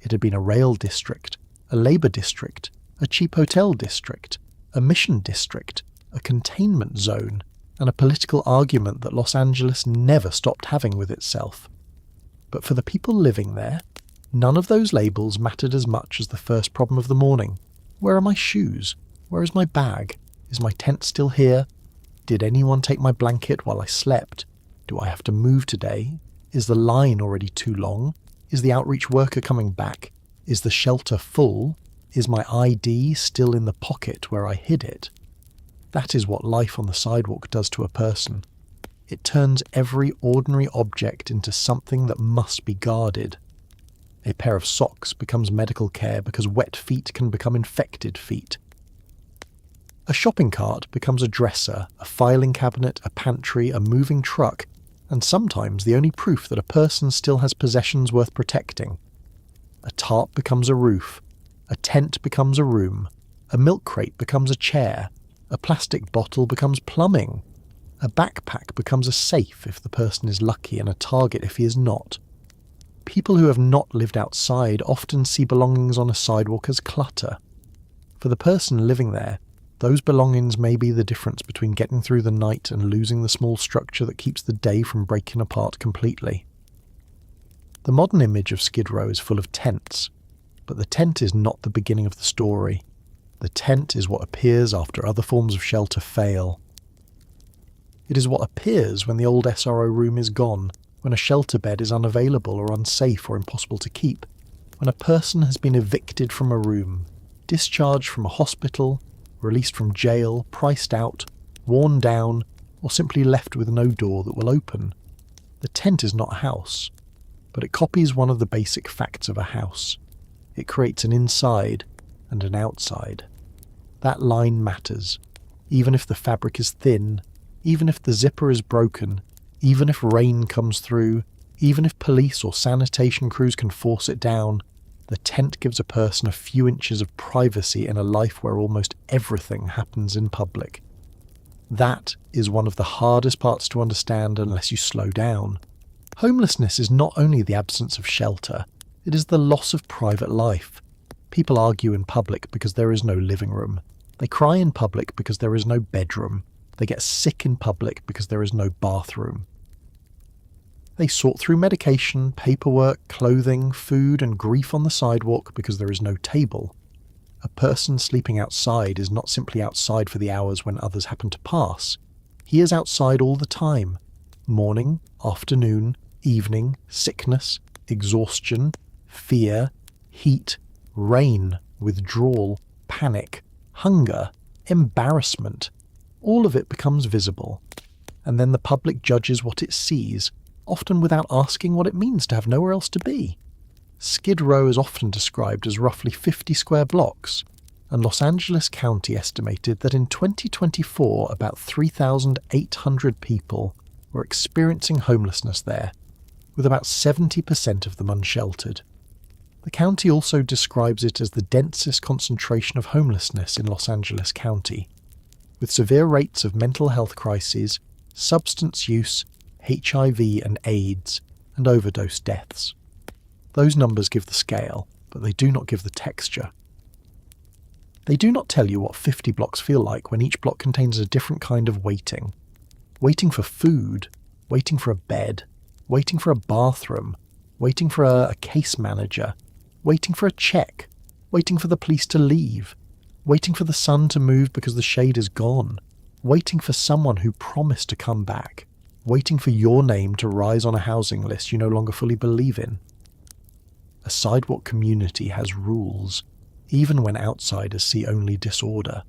It had been a rail district, a labour district, a cheap hotel district, a mission district, a containment zone, and a political argument that Los Angeles never stopped having with itself. But for the people living there, none of those labels mattered as much as the first problem of the morning. Where are my shoes? Where is my bag? Is my tent still here? Did anyone take my blanket while I slept? Do I have to move today? Is the line already too long? Is the outreach worker coming back? Is the shelter full? Is my ID still in the pocket where I hid it? That is what life on the sidewalk does to a person. It turns every ordinary object into something that must be guarded. A pair of socks becomes medical care because wet feet can become infected feet. A shopping cart becomes a dresser, a filing cabinet, a pantry, a moving truck, and sometimes the only proof that a person still has possessions worth protecting. A tarp becomes a roof, a tent becomes a room, a milk crate becomes a chair, a plastic bottle becomes plumbing, a backpack becomes a safe if the person is lucky and a target if he is not. People who have not lived outside often see belongings on a sidewalk as clutter. For the person living there, those belongings may be the difference between getting through the night and losing the small structure that keeps the day from breaking apart completely. The modern image of Skid Row is full of tents, but the tent is not the beginning of the story. The tent is what appears after other forms of shelter fail. It is what appears when the old SRO room is gone, when a shelter bed is unavailable or unsafe or impossible to keep, when a person has been evicted from a room, discharged from a hospital, released from jail, priced out, worn down, or simply left with no door that will open. The tent is not a house, but it copies one of the basic facts of a house. It creates an inside and an outside. That line matters, even if the fabric is thin, even if the zipper is broken, even if rain comes through, even if police or sanitation crews can force it down. The tent gives a person a few inches of privacy in a life where almost everything happens in public. That is one of the hardest parts to understand unless you slow down. Homelessness is not only the absence of shelter, it is the loss of private life. People argue in public because there is no living room. They cry in public because there is no bedroom. They get sick in public because there is no bathroom. They sort through medication, paperwork, clothing, food, and grief on the sidewalk because there is no table. A person sleeping outside is not simply outside for the hours when others happen to pass. He is outside all the time. Morning, afternoon, evening, sickness, exhaustion, fear, heat, rain, withdrawal, panic, hunger, embarrassment. All of it becomes visible. And then the public judges what it sees, often without asking what it means to have nowhere else to be. Skid Row is often described as roughly 50 square blocks, and Los Angeles County estimated that in 2024 about 3,800 people were experiencing homelessness there, with about 70% of them unsheltered. The county also describes it as the densest concentration of homelessness in Los Angeles County, with severe rates of mental health crises, substance use, HIV and AIDS, and overdose deaths. Those numbers give the scale, but they do not give the texture. They do not tell you what 50 blocks feel like when each block contains a different kind of waiting. Waiting for food, waiting for a bed, waiting for a bathroom, waiting for a case manager, waiting for a check, waiting for the police to leave, waiting for the sun to move because the shade is gone, waiting for someone who promised to come back, waiting for your name to rise on a housing list you no longer fully believe in. A sidewalk community has rules, even when outsiders see only disorder.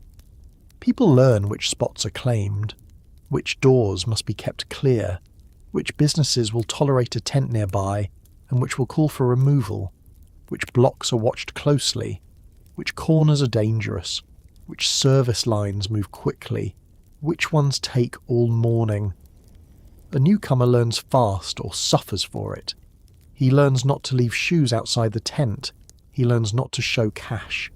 People learn which spots are claimed, which doors must be kept clear, which businesses will tolerate a tent nearby and which will call for removal, which blocks are watched closely, which corners are dangerous, which service lines move quickly, which ones take all morning. A newcomer learns fast or suffers for it. He learns not to leave shoes outside the tent. He learns not to show cash.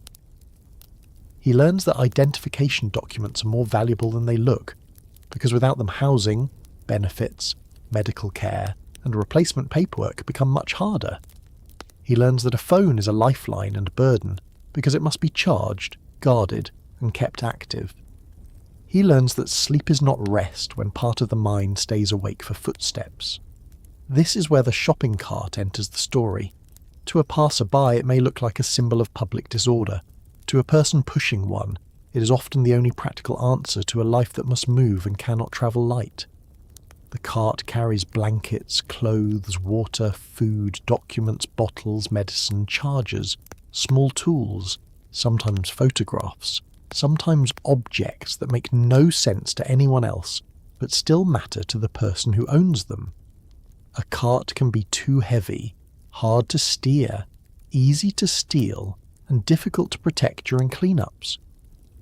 He learns that identification documents are more valuable than they look, because without them housing, benefits, medical care, and replacement paperwork become much harder. He learns that a phone is a lifeline and burden because it must be charged, guarded, and kept active. He learns that sleep is not rest when part of the mind stays awake for footsteps. This is where the shopping cart enters the story. To a passerby, it may look like a symbol of public disorder. To a person pushing one, it is often the only practical answer to a life that must move and cannot travel light. The cart carries blankets, clothes, water, food, documents, bottles, medicine, chargers, small tools, sometimes photographs, sometimes objects that make no sense to anyone else, but still matter to the person who owns them. A cart can be too heavy, hard to steer, easy to steal, and difficult to protect during cleanups.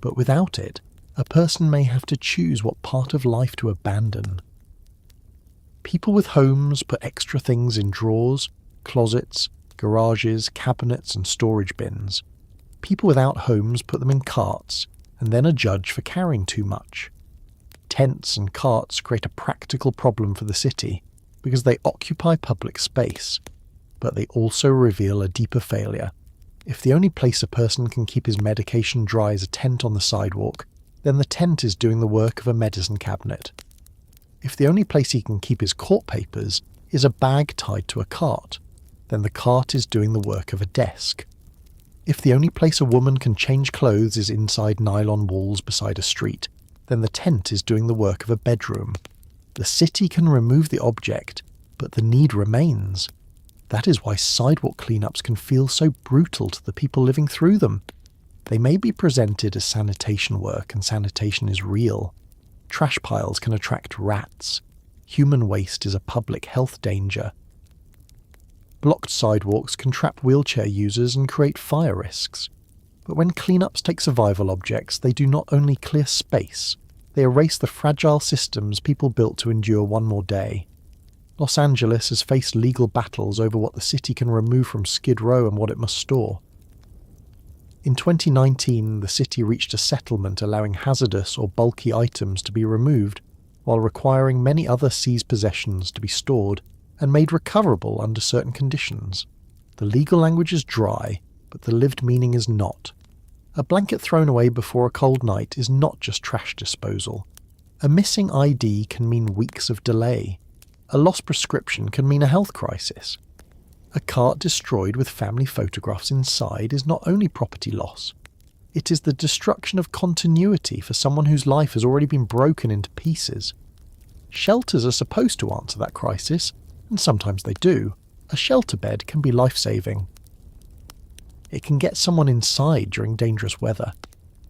But without it, a person may have to choose what part of life to abandon. People with homes put extra things in drawers, closets, garages, cabinets, and storage bins. People without homes put them in carts, and then are judged for carrying too much. Tents and carts create a practical problem for the city because they occupy public space, but they also reveal a deeper failure. If the only place a person can keep his medication dry is a tent on the sidewalk, then the tent is doing the work of a medicine cabinet. If the only place he can keep his court papers is a bag tied to a cart, then the cart is doing the work of a desk. If the only place a woman can change clothes is inside nylon walls beside a street, then the tent is doing the work of a bedroom. The city can remove the object, but the need remains. That is why sidewalk cleanups can feel so brutal to the people living through them. They may be presented as sanitation work, and sanitation is real. Trash piles can attract rats. Human waste is a public health danger. Blocked sidewalks can trap wheelchair users and create fire risks. But when cleanups take survival objects, they do not only clear space, they erase the fragile systems people built to endure one more day. Los Angeles has faced legal battles over what the city can remove from Skid Row and what it must store. In 2019, the city reached a settlement allowing hazardous or bulky items to be removed, while requiring many other seized possessions to be stored and made recoverable under certain conditions. The legal language is dry, but the lived meaning is not. A blanket thrown away before a cold night is not just trash disposal. A missing ID can mean weeks of delay. A lost prescription can mean a health crisis. A cart destroyed with family photographs inside is not only property loss. It is the destruction of continuity for someone whose life has already been broken into pieces. Shelters are supposed to answer that crisis, and sometimes they do. A shelter bed can be life-saving. It can get someone inside during dangerous weather.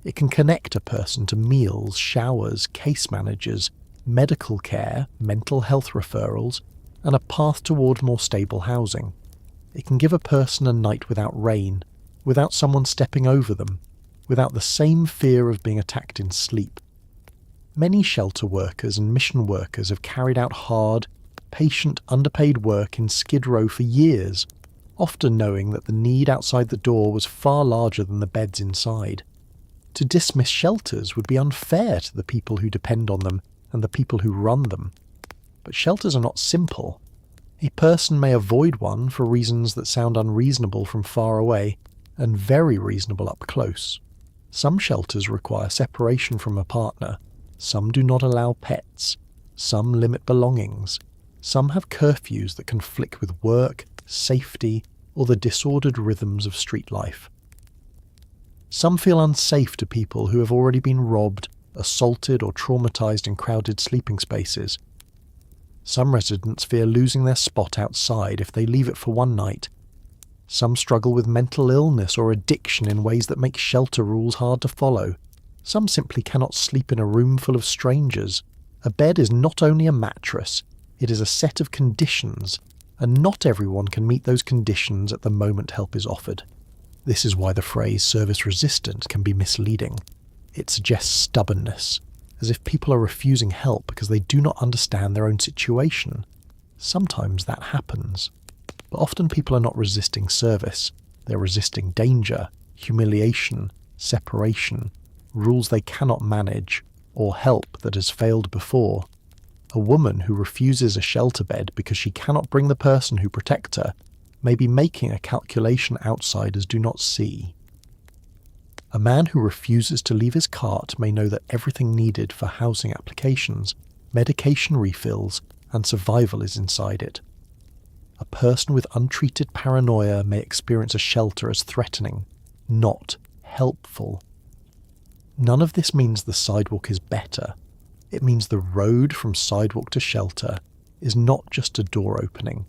It can connect a person to meals, showers, case managers, medical care, mental health referrals, and a path toward more stable housing. It can give a person a night without rain, without someone stepping over them, without the same fear of being attacked in sleep. Many shelter workers and mission workers have carried out hard, patient, underpaid work in Skid Row for years, often knowing that the need outside the door was far larger than the beds inside. To dismiss shelters would be unfair to the people who depend on them and the people who run them. But shelters are not simple. A person may avoid one for reasons that sound unreasonable from far away and very reasonable up close. Some shelters require separation from a partner. Some do not allow pets. Some limit belongings. Some have curfews that conflict with work, safety, or the disordered rhythms of street life. Some feel unsafe to people who have already been robbed, assaulted, or traumatized in crowded sleeping spaces. Some residents fear losing their spot outside if they leave it for one night. Some struggle with mental illness or addiction in ways that make shelter rules hard to follow. Some simply cannot sleep in a room full of strangers. A bed is not only a mattress, it is a set of conditions, and not everyone can meet those conditions at the moment help is offered. This is why the phrase service resistant can be misleading. It suggests stubbornness, as if people are refusing help because they do not understand their own situation. Sometimes that happens, but often people are not resisting service. They're resisting danger, humiliation, separation, rules they cannot manage, or help that has failed before. A woman who refuses a shelter bed because she cannot bring the person who protects her may be making a calculation outsiders do not see. A man who refuses to leave his cart may know that everything needed for housing applications, medication refills, and survival is inside it. A person with untreated paranoia may experience a shelter as threatening, not helpful. None of this means the sidewalk is better. It means the road from sidewalk to shelter is not just a door opening.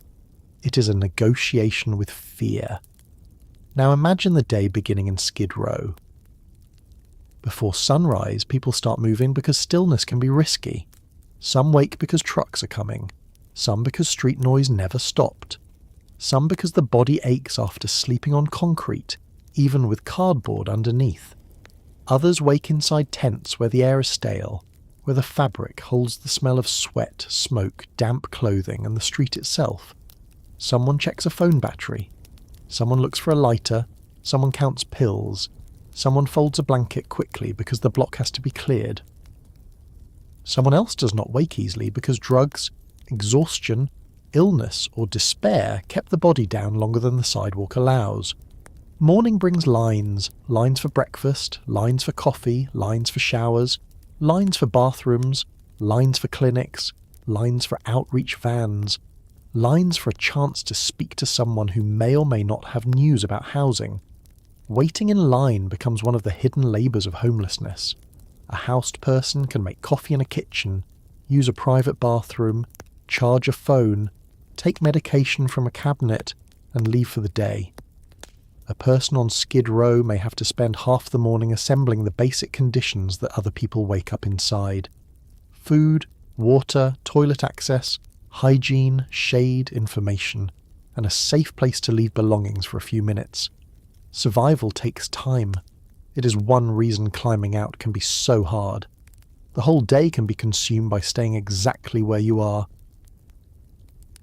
It is a negotiation with fear. Now imagine the day beginning in Skid Row. Before sunrise, people start moving because stillness can be risky. Some wake because trucks are coming. Some because street noise never stopped. Some because the body aches after sleeping on concrete, even with cardboard underneath. Others wake inside tents where the air is stale, where the fabric holds the smell of sweat, smoke, damp clothing, and the street itself. Someone checks a phone battery. Someone looks for a lighter. Someone counts pills. Someone folds a blanket quickly because the block has to be cleared. Someone else does not wake easily because drugs, exhaustion, illness, or despair kept the body down longer than the sidewalk allows. Morning brings lines for breakfast, lines for coffee, lines for showers, lines for bathrooms, lines for clinics, lines for outreach vans, lines for a chance to speak to someone who may or may not have news about housing. Waiting in line becomes one of the hidden labours of homelessness. A housed person can make coffee in a kitchen, use a private bathroom, charge a phone, take medication from a cabinet, and leave for the day. A person on Skid Row may have to spend half the morning assembling the basic conditions that other people wake up inside. Food, water, toilet access, hygiene, shade, information, and a safe place to leave belongings for a few minutes. Survival takes time. It is one reason climbing out can be so hard. The whole day can be consumed by staying exactly where you are.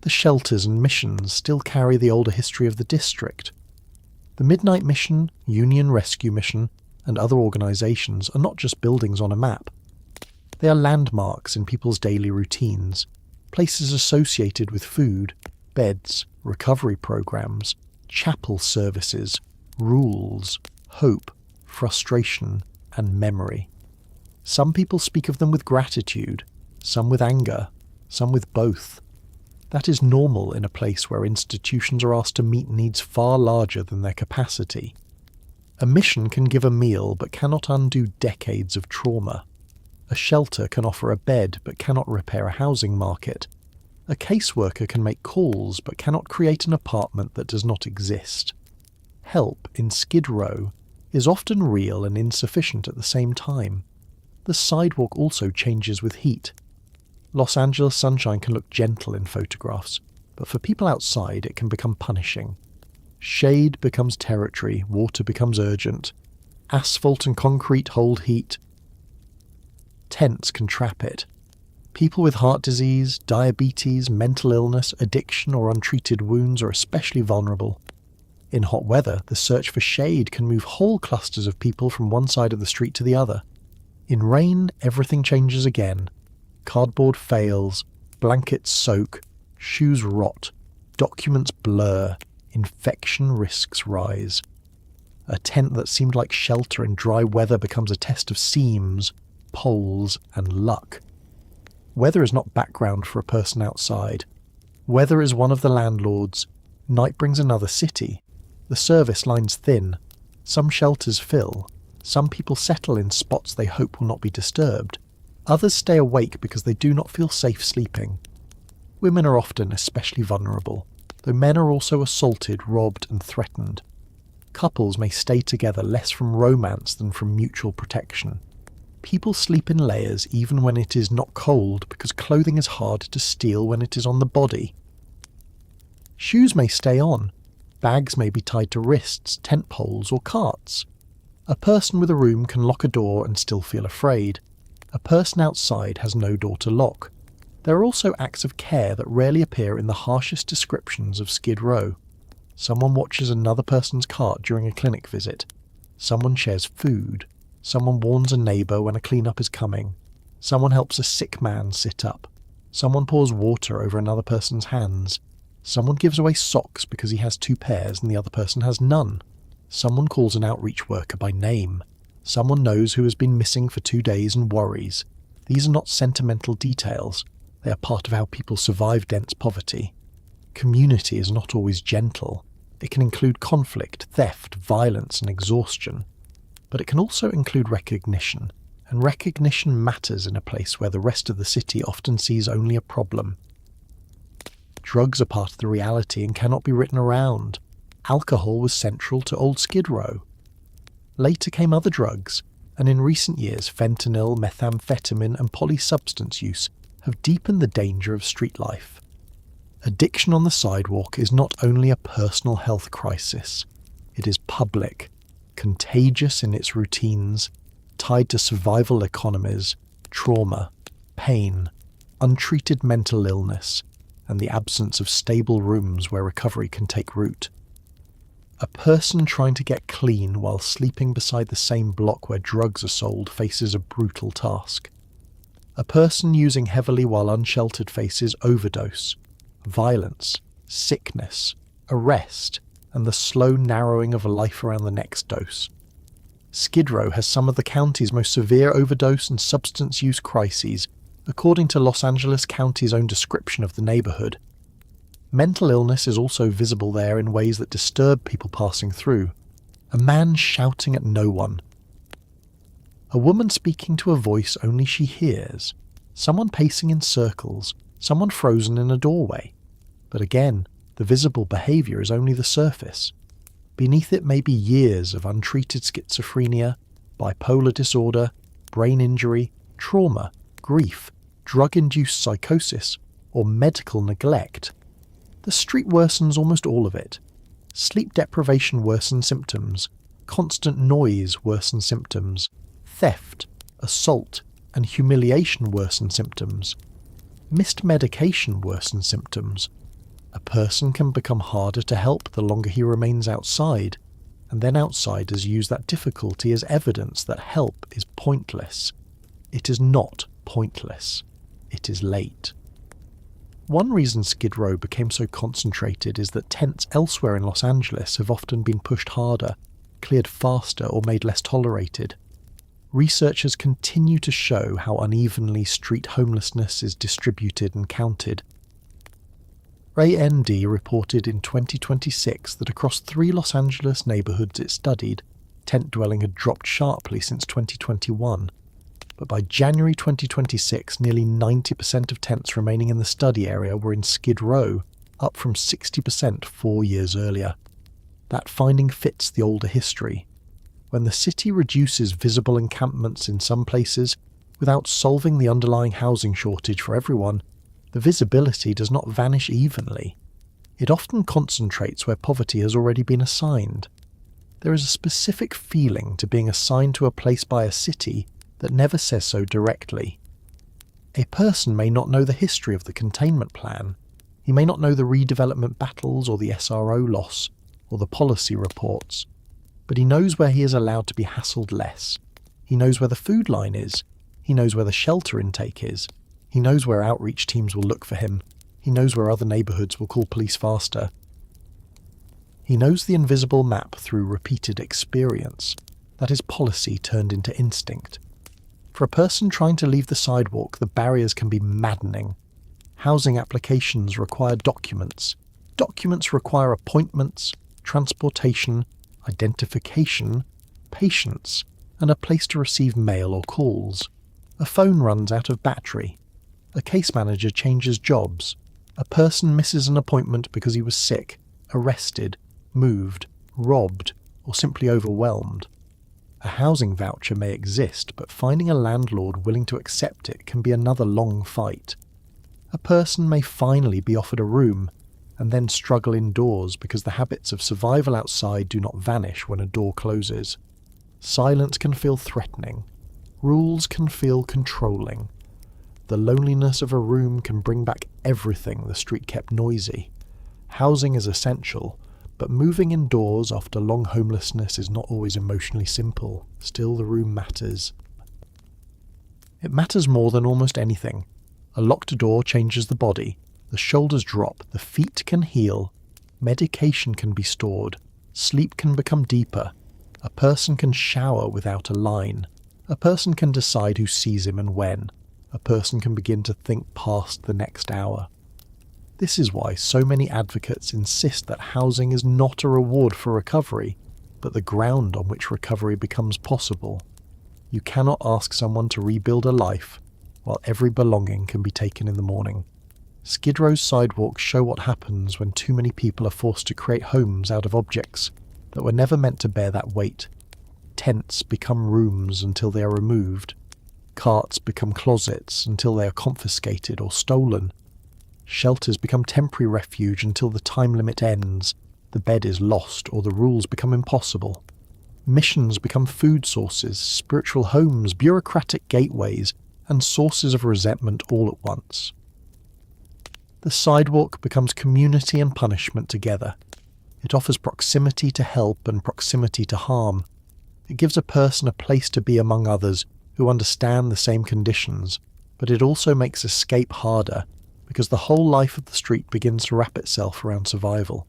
The shelters and missions still carry the older history of the district. The Midnight Mission, Union Rescue Mission, and other organisations are not just buildings on a map. They are landmarks in people's daily routines, places associated with food, beds, recovery programs, chapel services, rules, hope, frustration, and memory. Some people speak of them with gratitude, some with anger, some with both. That is normal in a place where institutions are asked to meet needs far larger than their capacity. A mission can give a meal but cannot undo decades of trauma. A shelter can offer a bed but cannot repair a housing market. A caseworker can make calls but cannot create an apartment that does not exist. Help in Skid Row is often real and insufficient at the same time. The sidewalk also changes with heat. Los Angeles sunshine can look gentle in photographs, but for people outside it can become punishing. Shade becomes territory, water becomes urgent. Asphalt and concrete hold heat. Tents can trap it. People with heart disease, diabetes, mental illness, addiction, or untreated wounds are especially vulnerable. In hot weather, the search for shade can move whole clusters of people from one side of the street to the other. In rain, everything changes again. Cardboard fails, blankets soak, shoes rot, documents blur, infection risks rise. A tent that seemed like shelter in dry weather becomes a test of seams, poles, and luck. Weather is not background for a person outside. Weather is one of the landlords. Night brings another city. The service line's thin. Some shelters fill. Some people settle in spots they hope will not be disturbed. Others stay awake because they do not feel safe sleeping. Women are often especially vulnerable, though men are also assaulted, robbed, and threatened. Couples may stay together less from romance than from mutual protection. People sleep in layers even when it is not cold because clothing is hard to steal when it is on the body. Shoes may stay on. Bags may be tied to wrists, tent poles, or carts. A person with a room can lock a door and still feel afraid. A person outside has no door to lock. There are also acts of care that rarely appear in the harshest descriptions of Skid Row. Someone watches another person's cart during a clinic visit. Someone shares food. Someone warns a neighbour when a clean-up is coming. Someone helps a sick man sit up. Someone pours water over another person's hands. Someone gives away socks because he has 2 pairs and the other person has none. Someone calls an outreach worker by name. Someone knows who has been missing for 2 days and worries. These are not sentimental details. They are part of how people survive dense poverty. Community is not always gentle. It can include conflict, theft, violence, and exhaustion. But it can also include recognition, and recognition matters in a place where the rest of the city often sees only a problem. Drugs are part of the reality and cannot be written around. Alcohol was central to Old Skid Row. Later came other drugs, and in recent years fentanyl, methamphetamine, and polysubstance use have deepened the danger of street life. Addiction on the sidewalk is not only a personal health crisis, it is public, contagious in its routines, tied to survival economies, trauma, pain, untreated mental illness, and the absence of stable rooms where recovery can take root. A person trying to get clean while sleeping beside the same block where drugs are sold faces a brutal task. A person using heavily while unsheltered faces overdose, violence, sickness, arrest, and the slow narrowing of a life around the next dose. Skid Row has some of the county's most severe overdose and substance use crises, according to Los Angeles County's own description of the neighborhood. Mental illness is also visible there in ways that disturb people passing through. A man shouting at no one. A woman speaking to a voice only she hears. Someone pacing in circles. Someone frozen in a doorway. But again, the visible behaviour is only the surface. Beneath it may be years of untreated schizophrenia, bipolar disorder, brain injury, trauma, grief, drug-induced psychosis, or medical neglect. The street worsens almost all of it. Sleep deprivation worsens symptoms. Constant noise worsens symptoms. Theft, assault, and humiliation worsen symptoms. Missed medication worsens symptoms. A person can become harder to help the longer he remains outside, and then outsiders use that difficulty as evidence that help is pointless. It is not pointless. It is late. One reason Skid Row became so concentrated is that tents elsewhere in Los Angeles have often been pushed harder, cleared faster, or made less tolerated. Researchers continue to show how unevenly street homelessness is distributed and counted. AND reported in 2026 that across 3 Los Angeles neighborhoods it studied, tent dwelling had dropped sharply since 2021. But by January 2026, nearly 90% of tents remaining in the study area were in Skid Row, up from 60% 4 years earlier. That finding fits the older history. When the city reduces visible encampments in some places, without solving the underlying housing shortage for everyone, the visibility does not vanish evenly. It often concentrates where poverty has already been assigned. There is a specific feeling to being assigned to a place by a city that never says so directly. A person may not know the history of the containment plan. He may not know the redevelopment battles or the SRO loss, or the policy reports. But he knows where he is allowed to be hassled less. He knows where the food line is. He knows where the shelter intake is. He knows where outreach teams will look for him. He knows where other neighbourhoods will call police faster. He knows the invisible map through repeated experience. That is policy turned into instinct. For a person trying to leave the sidewalk, the barriers can be maddening. Housing applications require documents. Documents require appointments, transportation, identification, patience, and a place to receive mail or calls. A phone runs out of battery. A case manager changes jobs. A person misses an appointment because he was sick, arrested, moved, robbed, or simply overwhelmed. A housing voucher may exist, but finding a landlord willing to accept it can be another long fight. A person may finally be offered a room, and then struggle indoors because the habits of survival outside do not vanish when a door closes. Silence can feel threatening. Rules can feel controlling. The loneliness of a room can bring back everything the street kept noisy. Housing is essential, but moving indoors after long homelessness is not always emotionally simple. Still, the room matters. It matters more than almost anything. A locked door changes the body, the shoulders drop, the feet can heal, medication can be stored, sleep can become deeper, a person can shower without a line, a person can decide who sees him and when, a person can begin to think past the next hour. This is why so many advocates insist that housing is not a reward for recovery, but the ground on which recovery becomes possible. You cannot ask someone to rebuild a life while every belonging can be taken in the morning. Skid Row's sidewalks show what happens when too many people are forced to create homes out of objects that were never meant to bear that weight. Tents become rooms until they are removed. Carts become closets until they are confiscated or stolen. Shelters become temporary refuge until the time limit ends, the bed is lost, or the rules become impossible. Missions become food sources, spiritual homes, bureaucratic gateways, and sources of resentment all at once. The sidewalk becomes community and punishment together. It offers proximity to help and proximity to harm. It gives a person a place to be among others who understand the same conditions, but it also makes escape harder because the whole life of the street begins to wrap itself around survival.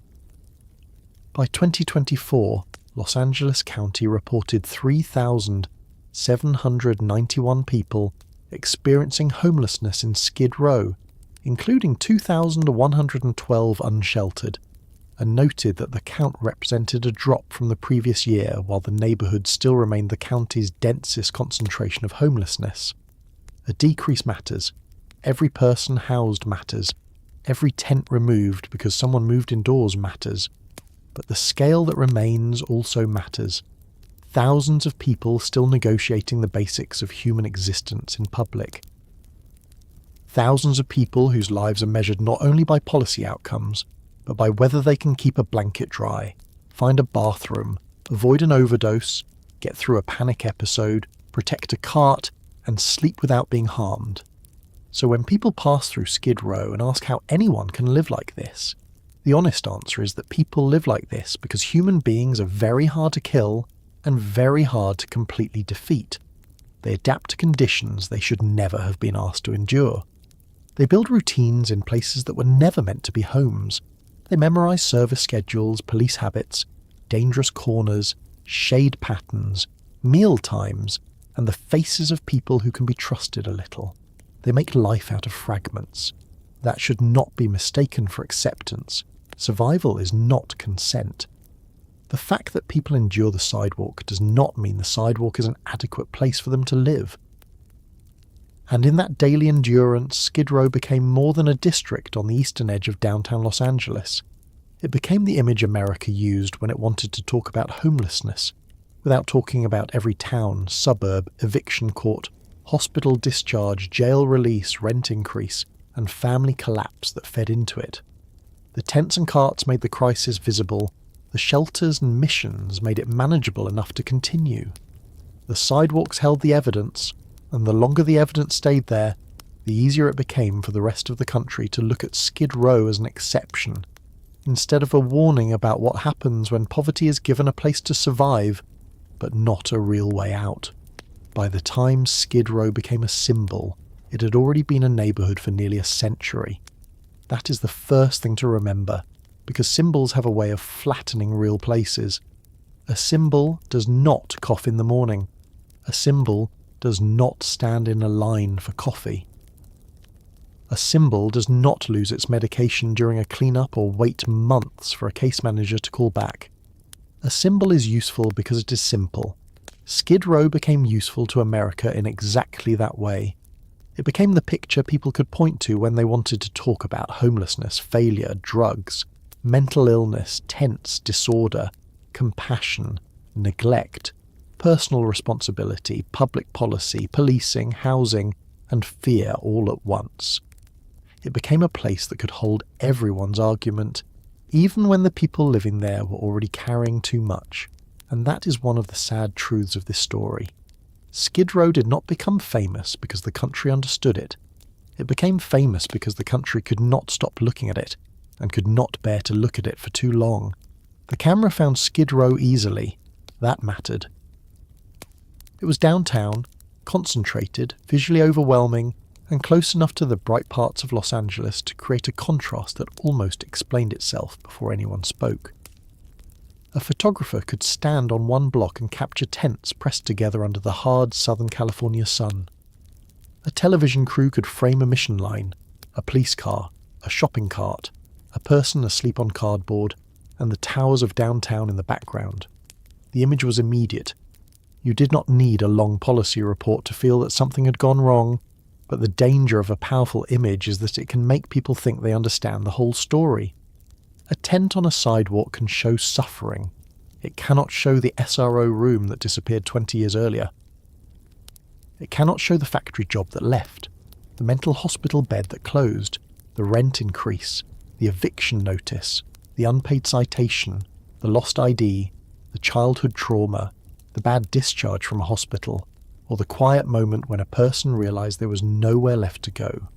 By 2024, Los Angeles County reported 3,791 people experiencing homelessness in Skid Row, including 2,112 unsheltered, and noted that the count represented a drop from the previous year while the neighbourhood still remained the county's densest concentration of homelessness. A decrease matters. Every person housed matters. Every tent removed because someone moved indoors matters. But the scale that remains also matters. Thousands of people still negotiating the basics of human existence in public. Thousands of people whose lives are measured not only by policy outcomes, but by whether they can keep a blanket dry, find a bathroom, avoid an overdose, get through a panic episode, protect a cart, and sleep without being harmed. So when people pass through Skid Row and ask how anyone can live like this, the honest answer is that people live like this because human beings are very hard to kill and very hard to completely defeat. They adapt to conditions they should never have been asked to endure. They build routines in places that were never meant to be homes. They memorize service schedules, police habits, dangerous corners, shade patterns, meal times, and the faces of people who can be trusted a little. They make life out of fragments. That should not be mistaken for acceptance. Survival is not consent. The fact that people endure the sidewalk does not mean the sidewalk is an adequate place for them to live. And in that daily endurance, Skid Row became more than a district on the eastern edge of downtown Los Angeles. It became the image America used when it wanted to talk about homelessness, without talking about every town, suburb, eviction court, hospital discharge, jail release, rent increase, and family collapse that fed into it. The tents and carts made the crisis visible. The shelters and missions made it manageable enough to continue. The sidewalks held the evidence, and the longer the evidence stayed there, the easier it became for the rest of the country to look at Skid Row as an exception, instead of a warning about what happens when poverty is given a place to survive, but not a real way out. By the time Skid Row became a symbol, it had already been a neighbourhood for nearly a century. That is the first thing to remember, because symbols have a way of flattening real places. A symbol does not cough in the morning. A symbol does not stand in a line for coffee. A symbol does not lose its medication during a cleanup or wait months for a case manager to call back. A symbol is useful because it is simple. Skid Row became useful to America in exactly that way. It became the picture people could point to when they wanted to talk about homelessness, failure, drugs, mental illness, tents, disorder, compassion, neglect, personal responsibility, public policy, policing, housing, and fear all at once. It became a place that could hold everyone's argument, even when the people living there were already carrying too much. And that is one of the sad truths of this story. Skid Row did not become famous because the country understood it. It became famous because the country could not stop looking at it, and could not bear to look at it for too long. The camera found Skid Row easily. That mattered. It was downtown, concentrated, visually overwhelming, and close enough to the bright parts of Los Angeles to create a contrast that almost explained itself before anyone spoke. A photographer could stand on one block and capture tents pressed together under the hard Southern California sun. A television crew could frame a mission line, a police car, a shopping cart, a person asleep on cardboard, and the towers of downtown in the background. The image was immediate. You did not need a long policy report to feel that something had gone wrong, but the danger of a powerful image is that it can make people think they understand the whole story. A tent on a sidewalk can show suffering. It cannot show the SRO room that disappeared 20 years earlier. It cannot show the factory job that left, the mental hospital bed that closed, the rent increase, the eviction notice, the unpaid citation, the lost ID, the childhood trauma, the bad discharge from a hospital, or the quiet moment when a person realized there was nowhere left to go.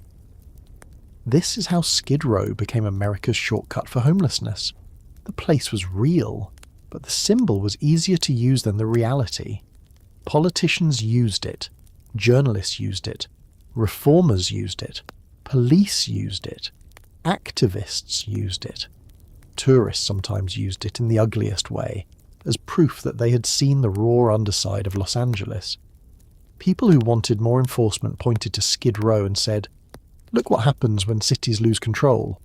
This is how Skid Row became America's shortcut for homelessness. The place was real, but the symbol was easier to use than the reality. Politicians used it, journalists used it, reformers used it, police used it, activists used it. Tourists sometimes used it in the ugliest way, as proof that they had seen the raw underside of Los Angeles. People who wanted more enforcement pointed to Skid Row and said, "Look what happens when cities lose control."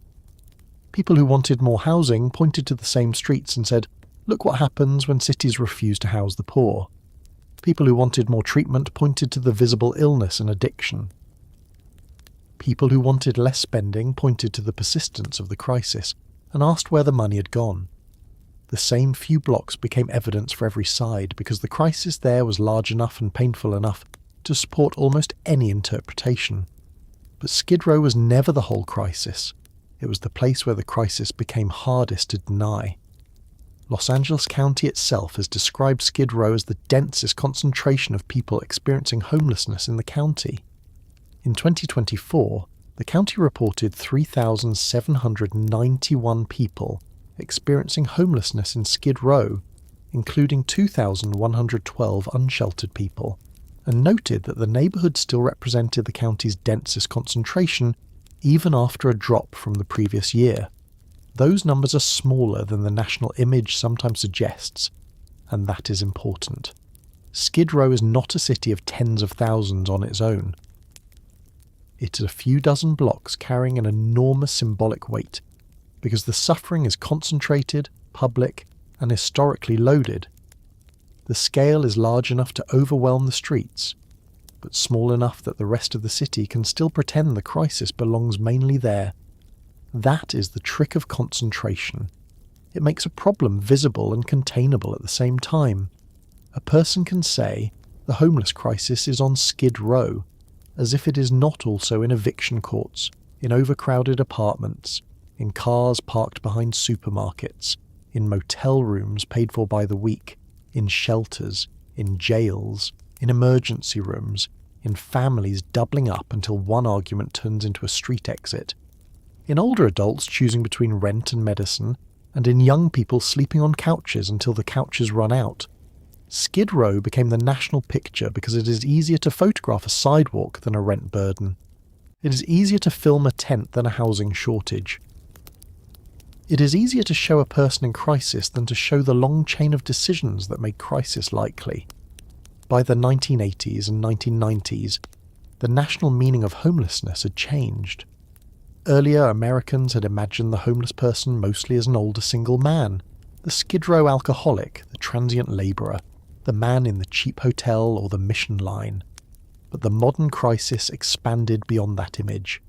People who wanted more housing pointed to the same streets and said, "Look what happens when cities refuse to house the poor." People who wanted more treatment pointed to the visible illness and addiction. People who wanted less spending pointed to the persistence of the crisis and asked where the money had gone. The same few blocks became evidence for every side because the crisis there was large enough and painful enough to support almost any interpretation. But Skid Row was never the whole crisis. It was the place where the crisis became hardest to deny. Los Angeles County itself has described Skid Row as the densest concentration of people experiencing homelessness in the county. In 2024, the county reported 3,791 people experiencing homelessness in Skid Row, including 2,112 unsheltered people, and noted that the neighborhood still represented the county's densest concentration even after a drop from the previous year. Those numbers are smaller than the national image sometimes suggests, and that is important. Skid Row is not a city of tens of thousands on its own. It is a few dozen blocks carrying an enormous symbolic weight, because the suffering is concentrated, public, and historically loaded. The scale is large enough to overwhelm the streets, but small enough that the rest of the city can still pretend the crisis belongs mainly there. That is the trick of concentration. It makes a problem visible and containable at the same time. A person can say, the homeless crisis is on Skid Row, as if it is not also in eviction courts, in overcrowded apartments, in cars parked behind supermarkets, in motel rooms paid for by the week, in shelters, in jails, in emergency rooms, in families doubling up until one argument turns into a street exit, in older adults choosing between rent and medicine, and in young people sleeping on couches until the couches run out. Skid Row became the national picture because it is easier to photograph a sidewalk than a rent burden. It is easier to film a tent than a housing shortage. It is easier to show a person in crisis than to show the long chain of decisions that made crisis likely. By the 1980s and 1990s, the national meaning of homelessness had changed. Earlier, Americans had imagined the homeless person mostly as an older single man, the Skid Row alcoholic, the transient labourer, the man in the cheap hotel or the mission line. But the modern crisis expanded beyond that image.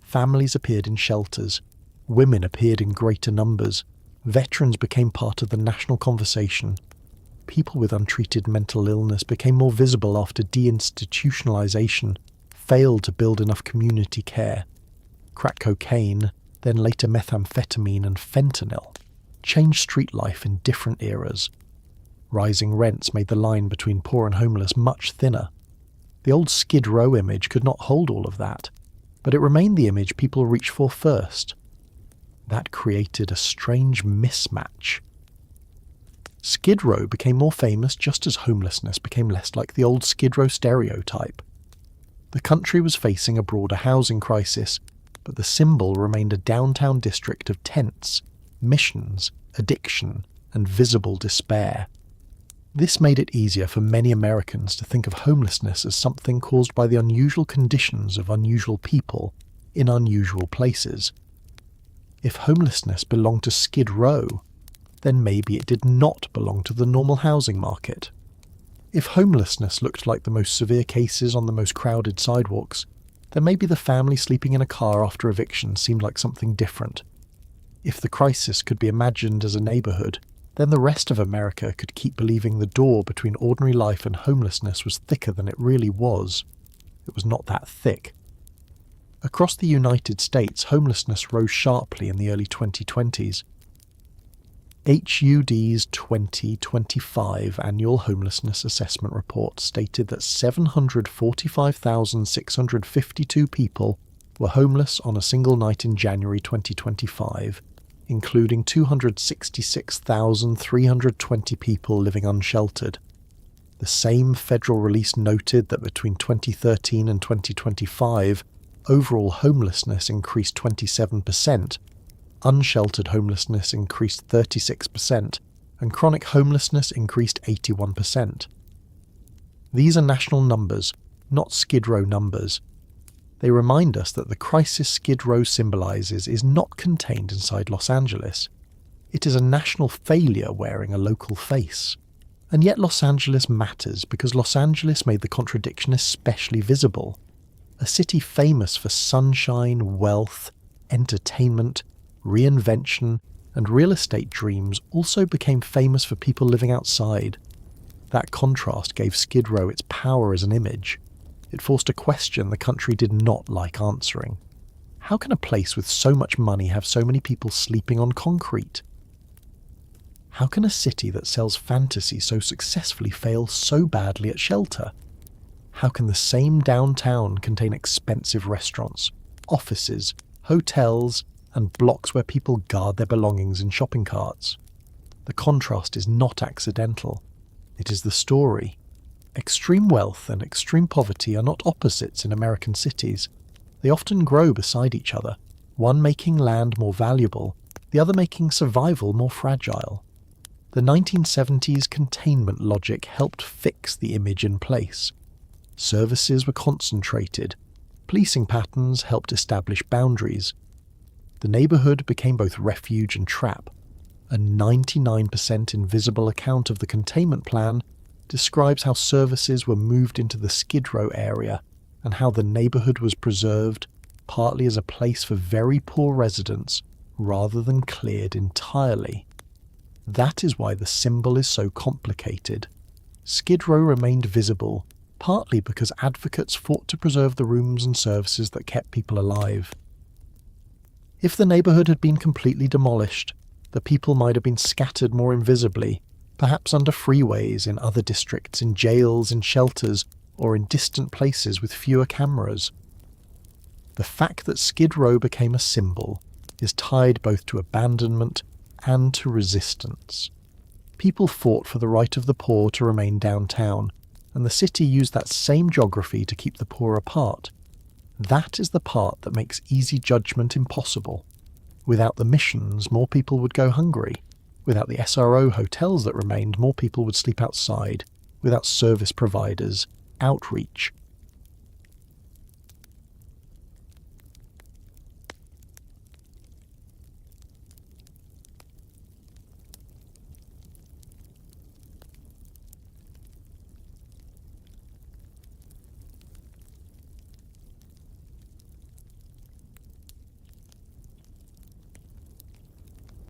Families appeared in shelters. Women appeared in greater numbers. Veterans became part of the national conversation. People with untreated mental illness became more visible after deinstitutionalization failed to build enough community care. Crack cocaine, then later methamphetamine and fentanyl, changed street life in different eras. Rising rents made the line between poor and homeless much thinner. The old Skid Row image could not hold all of that, but it remained the image people reached for first. That created a strange mismatch. Skid Row became more famous just as homelessness became less like the old Skid Row stereotype. The country was facing a broader housing crisis, but the symbol remained a downtown district of tents, missions, addiction, and visible despair. This made it easier for many Americans to think of homelessness as something caused by the unusual conditions of unusual people in unusual places. If homelessness belonged to Skid Row, then maybe it did not belong to the normal housing market. If homelessness looked like the most severe cases on the most crowded sidewalks, then maybe the family sleeping in a car after eviction seemed like something different. If the crisis could be imagined as a neighborhood, then the rest of America could keep believing the door between ordinary life and homelessness was thicker than it really was. It was not that thick. Across the United States, homelessness rose sharply in the early 2020s. HUD's 2025 Annual Homelessness Assessment Report stated that 745,652 people were homeless on a single night in January 2025, including 266,320 people living unsheltered. The same federal release noted that between 2013 and 2025, overall homelessness increased 27%, unsheltered homelessness increased 36%, and chronic homelessness increased 81%. These are national numbers, not Skid Row numbers. They remind us that the crisis Skid Row symbolizes is not contained inside Los Angeles. It is a national failure wearing a local face. And yet Los Angeles matters because Los Angeles made the contradiction especially visible. A city famous for sunshine, wealth, entertainment, reinvention, and real estate dreams also became famous for people living outside. That contrast gave Skid Row its power as an image. It forced a question the country did not like answering. How can a place with so much money have so many people sleeping on concrete? How can a city that sells fantasy so successfully fail so badly at shelter? How can the same downtown contain expensive restaurants, offices, hotels, and blocks where people guard their belongings in shopping carts? The contrast is not accidental. It is the story. Extreme wealth and extreme poverty are not opposites in American cities. They often grow beside each other, one making land more valuable, the other making survival more fragile. The 1970s containment logic helped fix the image in place. Services were concentrated. Policing patterns helped establish boundaries. The neighborhood became both refuge and trap. A 99% invisible account of the containment plan describes how services were moved into the Skid Row area and how the neighborhood was preserved, partly as a place for very poor residents rather than cleared entirely. That is why the symbol is so complicated. Skid Row remained visible, partly because advocates fought to preserve the rooms and services that kept people alive. If the neighborhood had been completely demolished, the people might have been scattered more invisibly, perhaps under freeways, in other districts, in jails, in shelters, or in distant places with fewer cameras. The fact that Skid Row became a symbol is tied both to abandonment and to resistance. People fought for the right of the poor to remain downtown, and the city used that same geography to keep the poor apart. That is the part that makes easy judgment impossible. Without the missions, more people would go hungry. Without the SRO hotels that remained, more people would sleep outside. Without service providers, outreach,